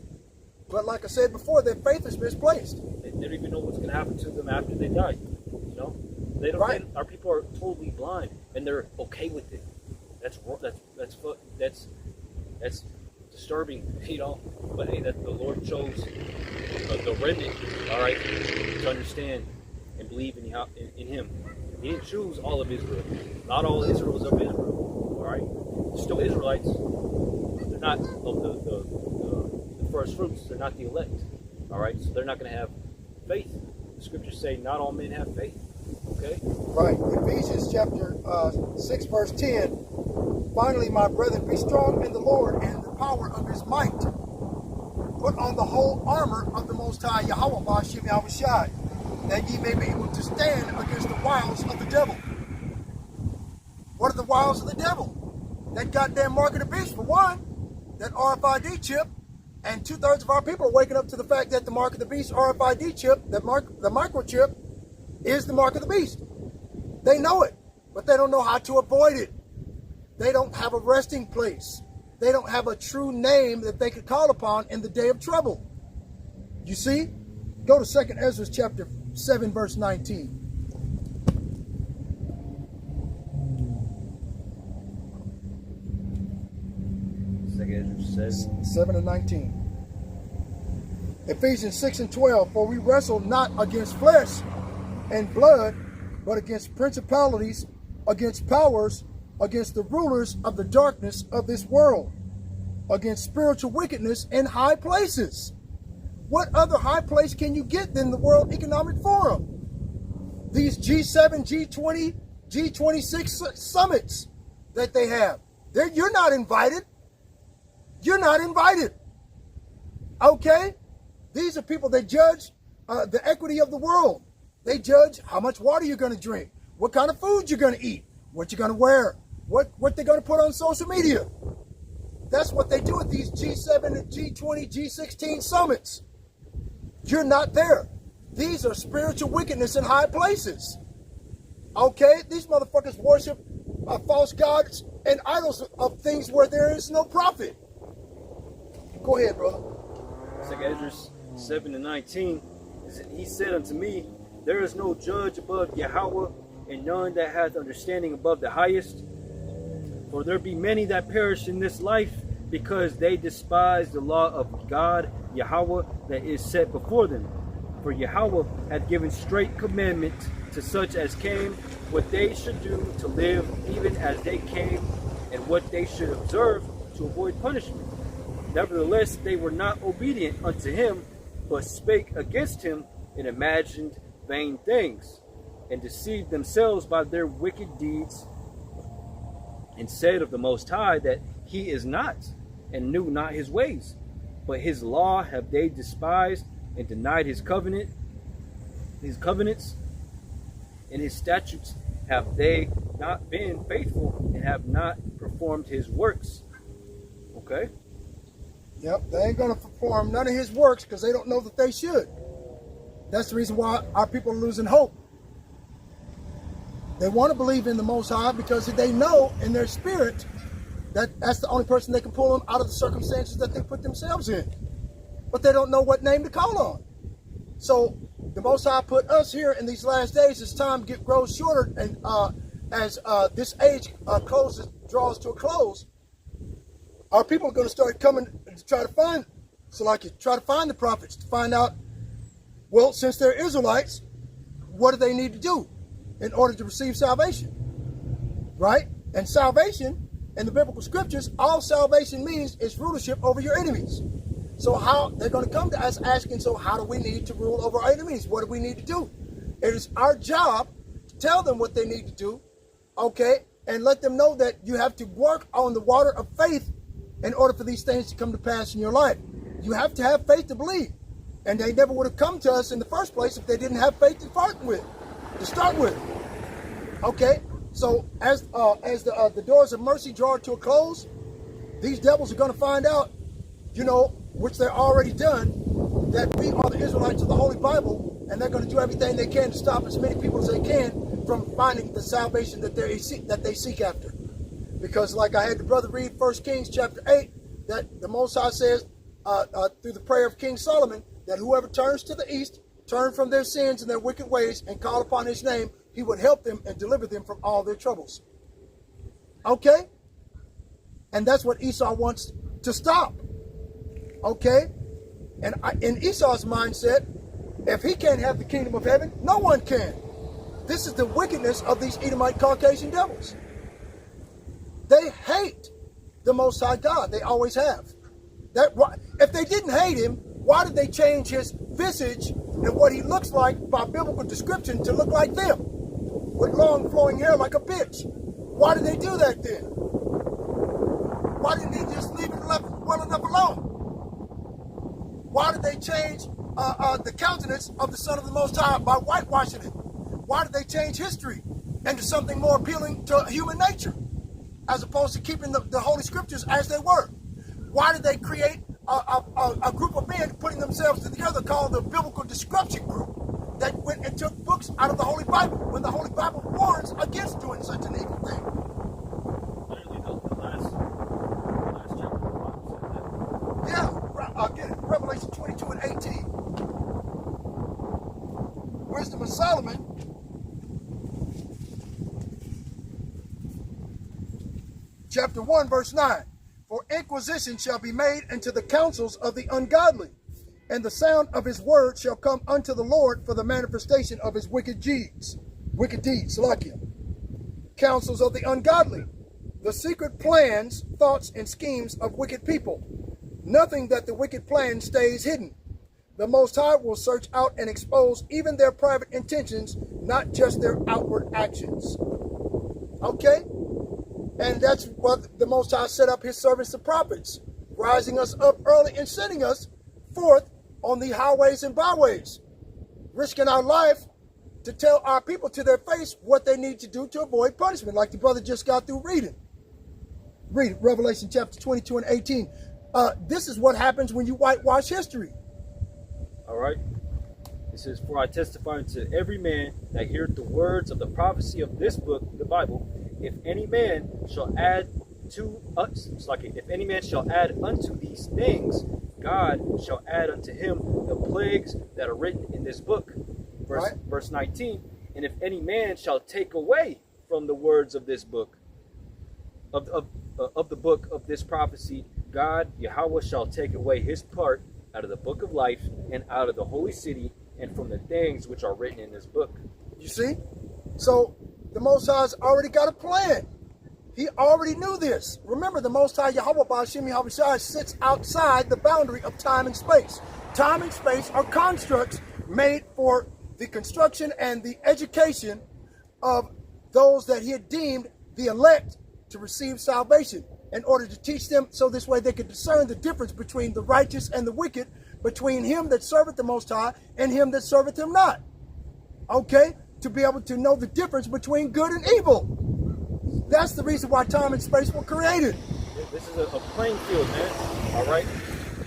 but like I said before, their faith is misplaced. They don't even know what's going to happen to them after they die. You know, they don't. Right. Our people are totally blind, and they're okay with it. That's disturbing, you know. But hey, that the Lord chose the remnant, all right, to understand and believe in Him. He didn't choose all of Israel. Not all Israel is of Israel, all right. They're still Israelites. They're not of the first fruits. They're not the elect, all right. So they're not going to have faith. The scriptures say not all men have faith. Okay. Right. Ephesians chapter 6, verse 10. Finally, my brethren, be strong in the Lord and in the power of his might. Put on the whole armor of the Most High Yahweh Ba'ashem Yahushai, that ye may be able to stand against the wiles of the devil. What are the wiles of the devil? That goddamn mark of the beast, for one, that RFID chip, and 2/3 of our people are waking up to the fact that the mark of the beast RFID chip, the microchip, is the mark of the beast. They know it, but they don't know how to avoid it. They don't have a resting place. They don't have a true name that they could call upon in the day of trouble. You see? Go to 2nd Ezra chapter 7, verse 19. Says 7 and 19. Ephesians 6 and 12. For we wrestle not against flesh and blood, but against principalities, against powers, against the rulers of the darkness of this world, against spiritual wickedness in high places. What other high place can you get than the World Economic Forum? These G7, G20, G26 summits that they have. You're not invited. You're not invited. Okay? These are people that judge the equity of the world. They judge how much water you're going to drink, what kind of food you're going to eat, what you're going to wear, what they're going to put on social media. That's what they do at these G7 and G20, G16 summits. You're not there. These are spiritual wickedness in high places. Okay? These motherfuckers worship false gods and idols of things where there is no profit. Go ahead, brother. 2nd Ezra 7 and 19. He said unto me, there is no judge above Yahweh, and none that hath understanding above the highest. For there be many that perish in this life, because they despise the law of God, Yahweh, that is set before them. For Yahweh hath given straight commandment to such as came, what they should do to live even as they came, and what they should observe to avoid punishment. Nevertheless, they were not obedient unto him, but spake against him and imagined vain things, and deceived themselves by their wicked deeds, and said of the Most High that he is not, and knew not his ways. But his law have they despised, and denied his covenants, and his statutes have they not been faithful, and have not performed his works. Okay? Yep, they ain't going to perform none of his works because they don't know that they should. That's the reason why our people are losing hope. They want to believe in the Most High because they know in their spirit that that's the only person that can pull them out of the circumstances that they put themselves in. But they don't know what name to call on. So the Most High put us here in these last days as time grows shorter, and as this age draws to a close, our people are going to start coming to try to find, try to find the prophets to find out, well, since they're Israelites, what do they need to do in order to receive salvation? Right? And salvation in the biblical scriptures, all salvation means is rulership over your enemies. So how they're going to come to us asking, so how do we need to rule over our enemies? What do we need to do? It is our job to tell them what they need to do, okay, and let them know that you have to work on the water of faith in order for these things to come to pass in your life. You have to have faith to believe. And they never would have come to us in the first place if they didn't have faith to start with. Okay? So as the doors of mercy draw to a close, these devils are going to find out, which they're already done, that we are the Israelites of the Holy Bible, and they're going to do everything they can to stop as many people as they can from finding the salvation that they seek after. Because like I had the brother read 1 Kings chapter 8, that the Most High says through the prayer of King Solomon, that whoever turns to the east, turn from their sins and their wicked ways, and call upon his name, he would help them and deliver them from all their troubles. Okay? And that's what Esau wants to stop. Okay? And in Esau's mindset, if he can't have the kingdom of heaven, no one can. This is the wickedness of these Edomite Caucasian devils. They hate the Most High God. They always have. If they didn't hate him, why did they change his visage and what he looks like by biblical description to look like them? With long flowing hair like a bitch. Why did they do that then? Why didn't they just leave it well enough alone? Why did they change the countenance of the Son of the Most High by whitewashing it? Why did they change history into something more appealing to human nature, as opposed to keeping the Holy Scriptures as they were? Why did they create a group of men putting themselves together called the Biblical Description Group that went and took books out of the Holy Bible when the Holy Bible warns against doing such an evil thing? Literally, the last chapter of the Bible says that. Yeah, I'll get it. Revelation 22 and 18. Wisdom of Solomon. Chapter 1, verse 9. For inquisition shall be made unto the counsels of the ungodly, and the sound of his word shall come unto the Lord for the manifestation of his wicked deeds. Wicked deeds, Salakia. Counsels of the ungodly, the secret plans, thoughts, and schemes of wicked people. Nothing that the wicked plan stays hidden. The Most High will search out and expose even their private intentions, not just their outward actions. Okay? And that's what the Most High set up his servants, the prophets, rising us up early and sending us forth on the highways and byways, risking our life to tell our people to their face what they need to do to avoid punishment, like the brother just got through reading. Read Revelation chapter 22 and 18. This is what happens when you whitewash history. All right. It says, for I testify unto every man that heareth the words of the prophecy of this book, the Bible, if any man shall add to us, if any man shall add unto these things, God shall add unto him the plagues that are written in this book. Verse 19, and if any man shall take away from the words of this book, of the book of this prophecy, God, Yahweh, shall take away his part out of the book of life and out of the holy city and from the things which are written in this book. You see? So the Most High's already got a plan. He already knew this. Remember, the Most High Yahweh Ba'ashim Yahushua sits outside the boundary of time and space. Time and space are constructs made for the construction and the education of those that he had deemed the elect to receive salvation, in order to teach them so this way they could discern the difference between the righteous and the wicked, between him that serveth the Most High and him that serveth him not. Okay? To be able to know the difference between good and evil. That's the reason why time and space were created. This is a playing field, man. All right?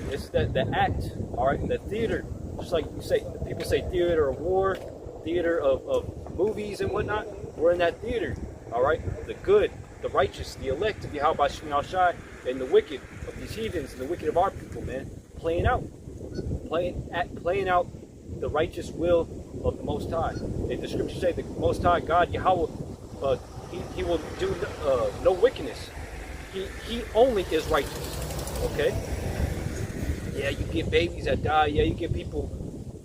This is the act, all right? In the theater, just like you say, people say theater of war, theater of movies and whatnot. We're in that theater, all right? The good, the righteous, the elect of Yahweh Shemini Shai, and the wicked of these heathens and the wicked of our people, man, playing out the righteous will of the Most High. And the scriptures say the Most High God Yahweh, he will do no wickedness. He only is righteous. Okay. Yeah, you get babies that die. Yeah, you get people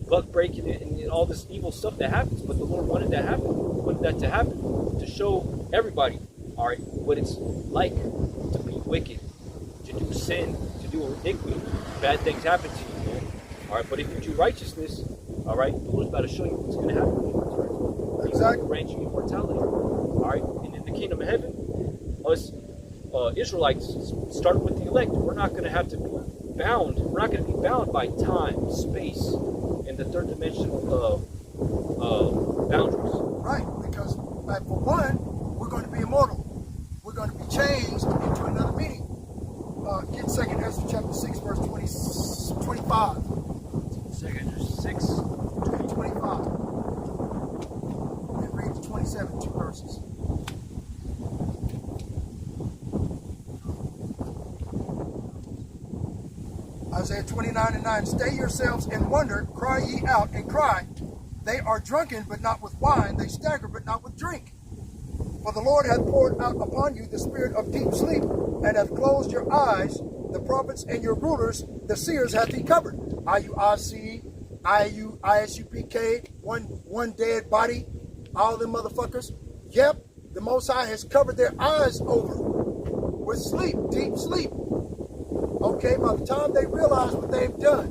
buck breaking it and all this evil stuff that happens. But the Lord wanted that to happen to show everybody all right, what it's like to be wicked, to do sin, to do iniquity. Bad things happen to you, man. All right, but if you do righteousness, all right, the Lord's about to show you what's going to happen when you return. Exactly. Grant you immortality. All right, and in the kingdom of heaven, us Israelites, starting with the elect, we're not going to have to be bound. We're not going to be bound by time, space, and the third dimensional boundaries. Right, because for one, we're going to be immortal. We're going to be changed into another meaning. Get 2nd Ezra chapter 6, verse 25. 2nd Ezra 6. 25. And read the 27, 2 verses. Isaiah 29 and 9. Stay yourselves and wonder, cry ye out and cry. They are drunken, but not with wine. They stagger, but not with drink. For the Lord hath poured out upon you the spirit of deep sleep, and hath closed your eyes. The prophets and your rulers, the seers, hath he covered. IUIC, ISUPK, one dead body, all them motherfuckers. Yep, the Most High has covered their eyes over with sleep, deep sleep. Okay, by the time they realize what they've done,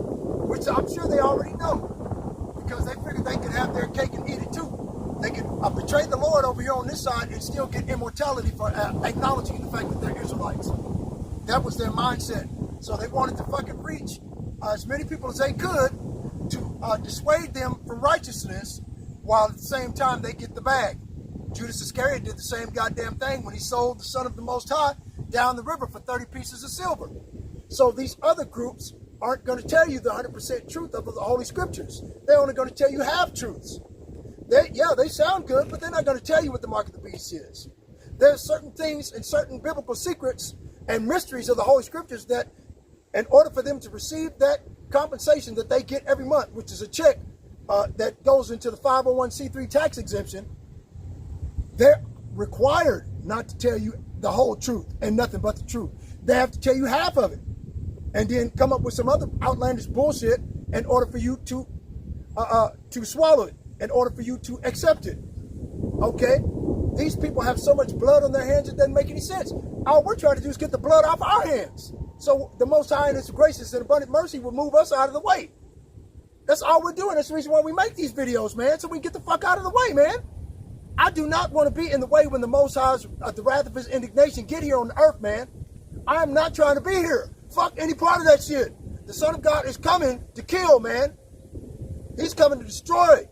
which I'm sure they already know, because they figured they could have their cake and eat it too. They could betray the Lord over here on this side and still get immortality for acknowledging the fact that they're Israelites. That was their mindset. So they wanted to fucking reach as many people as they could to dissuade them from righteousness, while at the same time they get the bag. Judas Iscariot did the same goddamn thing when he sold the Son of the Most High down the river for 30 pieces of silver. So these other groups aren't going to tell you the 100% truth of the Holy Scriptures. They're only going to tell you half-truths. They sound good, but they're not going to tell you what the mark of the beast is. There's certain things and certain biblical secrets and mysteries of the Holy Scriptures that, in order for them to receive that compensation that they get every month, which is a check that goes into the 501c3 tax exemption, they're required not to tell you the whole truth and nothing but the truth. They have to tell you half of it, and then come up with some other outlandish bullshit in order for you to swallow it, in order for you to accept it. Okay? These people have so much blood on their hands it doesn't make any sense. All we're trying to do is get the blood off our hands, so the Most High in His gracious and abundant mercy will move us out of the way. That's all we're doing. That's the reason why we make these videos, man, so we can get the fuck out of the way, man. I do not want to be in the way when the Most High's, the wrath of His indignation get here on the earth, man. I am not trying to be here. Fuck any part of that shit. The Son of God is coming to kill, man. He's coming to destroy.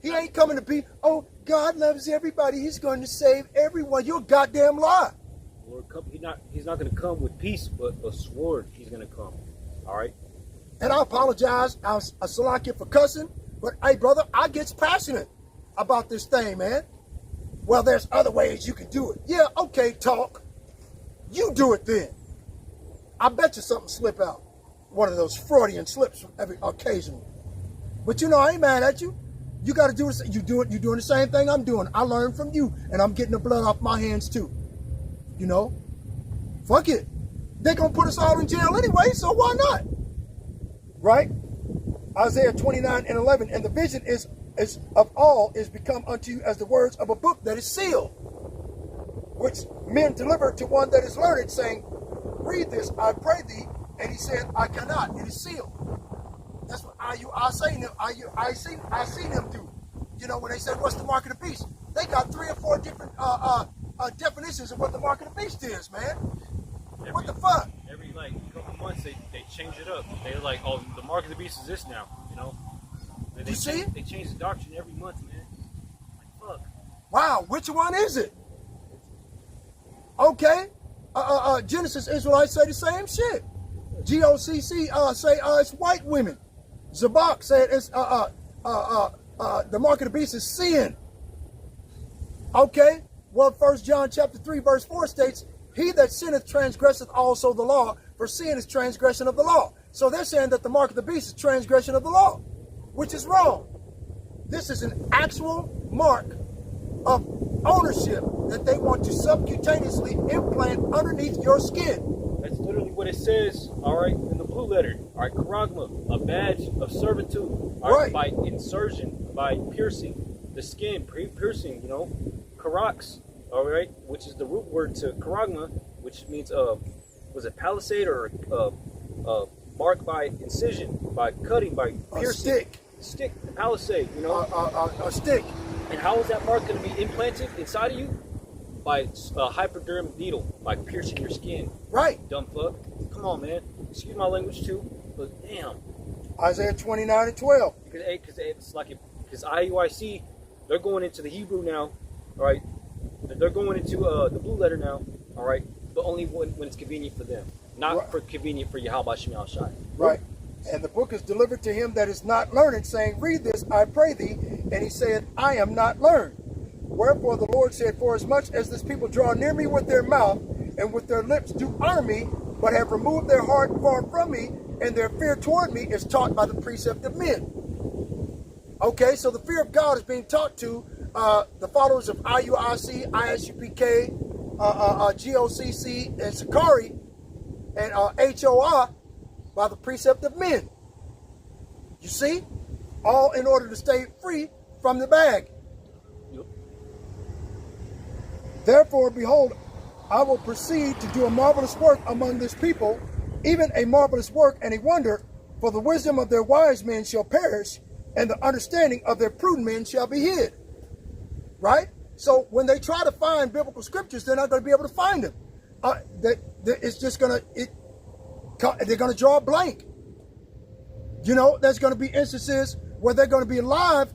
He ain't coming to be, oh, God loves everybody. He's going to save everyone. You're a goddamn lie. Lord, he's not going to come with peace, but a sword. He's going to come. All right? And I apologize, Salakia, for cussing. But, hey, brother, I gets passionate about this thing, man. Well, there's other ways you can do it. Yeah, okay, talk. You do it then. I bet you something slip out. One of those Freudian slips every occasionally. But you know, I ain't mad at you. You got to do it. You're doing the same thing I'm doing. I learned from you, and I'm getting the blood off my hands too. You know, fuck it. They're gonna put us all in jail anyway, so why not? Right? Isaiah 29 and 11. And the vision is of all is become unto you as the words of a book that is sealed, which men deliver to one that is learned, saying, read this, I pray thee. And he said, I cannot. It is sealed. That's what I seen them do. You know, when they said, what's the mark of the beast? They got 3 or 4 different definitions of what the mark of the beast is, man. What the fuck? Every couple months they change it up. They're like, oh, the mark of the beast is this now, you know. And You see? They change the doctrine every month, man. Like, fuck. Wow, which one is it? Okay. Genesis Israelites say the same shit. GOCC say it's white women. Zabak said it's the mark of the beast is sin. Okay. Well, 1 John chapter 3 verse 4 states, he that sinneth transgresseth also the law, for sin is transgression of the law. So they're saying that the mark of the beast is transgression of the law, which is wrong. This is an actual mark of ownership that they want to subcutaneously implant underneath your skin. That's literally what it says, all right, in the blue letter. All right, charagma, a badge of servitude. All right, by insertion, by piercing the skin, piercing, you know, karax, all right, which is the root word to charagma, which means was it palisade or mark by incision, by cutting, by A piercing. stick. The palisade, you know. A stick. And how is that mark going to be implanted inside of you? By a hypodermic needle, by piercing your skin. Right. Dumb fuck. Come on, man. Excuse my language too, but damn. Isaiah 29:12. Because it's like, because IUIC, they're going into the Hebrew now, all right? They're going into the blue letter now, all right? But only when it's convenient for them, not Right. for convenient for Yahweh Shem Al Shai. Right. And the book is delivered to him that is not learned, saying, read this, I pray thee. And he said, I am not learned. Wherefore the Lord said, for as much as this people draw near me with their mouth, and with their lips do honor me, but have removed their heart far from me, and their fear toward me is taught by the precept of men. Okay, so the fear of God is being taught to the followers of IUIC, ISUPK, GOCC, and Sakari, and HOI by the precept of men. You see? All in order to stay free from the bag. Yep. Therefore, behold, I will proceed to do a marvelous work among this people, even a marvelous work and a wonder, for the wisdom of their wise men shall perish, and the understanding of their prudent men shall be hid. Right? So when they try to find biblical scriptures, they're not going to be able to find them. It's just going to, they're going to draw a blank. You know, there's going to be instances where they're going to be alive,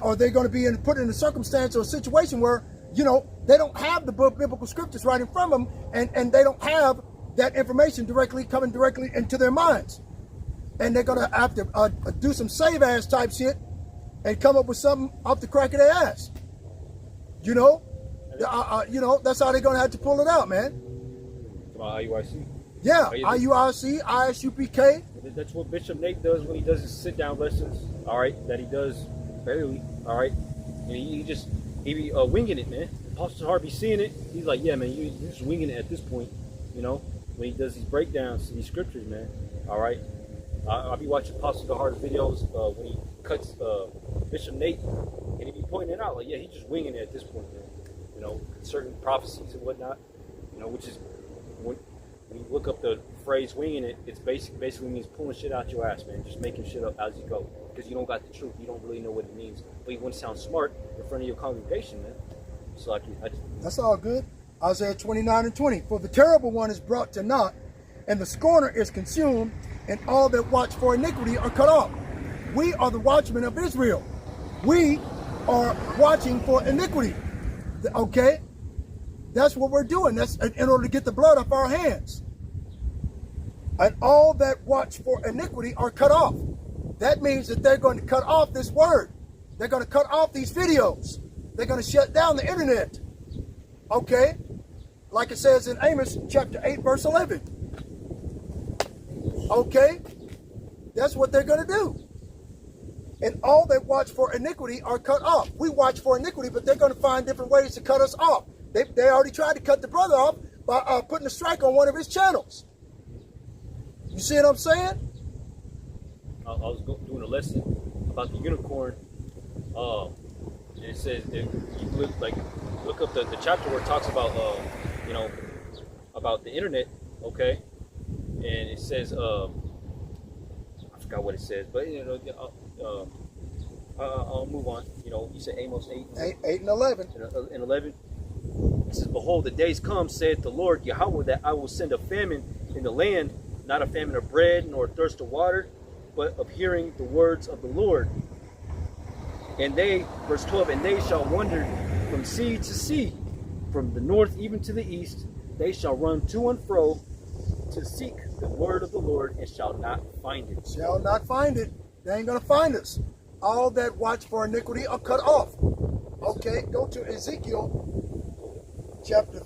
or they're going to be put in a circumstance or a situation where, you know, they don't have the biblical scriptures right in front of them, and they don't have that information coming directly into their minds. And they're going to have to do some save ass type shit and come up with something off the crack of their ass. You know? That's how they're going to have to pull it out, man. IUIC. Yeah, Oh, yeah. IUIC, ISUPK. That's what Bishop Nate does when he does his sit-down lessons, all right, that he does barely, all right? And he be winging it, man. Apostle Harvey seeing it, he's like, yeah, man, you're just winging it at this point, you know, when he does these breakdowns to these scriptures, man, all right? I'll be watching Apostle Harvey's videos when he cuts Bishop Nate, and he be pointing it out, like, yeah, he's just winging it at this point, man. You know, certain prophecies and whatnot, you know, which is, when you look up the phrase winging it, it's basically means pulling shit out your ass, man. Just making shit up as you go. Because you don't got the truth. You don't really know what it means. But you want to sound smart in front of your congregation, man. So That's all good. Isaiah 29:20. For the terrible one is brought to naught, and the scorner is consumed, and all that watch for iniquity are cut off. We are the watchmen of Israel. We are watching for iniquity. Okay? That's what we're doing. That's in order to get the blood off our hands. And all that watch for iniquity are cut off. That means that they're going to cut off this word. They're going to cut off these videos. They're going to shut down the internet. Okay? Like it says in Amos chapter 8, verse 11. Okay? That's what they're going to do. And all that watch for iniquity are cut off. We watch for iniquity, but they're going to find different ways to cut us off. They already tried to cut the brother off by putting a strike on one of his channels. You see what I'm saying? I was doing a lesson about the unicorn. And it says, if you look up the chapter where it talks about, about the internet, okay? And it says, I forgot what it says, but, I'll move on. You know, you said Amos 8. 8 and 11. And 11. It says, behold, the days come, saith the Lord Yahweh, that I will send a famine in the land, not a famine of bread, nor thirst of water, but of hearing the words of the Lord. And they, verse 12, and they shall wander from sea to sea, from the north even to the east. They shall run to and fro to seek the word of the Lord, and shall not find it. Shall not find it. They ain't going to find us. All that watch for iniquity are cut off. Okay, go to Ezekiel chapter 2,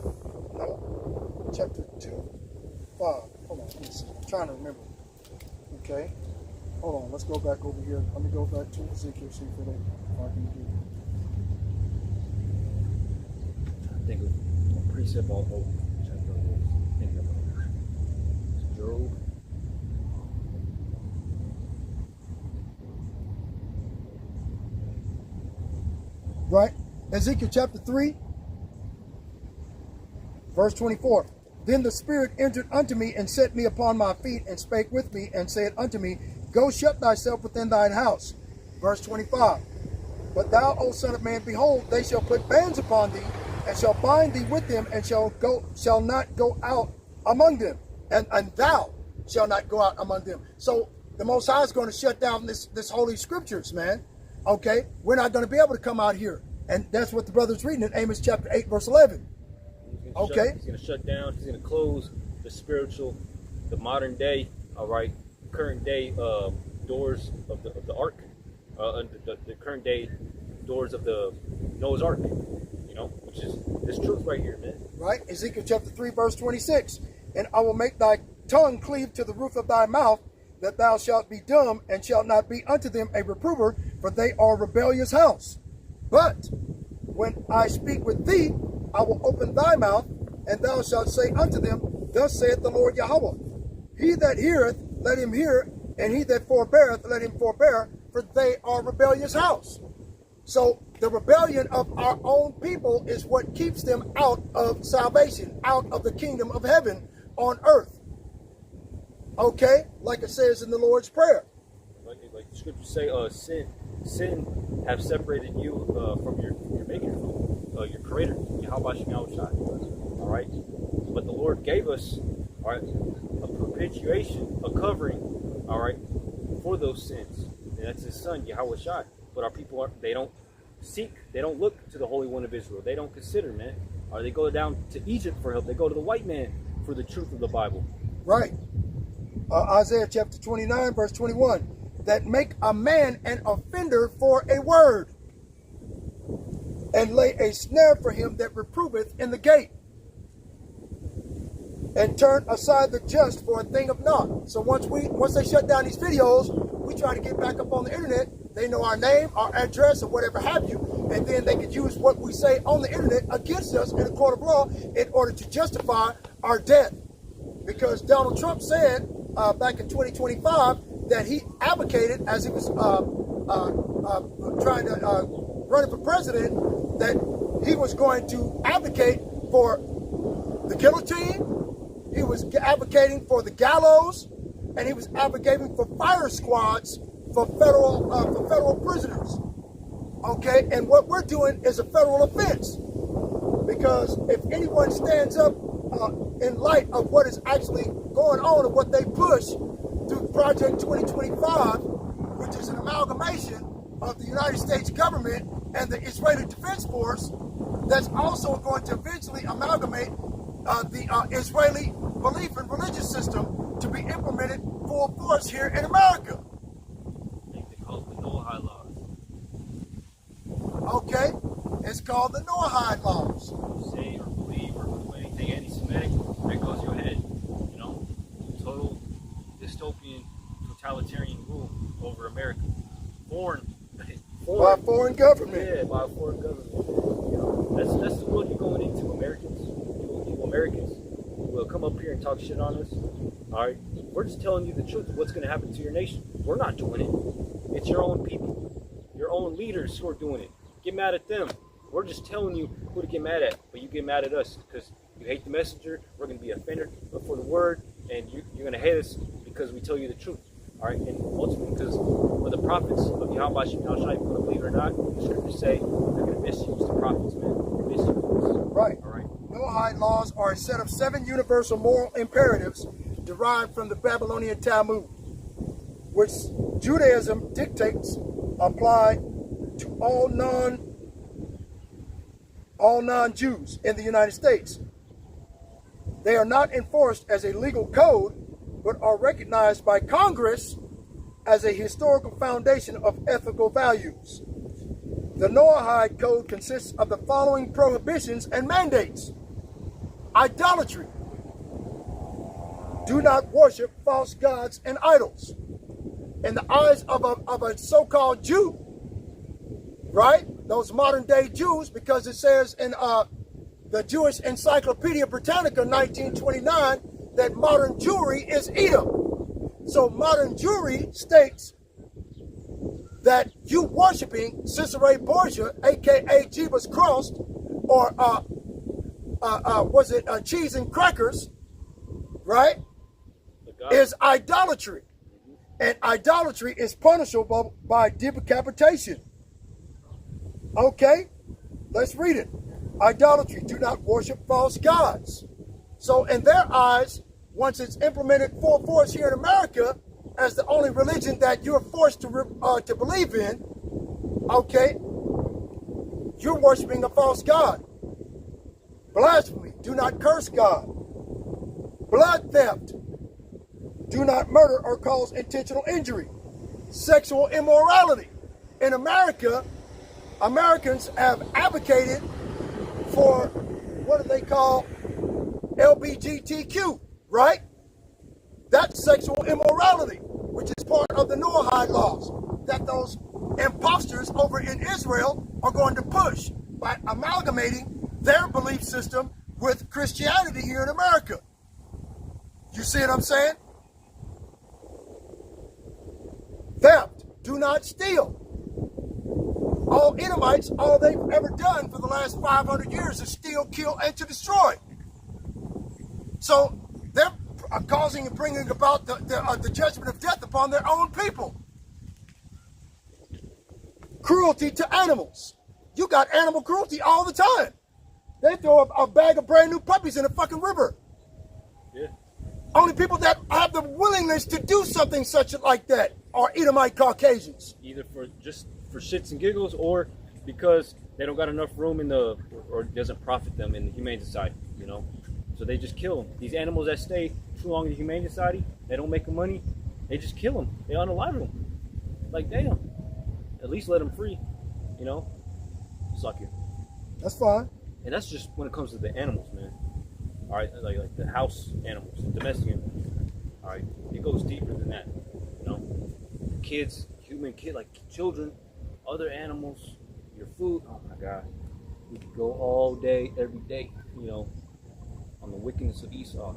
5. Hold on, let me see. I'm trying to remember. Okay, hold on. Let's go back over here. Let me go back to Ezekiel, see if I can do it. I think a precept all over. Job. Right, Ezekiel chapter 3, Verse 24. Then the Spirit entered unto me and set me upon my feet and spake with me and said unto me, Go shut thyself within thine house. Verse 25. But thou, O son of man, behold, they shall put bands upon thee and shall bind thee with them and shall not go out among them. And thou shall not go out among them. So the Most High is going to shut down this holy scriptures, man. Okay? We're not going to be able to come out here. And that's what the brother's reading in Amos chapter 8, verse 11. Okay. He's going to shut down. He's going to close the spiritual, the modern day, all right, current day doors of the ark, the current day doors of the Noah's Ark, you know, which is this truth right here, man. Right. Ezekiel chapter 3, verse 26. And I will make thy tongue cleave to the roof of thy mouth, that thou shalt be dumb, and shalt not be unto them a reprover, for they are a rebellious house. But when I speak with thee, I will open thy mouth, and thou shalt say unto them, Thus saith the Lord Yahweh, He that heareth, let him hear, and he that forbeareth, let him forbear, for they are a rebellious house. So the rebellion of our own people is what keeps them out of salvation, out of the kingdom of heaven on earth. Okay? Like it says in the Lord's Prayer. Like the scriptures say, sin have separated you from your maker, your creator, Yahweh Shem Yahushai. All right? But the Lord gave us, all right, a propitiation, a covering, all right, for those sins. And that's his son, Yahweh Shai. But our people, they don't seek, they don't look to the Holy One of Israel. They don't consider, man. Or they go down to Egypt for help. They go to the white man for the truth of the Bible. Right. Isaiah chapter 29, verse 21. That make a man an offender for a word, and lay a snare for him that reproveth in the gate, and turn aside the just for a thing of naught. So once they shut down these videos, we try to get back up on the internet. They know our name, our address, or whatever have you, and then they can use what we say on the internet against us in a court of law in order to justify our death. Because Donald Trump said back in 2025 that he advocated, as he was trying to run for president, that he was going to advocate for the guillotine. He was advocating for the gallows, and he was advocating for fire squads for federal prisoners. Okay, and what we're doing is a federal offense, because if anyone stands up in light of what is actually going on and what they push through Project 2025, which is an amalgamation of the United States government and the Israeli Defense Force, that's also going to eventually amalgamate the Israeli belief and religious system to be implemented full force here in America. I think they call it the Noahide laws. Okay? It's called the Noahide laws. Say or believe or do anything anti-Semitic, there goes your head. You know, total dystopian, totalitarian rule over America. By a foreign government. Yeah, by a foreign government. You know, that's the world you're going into, Americans. You Americans will come up here and talk shit on us. All right, we're just telling you the truth of what's going to happen to your nation. We're not doing it. It's your own people, your own leaders who are doing it. Get mad at them. We're just telling you who to get mad at, but you get mad at us because you hate the messenger. We're going to be offended for the word, and you're going to hate us because we tell you the truth. All right, and ultimately, because when the prophets of Yahweh Shem Yahushai, you believe it or not, the scriptures say they're going to misuse the prophets, man. They're misuse. Right. All right. Noahide laws are a set of 7 universal moral imperatives derived from the Babylonian Talmud, which Judaism dictates apply to all non-Jews in the United States. They are not enforced as a legal code, but are recognized by Congress as a historical foundation of ethical values. The Noahide Code consists of the following prohibitions and mandates. Idolatry. Do not worship false gods and idols. In the eyes of a so-called Jew, right? Those modern day Jews, because it says in the Jewish Encyclopedia Britannica 1929 that modern Jewry is Edom. So modern Jewry states that you worshiping Cesare Borgia, aka Jeebus Crossed, or cheese and crackers, right, But God, is idolatry. And idolatry is punishable by decapitation. Okay, let's read it. Idolatry, do not worship false gods. So in their eyes, once it's implemented full force here in America as the only religion that you're forced to believe in, okay, you're worshiping a false god. Blasphemy, do not curse God. Blood theft, do not murder or cause intentional injury. Sexual immorality. In America, Americans have advocated for what do they call LGBTQ, right? That's sexual immorality, which is part of the Noahide laws that those imposters over in Israel are going to push by amalgamating their belief system with Christianity here in America. You see what I'm saying? Theft, do not steal. All Edomites, all they've ever done for the last 500 years is steal, kill, and to destroy. So they're causing and bringing about the judgment of death upon their own people. Cruelty to animals. You got animal cruelty all the time. They throw a bag of brand new puppies in a fucking river. yeah. Only people that have the willingness to do something such like that are Edomite Caucasians. Either for shits and giggles, or because they don't got enough room in the, or it doesn't profit them in the Humane Society, you know. So they just kill them. These animals that stay too long in the Humane Society, they don't make them money. They just kill them. They unalive them. Like, damn. At least let them free, you know. Suck it. That's fine. And that's just when it comes to the animals, man. All right, like the house animals, the domestic animals. All right, it goes deeper than that. You know, kids, like children, other animals, your food. Oh my God, we could go all day, every day. You know, on the wickedness of Esau.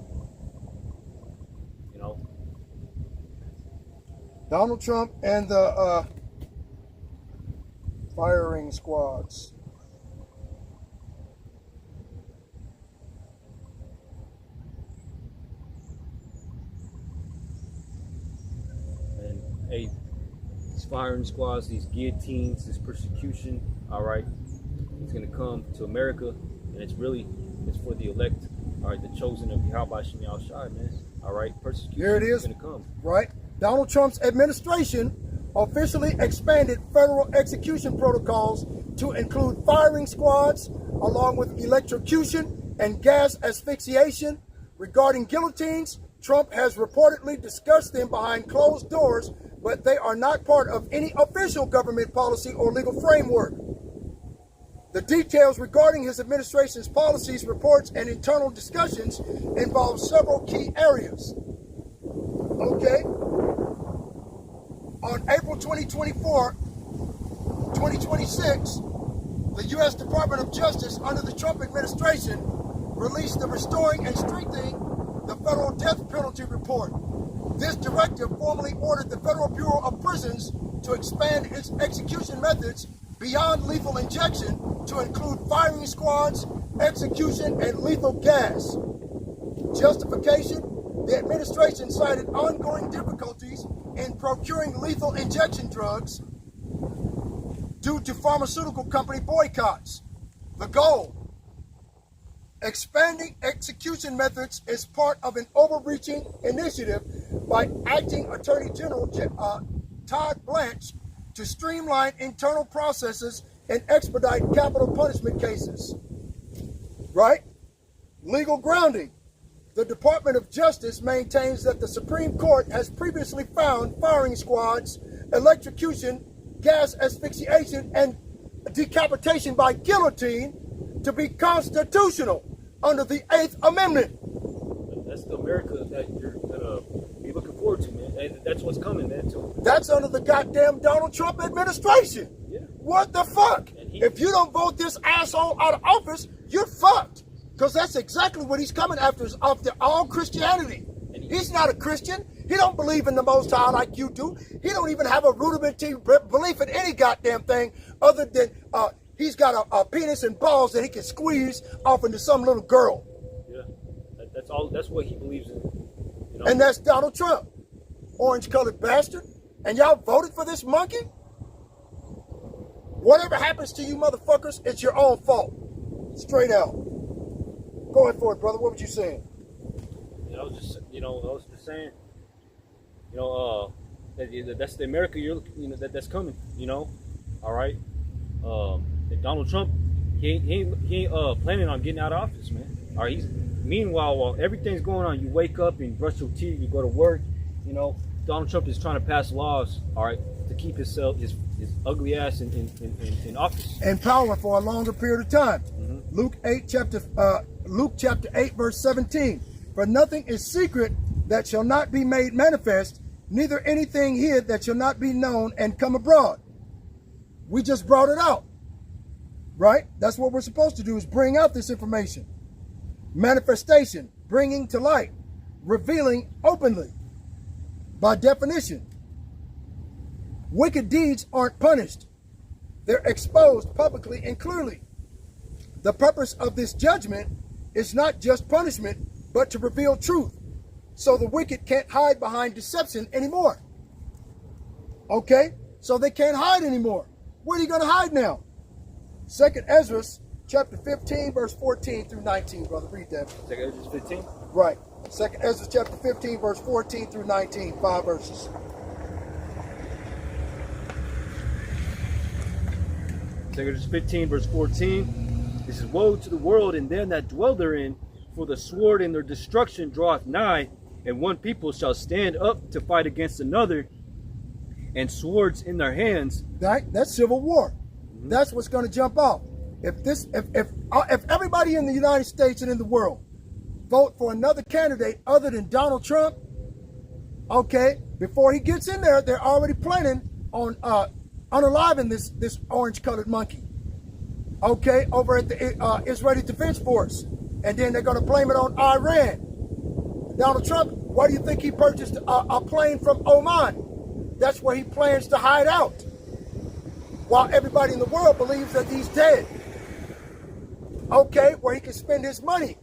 You know, Donald Trump and the firing squads. and hey, these firing squads, these guillotines, this persecution. All right, it's gonna come to America, and it's for the elect. All right, the chosen of Yahweh Shem Shai, man. All right, persecution Here it is. gonna come. Right? Donald Trump's administration officially expanded federal execution protocols to include firing squads, along with electrocution and gas asphyxiation. Regarding guillotines, Trump has reportedly discussed them behind closed doors, but they are not part of any official government policy or legal framework. The details regarding his administration's policies, reports, and internal discussions involve several key areas. Okay? On April 2026, the U.S. Department of Justice under the Trump administration released the Restoring and Strengthening the Federal Death Penalty Report. This directive formally ordered the Federal Bureau of Prisons to expand its execution methods beyond lethal injection to include firing squads, execution, and lethal gas. Justification: the administration cited ongoing difficulties in procuring lethal injection drugs due to pharmaceutical company boycotts. The goal: expanding execution methods is part of an overreaching initiative by Acting Attorney General Todd Blanche to streamline internal processes and expedite capital punishment cases. Right? Legal grounding. The Department of Justice maintains that the Supreme Court has previously found firing squads, electrocution, gas asphyxiation, and decapitation by guillotine to be constitutional under the 8th Amendment. That's the America that you're gonna be looking forward to, man. That's what's coming, man, too. That's under the goddamn Donald Trump administration. Yeah. What the fuck? If you don't vote this asshole out of office, you're fucked. Because that's exactly what he's coming after, is after all Christianity. He's not a Christian. He don't believe in the Most High like you do. He don't even have a rudimentary belief in any goddamn thing other than he's got a penis and balls that he can squeeze off into some little girl. Yeah, that's all. That's what he believes in. You know? And that's Donald Trump, orange-colored bastard. And y'all voted for this monkey? Whatever happens to you motherfuckers, it's your own fault. Straight out. Go ahead for it, brother. What were you saying? I was just saying, that's the America that's coming. All right. Donald Trump, he ain't planning on getting out of office, man. All right. Meanwhile, while everything's going on, you wake up and brush your teeth, you go to work. Donald Trump is trying to pass laws, all right, to keep his ugly ass in office. In power for a longer period of time. Mm-hmm. Luke chapter 8, verse 17. For nothing is secret that shall not be made manifest, neither anything hid that shall not be known and come abroad. We just brought it out, right? That's what we're supposed to do, is bring out this information. Manifestation, bringing to light, revealing openly. By definition, wicked deeds aren't punished. They're exposed publicly and clearly. The purpose of this judgment is not just punishment, but to reveal truth. So the wicked can't hide behind deception anymore. Okay? So they can't hide anymore. Where are you going to hide now? 2nd Ezra chapter 15, verse 14 through 19, brother. Read that. 2nd Ezra 15? Right. 2nd Ezra chapter 15, verse 14 through 19. 5 verses. 2nd Ezra 15, verse 14. This is, woe to the world and them that dwell therein, for the sword in their destruction draweth nigh, and one people shall stand up to fight against another, and swords in their hands. That's civil war. Mm-hmm. That's what's going to jump off. If everybody in the United States and in the world vote for another candidate other than Donald Trump, okay, before he gets in there, they're already planning on unaliving this orange-colored monkey, okay, over at the Israeli Defense Force. And then they're going to blame it on Iran. Donald Trump, why do you think he purchased a plane from Oman? That's where he plans to hide out, while everybody in the world believes that he's dead. Okay, where he can spend his money.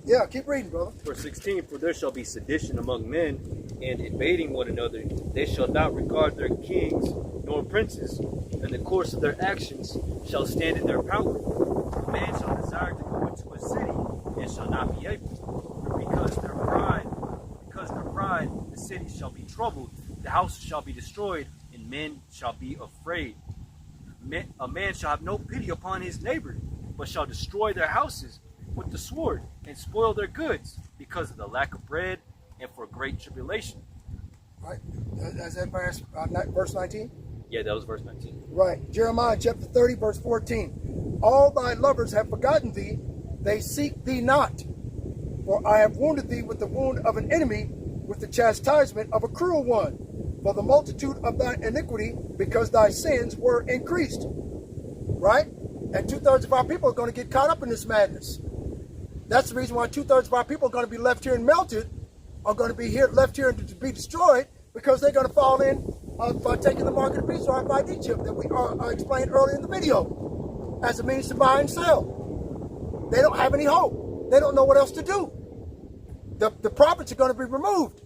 Yeah, keep reading, brother. Verse 16, for there shall be sedition among men, and invading one another. They shall not regard their kings nor princes, and the course of their actions shall stand in their power. A man shall desire to go into a city, and shall not be able. For because their pride, the city shall be troubled, the houses shall be destroyed, and men shall be afraid. A man shall have no pity upon his neighbor, but shall destroy their houses with the sword, and spoil their goods, because of the lack of bread, and for great tribulation. Right. Is that verse 19? Yeah, that was verse 19. Right. Jeremiah chapter 30, verse 14. All thy lovers have forgotten thee, they seek thee not. For I have wounded thee with the wound of an enemy, with the chastisement of a cruel one, for the multitude of thy iniquity, because thy sins were increased. Right? And 2/3 of our people are going to get caught up in this madness. That's the reason why 2/3 of our people are going to be left here and melted, are going to be left here to be destroyed, because they're going to fall in by taking the mark of the beast, or RFID chip that we explained earlier in the video, as a means to buy and sell. They don't have any hope. They don't know what else to do. The prophets are going to be removed.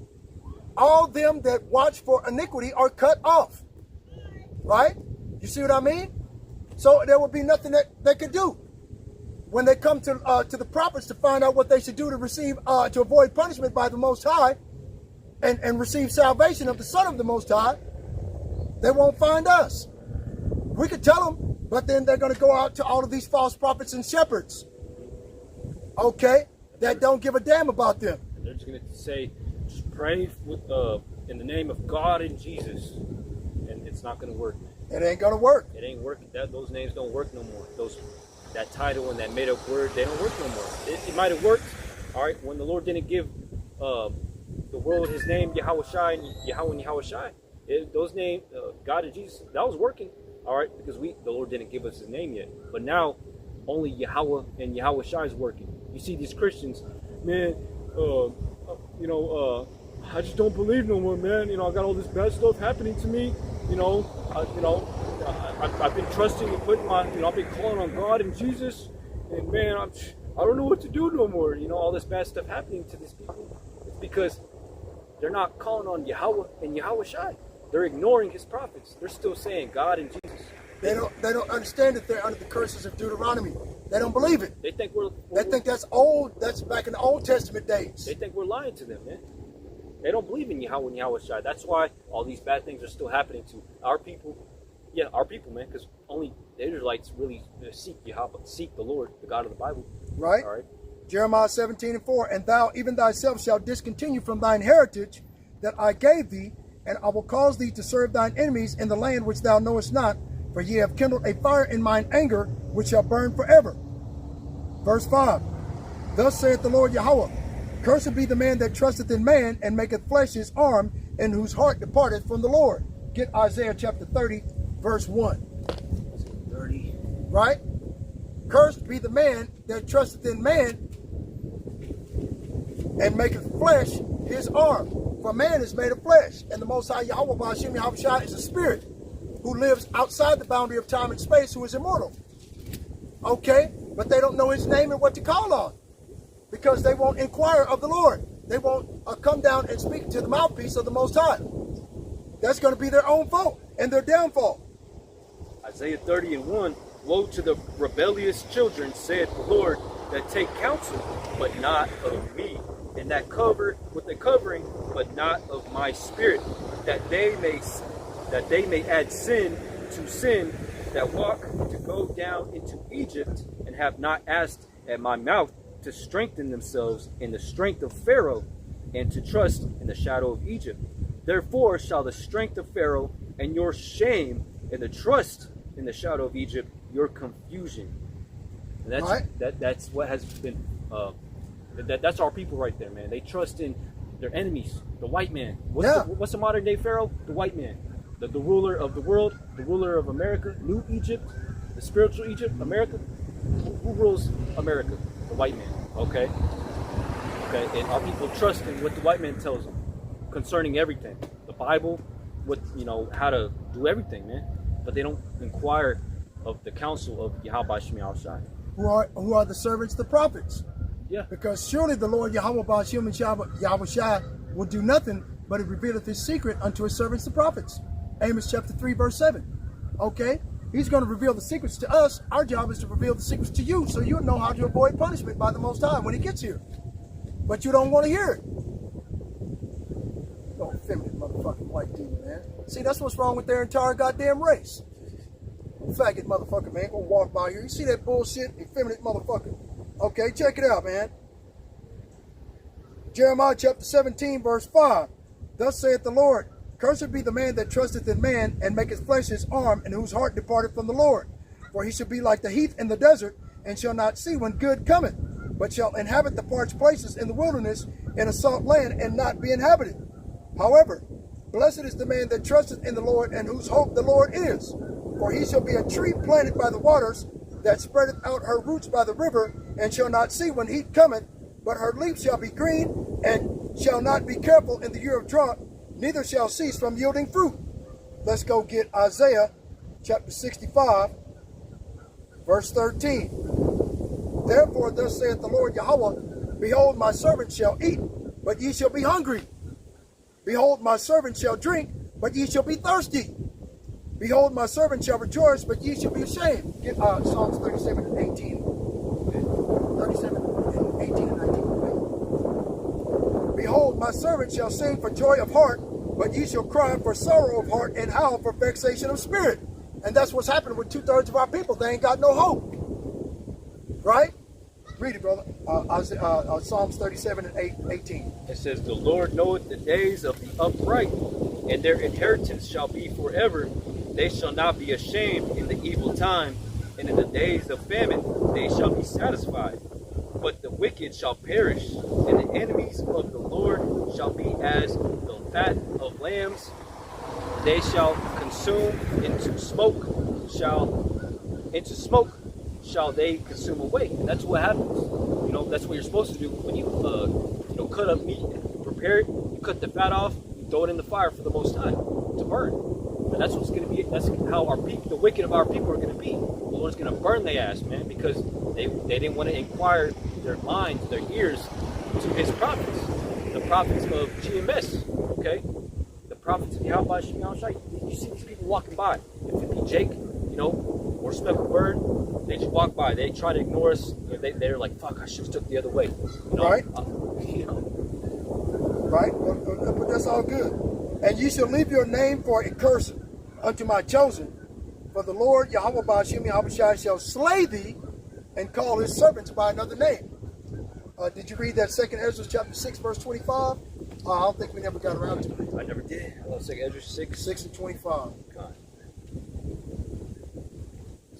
All them that watch for iniquity are cut off. Right? You see what I mean? So there will be nothing that they could do when they come to the prophets to find out what they should do to receive, to avoid punishment by the Most High, and receive salvation of the Son of the Most High. They won't find us. We could tell them, but then they're going to go out to all of these false prophets and shepherds, okay, that don't give a damn about them. And they're just going to say, just pray with, in the name of God and Jesus, and it's not going to work. It ain't going to work. It ain't working. Those names don't work no more. That title and that made-up word, they don't work no more. It might have worked, all right, when the Lord didn't give the world his name, Yahweh Shai and Yahweh Shai. Those names, God and Jesus, that was working, all right, because the Lord didn't give us his name yet. But now, only Yahweh and Yahweh Shai is working. You see these Christians, man, I just don't believe no more, man. You know, I got all this bad stuff happening to me. I've been trusting and putting my, I've been calling on God and Jesus, and man, I don't know what to do no more. You know, all this bad stuff happening to these people. It's because they're not calling on Yahweh and Yahweh Shai. They're ignoring his prophets. They're still saying God and Jesus. They don't understand that they're under the curses of Deuteronomy. They don't believe it. They think They think that's old. That's back in the Old Testament days. They think we're lying to them, man. They don't believe in Yahweh and Yahweh Shai. That's why all these bad things are still happening to our people. Yeah, our people, man, because only the Israelites really seek Yahweh, seek the Lord, the God of the Bible. Right? All right. Jeremiah 17:4, and thou even thyself shalt discontinue from thine heritage that I gave thee, and I will cause thee to serve thine enemies in the land which thou knowest not, for ye have kindled a fire in mine anger, which shall burn forever. Verse 5, thus saith the Lord Yahweh, cursed be the man that trusteth in man, and maketh flesh his arm, and whose heart departeth from the Lord. Get Isaiah chapter 30, verse 1. 30. Right? Cursed be the man that trusteth in man, and maketh flesh his arm. For man is made of flesh, and the Most High Yahweh Ba'ashem Yahweh Shai is a spirit who lives outside the boundary of time and space, who is immortal. Okay? But they don't know his name and what to call on, because they won't inquire of the Lord. They won't come down and speak to the mouthpiece of the Most High. That's going to be their own fault and their downfall. Isaiah 30:1, woe to the rebellious children, saith the Lord, that take counsel, but not of me, and that cover with the covering, but not of my spirit, that they may add sin to sin, that walk to go down into Egypt, and have not asked at my mouth to strengthen themselves in the strength of Pharaoh, and to trust in the shadow of Egypt. Therefore shall the strength of Pharaoh and your shame, and the trust in the shadow of Egypt, your confusion. And that's Right. that's what has been that's our people right there, man. They trust in their enemies, the white man. What's the modern day Pharaoh? The white man, the ruler of the world, the ruler of America, New Egypt, the spiritual Egypt, America. Who rules America? The white man. Okay. And our people trust in what the white man tells them concerning everything, the Bible, how to do everything, man. But they don't inquire of the counsel of Yahweh Shem Shai. Who are the servants, the prophets. Yeah. Because surely the Lord Yahweh Ba'ashem and Yahweh Shai will do nothing but it revealeth his secret unto his servants, the prophets. Amos chapter 3, verse 7. Okay? He's going to reveal the secrets to us. Our job is to reveal the secrets to you, so you'll know how to avoid punishment by the Most High when he gets here. But you don't want to hear it. Oh, feminine motherfucking white dude, man. See, that's what's wrong with their entire goddamn race. Faggot motherfucker, man. Gonna walk by here. You see that bullshit? Effeminate motherfucker. Okay, check it out, man. Jeremiah chapter 17, verse 5. Thus saith the Lord, cursed be the man that trusteth in man, and maketh flesh his arm, and whose heart departeth from the Lord. For he shall be like the heath in the desert, and shall not see when good cometh, but shall inhabit the parched places in the wilderness, in a salt land, and not be inhabited. However, blessed is the man that trusteth in the Lord, and whose hope the Lord is. For he shall be a tree planted by the waters, that spreadeth out her roots by the river, and shall not see when heat cometh, but her leaves shall be green, and shall not be careful in the year of drought, neither shall cease from yielding fruit. Let's go get Isaiah chapter 65, verse 13. Therefore thus saith the Lord Yahweh, behold, my servant shall eat, but ye shall be hungry. Behold, my servant shall drink, but ye shall be thirsty. Behold, my servant shall rejoice, but ye shall be ashamed. Get Psalms 37 and 18. 37 and 18 and 19. Behold, my servant shall sing for joy of heart, but ye shall cry for sorrow of heart and howl for vexation of spirit. And that's what's happening with 2/3 of our people. They ain't got no hope. Right? Read it, brother. Psalms 37 and 18. It says, the Lord knoweth the days of the upright, and their inheritance shall be forever. They shall not be ashamed in the evil time, and in the days of famine they shall be satisfied. But the wicked shall perish, and the enemies of the Lord shall be as the fat of lambs. They shall consume into smoke shall they consume away. And that's what happens. That's what you're supposed to do when you cut up meat and prepare prepare it, you cut the fat off, you throw it in the fire for the Most High to burn. And that's what's going to be. That's how our people, the wicked of our people, are going to be. The Lord's going to burn their ass, man, because they didn't want to inquire their minds, their ears to His prophets, the prophets of GMS. Okay, the prophets of Yahweh Shemel Shai. You see these people walking by. If it be Jake, or Speckled Bird, they just walk by. They try to ignore us. They're like, "Fuck, I should have took the other way." Right. Right? But that's all good. And you shall leave your name for a curse unto my chosen. For the Lord Yahweh Ba'ashem Yahweh Shai shall slay thee and call his servants by another name. Did you read that 2nd Ezra chapter 6, verse 25? I don't think we never got around to it. I never did. 2nd Ezra 6. 6 and 25. God.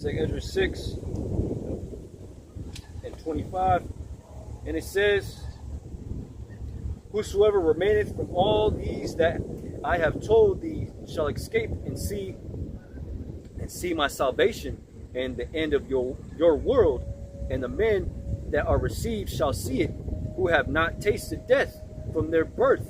2nd Ezra 6 and 25. And it says, whosoever remaineth from all these that I have told thee shall escape and see my salvation and the end of your world, and the men that are received shall see it, who have not tasted death from their birth,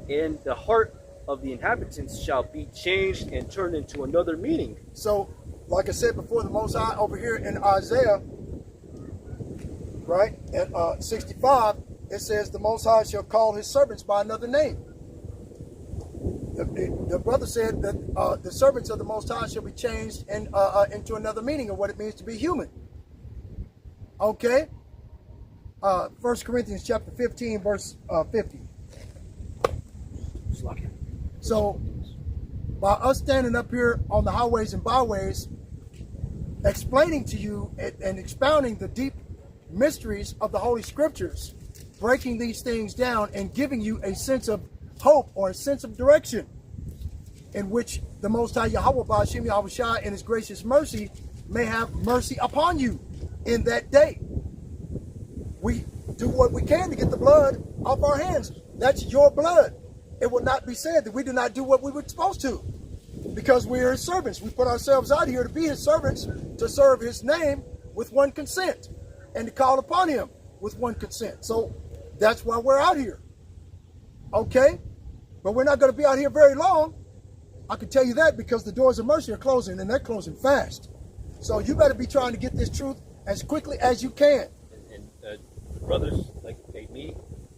and the heart of the inhabitants shall be changed and turned into another meaning. So, like I said before, the Most High over here in Isaiah, right, at 65, it says the Most High shall call his servants by another name. The brother said that the servants of the Most High shall be changed and into another meaning of what it means to be human. Okay? 1 Corinthians chapter 15, verse 50. So, by us standing up here on the highways and byways, explaining to you and expounding the deep mysteries of the Holy Scriptures, breaking these things down and giving you a sense of hope or a sense of direction in which the Most High Yahweh Ba'ashem Yahweh Shai in his gracious mercy may have mercy upon you in that day. We do what we can to get the blood off our hands. That's your blood. It will not be said that we did not do what we were supposed to, because we are his servants. We put ourselves out here to be his servants, to serve his name with one consent, and to call upon him with one consent. So that's why we're out here. Okay? But we're not going to be out here very long. I can tell you that, because the doors of mercy are closing, and they're closing fast. So you better be trying to get this truth as quickly as you can. And brothers like me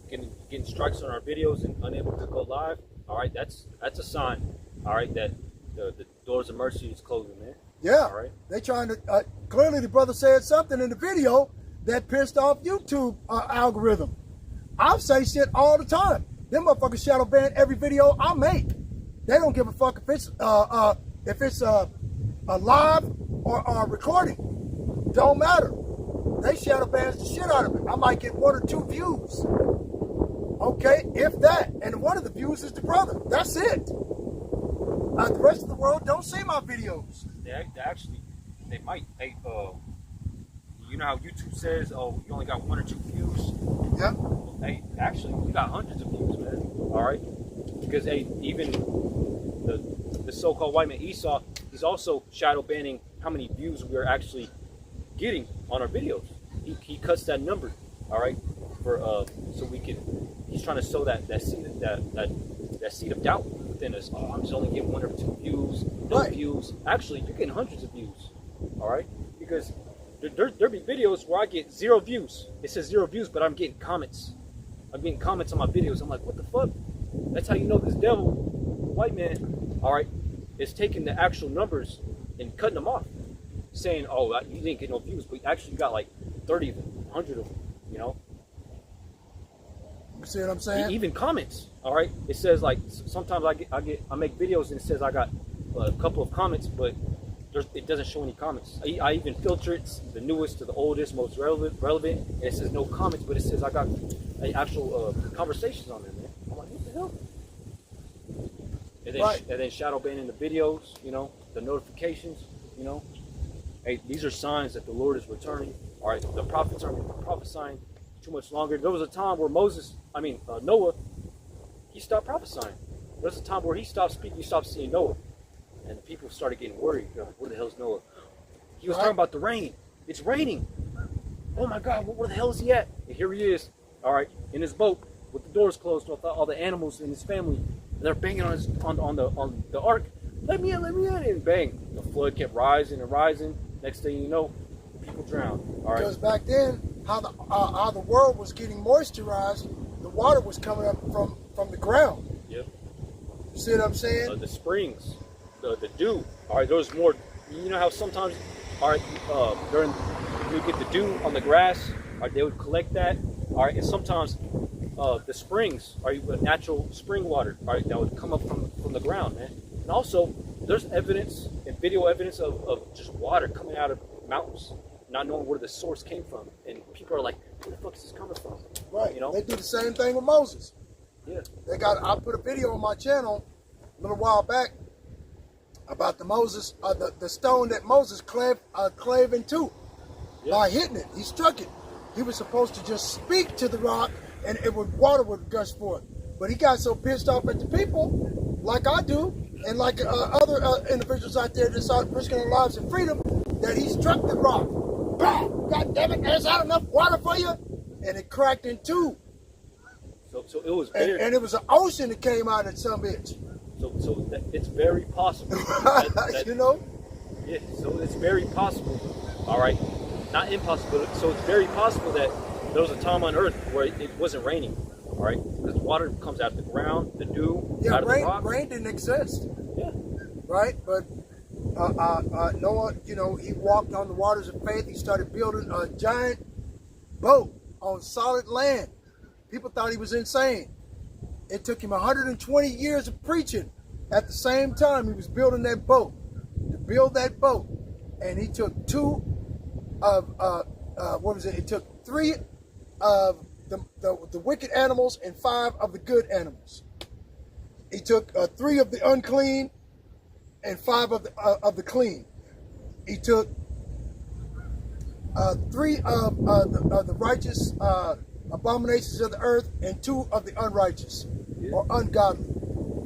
getting strikes on our videos and unable to go live, all right, that's a sign, all right, that the doors of mercy is closing, man. Yeah. All right. They trying to, clearly the brother said something in the video that pissed off YouTube algorithm. I say shit all the time. Them motherfuckers shadow ban every video I make. They don't give a fuck if it's a live or a recording. Don't matter. They shadow bans the shit out of it. I might get 1 or 2 views. Okay, if that. And one of the views is the brother. That's it. The rest of the world don't see my videos. They might. You know how YouTube says, oh, you only got 1 or 2 views? Yeah. Hey, actually, we got hundreds of views, man. All right? Because even the so-called white man Esau, he's also shadow banning how many views we are actually getting on our videos. He cuts that number, all right, for so we can. He's trying to sow that seed of doubt within us. Oh, I'm just only getting 1 or 2 views, no views. Actually, you're getting hundreds of views, all right? Because there be videos where I get 0 views. It says 0 views, but I'm getting comments. I'm getting comments on my videos. I'm like, what the fuck? That's how you know this devil, white man, all right, is taking the actual numbers and cutting them off, saying, oh, you didn't get no views, but actually you got like 30 of them, 100 of them, you know? You see what I'm saying? Even comments, all right? It says like, sometimes I make videos and it says I got a couple of comments, but it doesn't show any comments. I even filter it, the newest to the oldest, most relevant, and it says no comments, but it says I got actual conversations on there, man. I'm like, what the hell? And then shadow banning the videos, you know, the notifications, you know. Hey, these are signs that the Lord is returning. All right, the prophets aren't prophesying too much longer. There was a time where Noah, he stopped prophesying. There was a time where he stopped speaking, you stopped seeing Noah. And the people started getting worried. They're like, where the hell's Noah? He was talking about the rain. It's raining. Oh my God, where the hell is he at? And here he is, all right, in his boat, with the doors closed with all the animals in his family, and they're banging on the ark. Let me in, and bang, the flood kept rising and rising. Next thing you know, people drowned. All right. Because back then, how the world was getting moisturized, the water was coming up from the ground. Yep. You see what I'm saying? The springs, the dew. All right, there was more. You know how sometimes, all right, during you get the dew on the grass, all right, they would collect that. All right, and sometimes the springs, all right, natural spring water, all right, that would come up from the ground, man. And also, there's evidence and video evidence of just water coming out of mountains, not knowing where the source came from, and people are like, "Where the fuck is this coming from?" Right. You know? They do the same thing with Moses. Yeah. I put a video on my channel a little while back about the stone that Moses clave in two by hitting it. He struck it. He was supposed to just speak to the rock and water would gush forth. But he got so pissed off at the people, like I do, and like other individuals out there that start risking their lives and freedom, that he struck the rock. Bam! God damn it, there's not enough water for you? And it cracked in two. So it was very, And it was an ocean that came out of some bitch. so it's very possible. You know? Yeah, so it's very possible. All right, not impossible. So it's very possible that there was a time on Earth where it wasn't raining. All right, because the water comes out of the ground, the dew Yeah, out of the rock. rain didn't exist. Yeah, Right? But Noah, you know, he walked on the waters of faith. He started building a giant boat on solid land. People thought he was insane. It took him 120 years of preaching. At the same time, he was building that boat. To build that boat, and he took He took 3 of the wicked animals and 5 of the good animals. He took 3 of the unclean and 5 of the clean. He took 3 of the righteous abominations of the earth and 2 of the unrighteous or ungodly.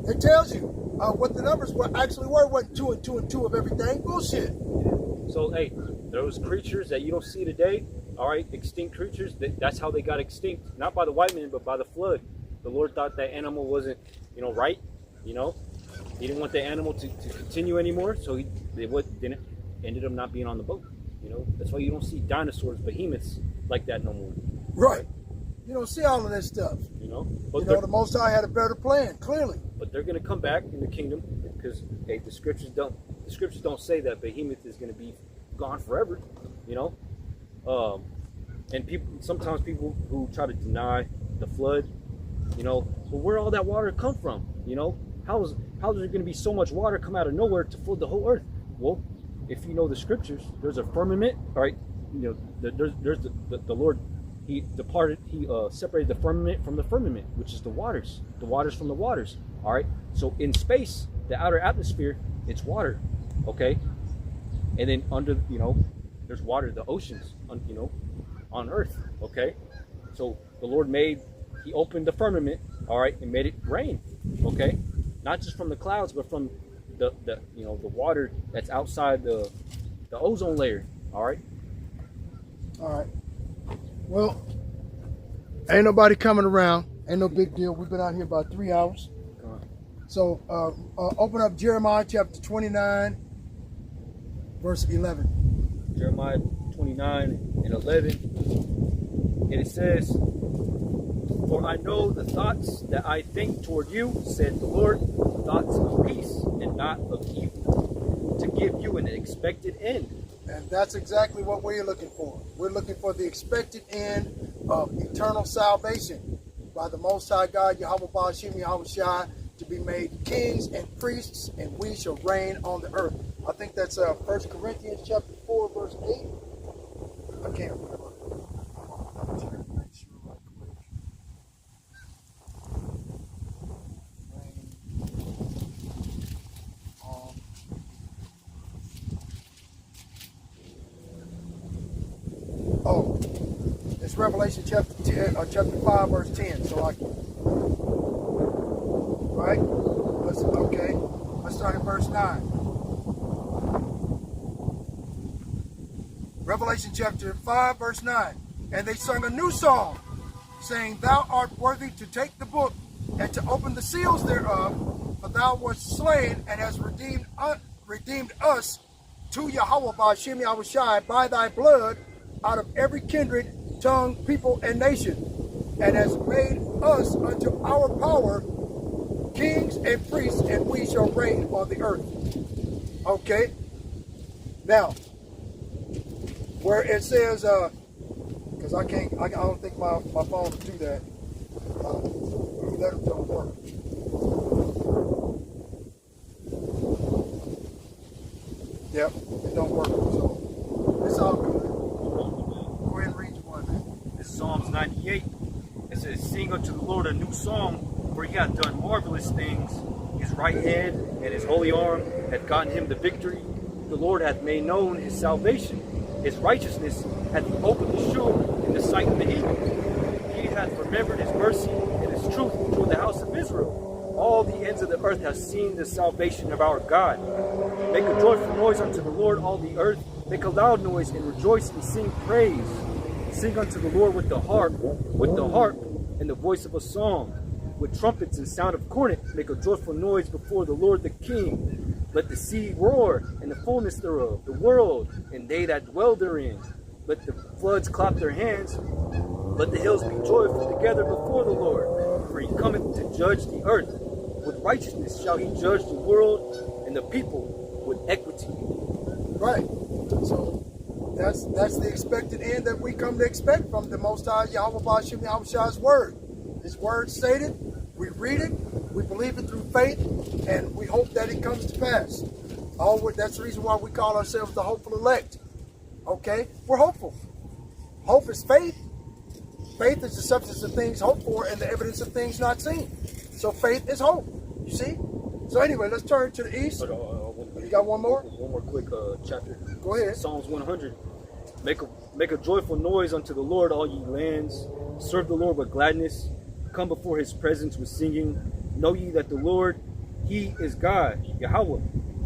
It tells you what the numbers actually were. Wasn't 2 and 2 and 2 of everything. Bullshit. so hey, those creatures that you don't see today, all right, extinct creatures, that's how they got extinct. Not by the white man, but by the flood. The Lord thought that animal wasn't, right, He didn't want the animal to continue anymore, so didn't ended up not being on the boat. That's why you don't see dinosaurs, behemoths like that no more. Right. You don't see all of that stuff. But The Most High had a better plan, clearly. but they're going to come back in the kingdom because hey, the scriptures don't say that behemoth is going to be gone forever. And sometimes people who try to deny the flood, well, where all that water come from? How is there going to be so much water come out of nowhere to flood the whole earth? Well, if you know the scriptures, there's a firmament, all right. There's the Lord. He separated the firmament from the firmament, which is the waters from the waters. All right. So in space, the outer atmosphere, it's water, okay. And then under, there's water, the oceans, on Earth, okay. So the Lord He opened the firmament, all right, and made it rain, okay. Not just from the clouds, but from the water that's outside the ozone layer, all right. All right. Well, ain't nobody coming around. Ain't no big deal. We've been out here about 3 hours. So open up Jeremiah chapter 29, verse 11. Jeremiah 29 and 11. And it says, "For I know the thoughts that I think toward you, said the Lord, thoughts of peace and not of evil, to give you an expected end." And that's exactly what we're looking for. We're looking for the expected end of eternal salvation by the Most High God, Yahweh Ba'ashim Yahweh Shai, to be made kings and priests, and we shall reign on the earth. I think that's 1 Corinthians chapter 4, verse 8. I can't remember. I'm trying to make sure right quick. Oh, it's Revelation chapter 5, verse 10. So right? Let's start at verse 9. Revelation chapter 5, verse 9. And they sung a new song, saying, Thou art worthy to take the book and to open the seals thereof, for thou wast slain and hast redeemed us to Yahweh by Hashem Yahushai by thy blood out of every kindred, tongue, people, and nation, and has made us unto our power kings and priests, and we shall reign on the earth. Okay? Now, where it says, because I don't think my phone will do that. Letters don't work. Yep, it don't work. So it's all good. Go ahead and read your one, man. This is Psalms 98. It says, Sing unto the Lord a new song, for he hath done marvelous things. His right hand and his holy arm hath gotten him the victory. The Lord hath made known his salvation. His righteousness hath opened the shore in the sight of the heathen. He hath remembered his mercy and his truth toward the house of Israel. All the ends of the earth have seen the salvation of our God. Make a joyful noise unto the Lord, all the earth. Make a loud noise and rejoice and sing praise. Sing unto the Lord with the harp and the voice of a song. With trumpets and sound of cornet, make a joyful noise before the Lord the King. Let the sea roar and the fullness thereof, the world and they that dwell therein. Let the floods clap their hands. Let the hills be joyful together before the Lord, for he cometh to judge the earth. With righteousness shall he judge the world, and the people with equity. Right. So that's the expected end that we come to expect from the Most High Yahweh Ba'ashem Yahweh's word. His word stated, we read it, we believe it through faith, and we hope that it comes to pass. That's the reason why we call ourselves the hopeful elect. Okay? We're hopeful. Hope is faith. Faith is the substance of things hoped for and the evidence of things not seen. So faith is hope. You see? So anyway, let's turn to the east. You got one more? One more quick chapter. Go ahead. Psalms 100. Make a joyful noise unto the Lord, all ye lands. Serve the Lord with gladness. Come before his presence with singing. Know ye that the Lord, he is God, Yahweh.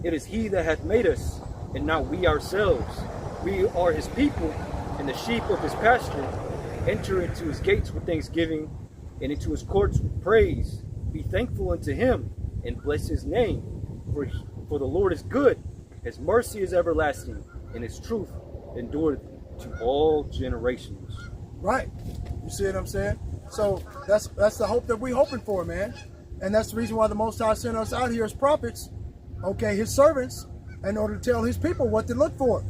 It is he that hath made us, and not we ourselves. We are his people, and the sheep of his pasture. Enter into his gates with thanksgiving, and into his courts with praise. Be thankful unto him, and bless his name. For the Lord is good, his mercy is everlasting, and his truth endureth to all generations. Right. You see what I'm saying? So that's the hope that we're hoping for, man. And that's the reason why the Most High sent us out here as prophets, okay, his servants, in order to tell his people what to look for.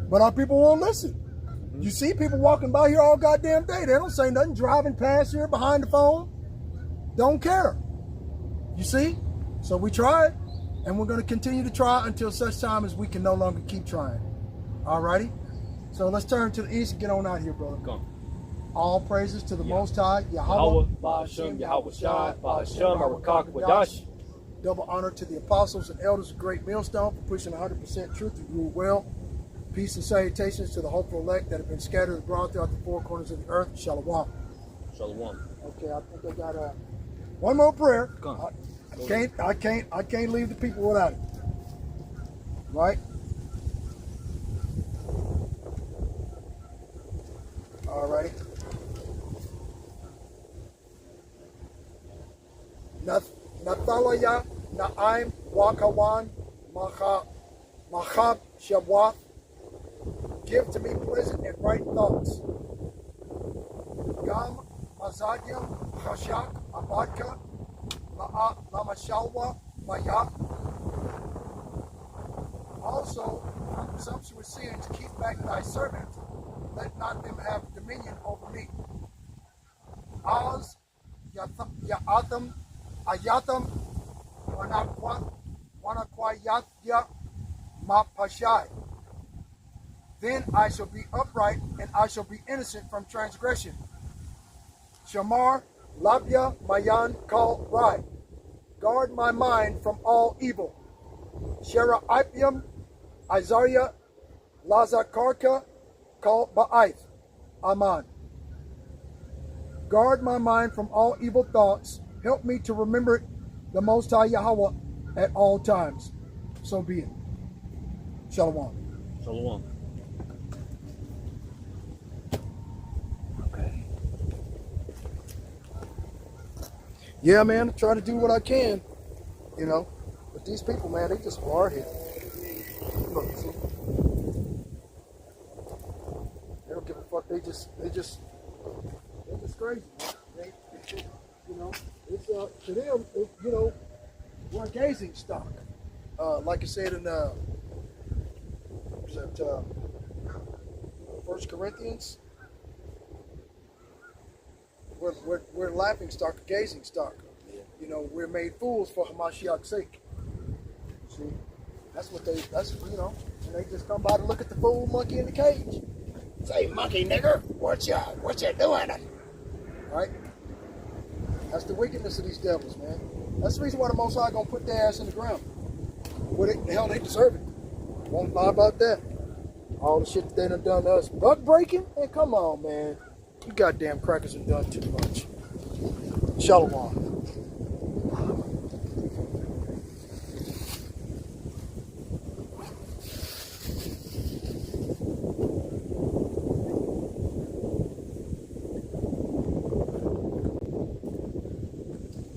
But our people won't listen. You see people walking by here all goddamn day. They don't say nothing, driving past here behind the phone. Don't care. You see? So we tried, and we're going to continue to try until such time as we can no longer keep trying. Alrighty? So let's turn to the east and get on out here, brother. Come. All praises to the Most High, Yahweh, Yahweh, Ba'ashem, Yahweh Shai, Ba'ashem, Arakak, Wadash. Double honor to the apostles and elders of Great Millstone for pushing 100% truth to rule well. Peace and salutations to the hopeful elect that have been scattered abroad throughout the four corners of the earth. Shalom. Shalom. Okay, I think I got one more prayer. Come. I can't leave the people without it. Right? Alrighty. Nathalaya Na'im Wakawan Mahab Shabwath. Give to me pleasant and right thoughts. Gam Mazadyam Khashak Abadka Lamashalwa Maya. Also, from presumptuous sins, keep back thy servant. Let not them have dominion over me. Az Ya'atham Ayatham Wanakwayatya Mapashai. Then I shall be upright and I shall be innocent from transgression. Shamar Labya Mayan Kal Rai. Guard my mind from all evil. Shera Ipium Isaiah Lazakarka Kal Ba'ith. Aman. Guard my mind from all evil thoughts. Help me to remember the Most High Yahweh at all times. So be it. Shalom. Shalom. Okay. yeah, man, I try to do what I can, you know. But these people, man, they just hard headed. Look, see? They don't give a fuck. They're just crazy. They, you know, it's to them, you know, we're a gazing stock. Like I said in was that 1 Corinthians, we're laughing stock, a gazing stock. You know, we're made fools for Hamashiach's sake. See, that's you know, and they just come by to look at the fool monkey in the cage. Say, monkey nigger, what you doing? Right? That's the wickedness of these devils, man. That's the reason why the Most High gonna put their ass in the ground. What the hell they deserve it. Won't lie about that. All the shit that they done to us. Buck breaking? Man, come on, man. You goddamn crackers have done too much. Shalom.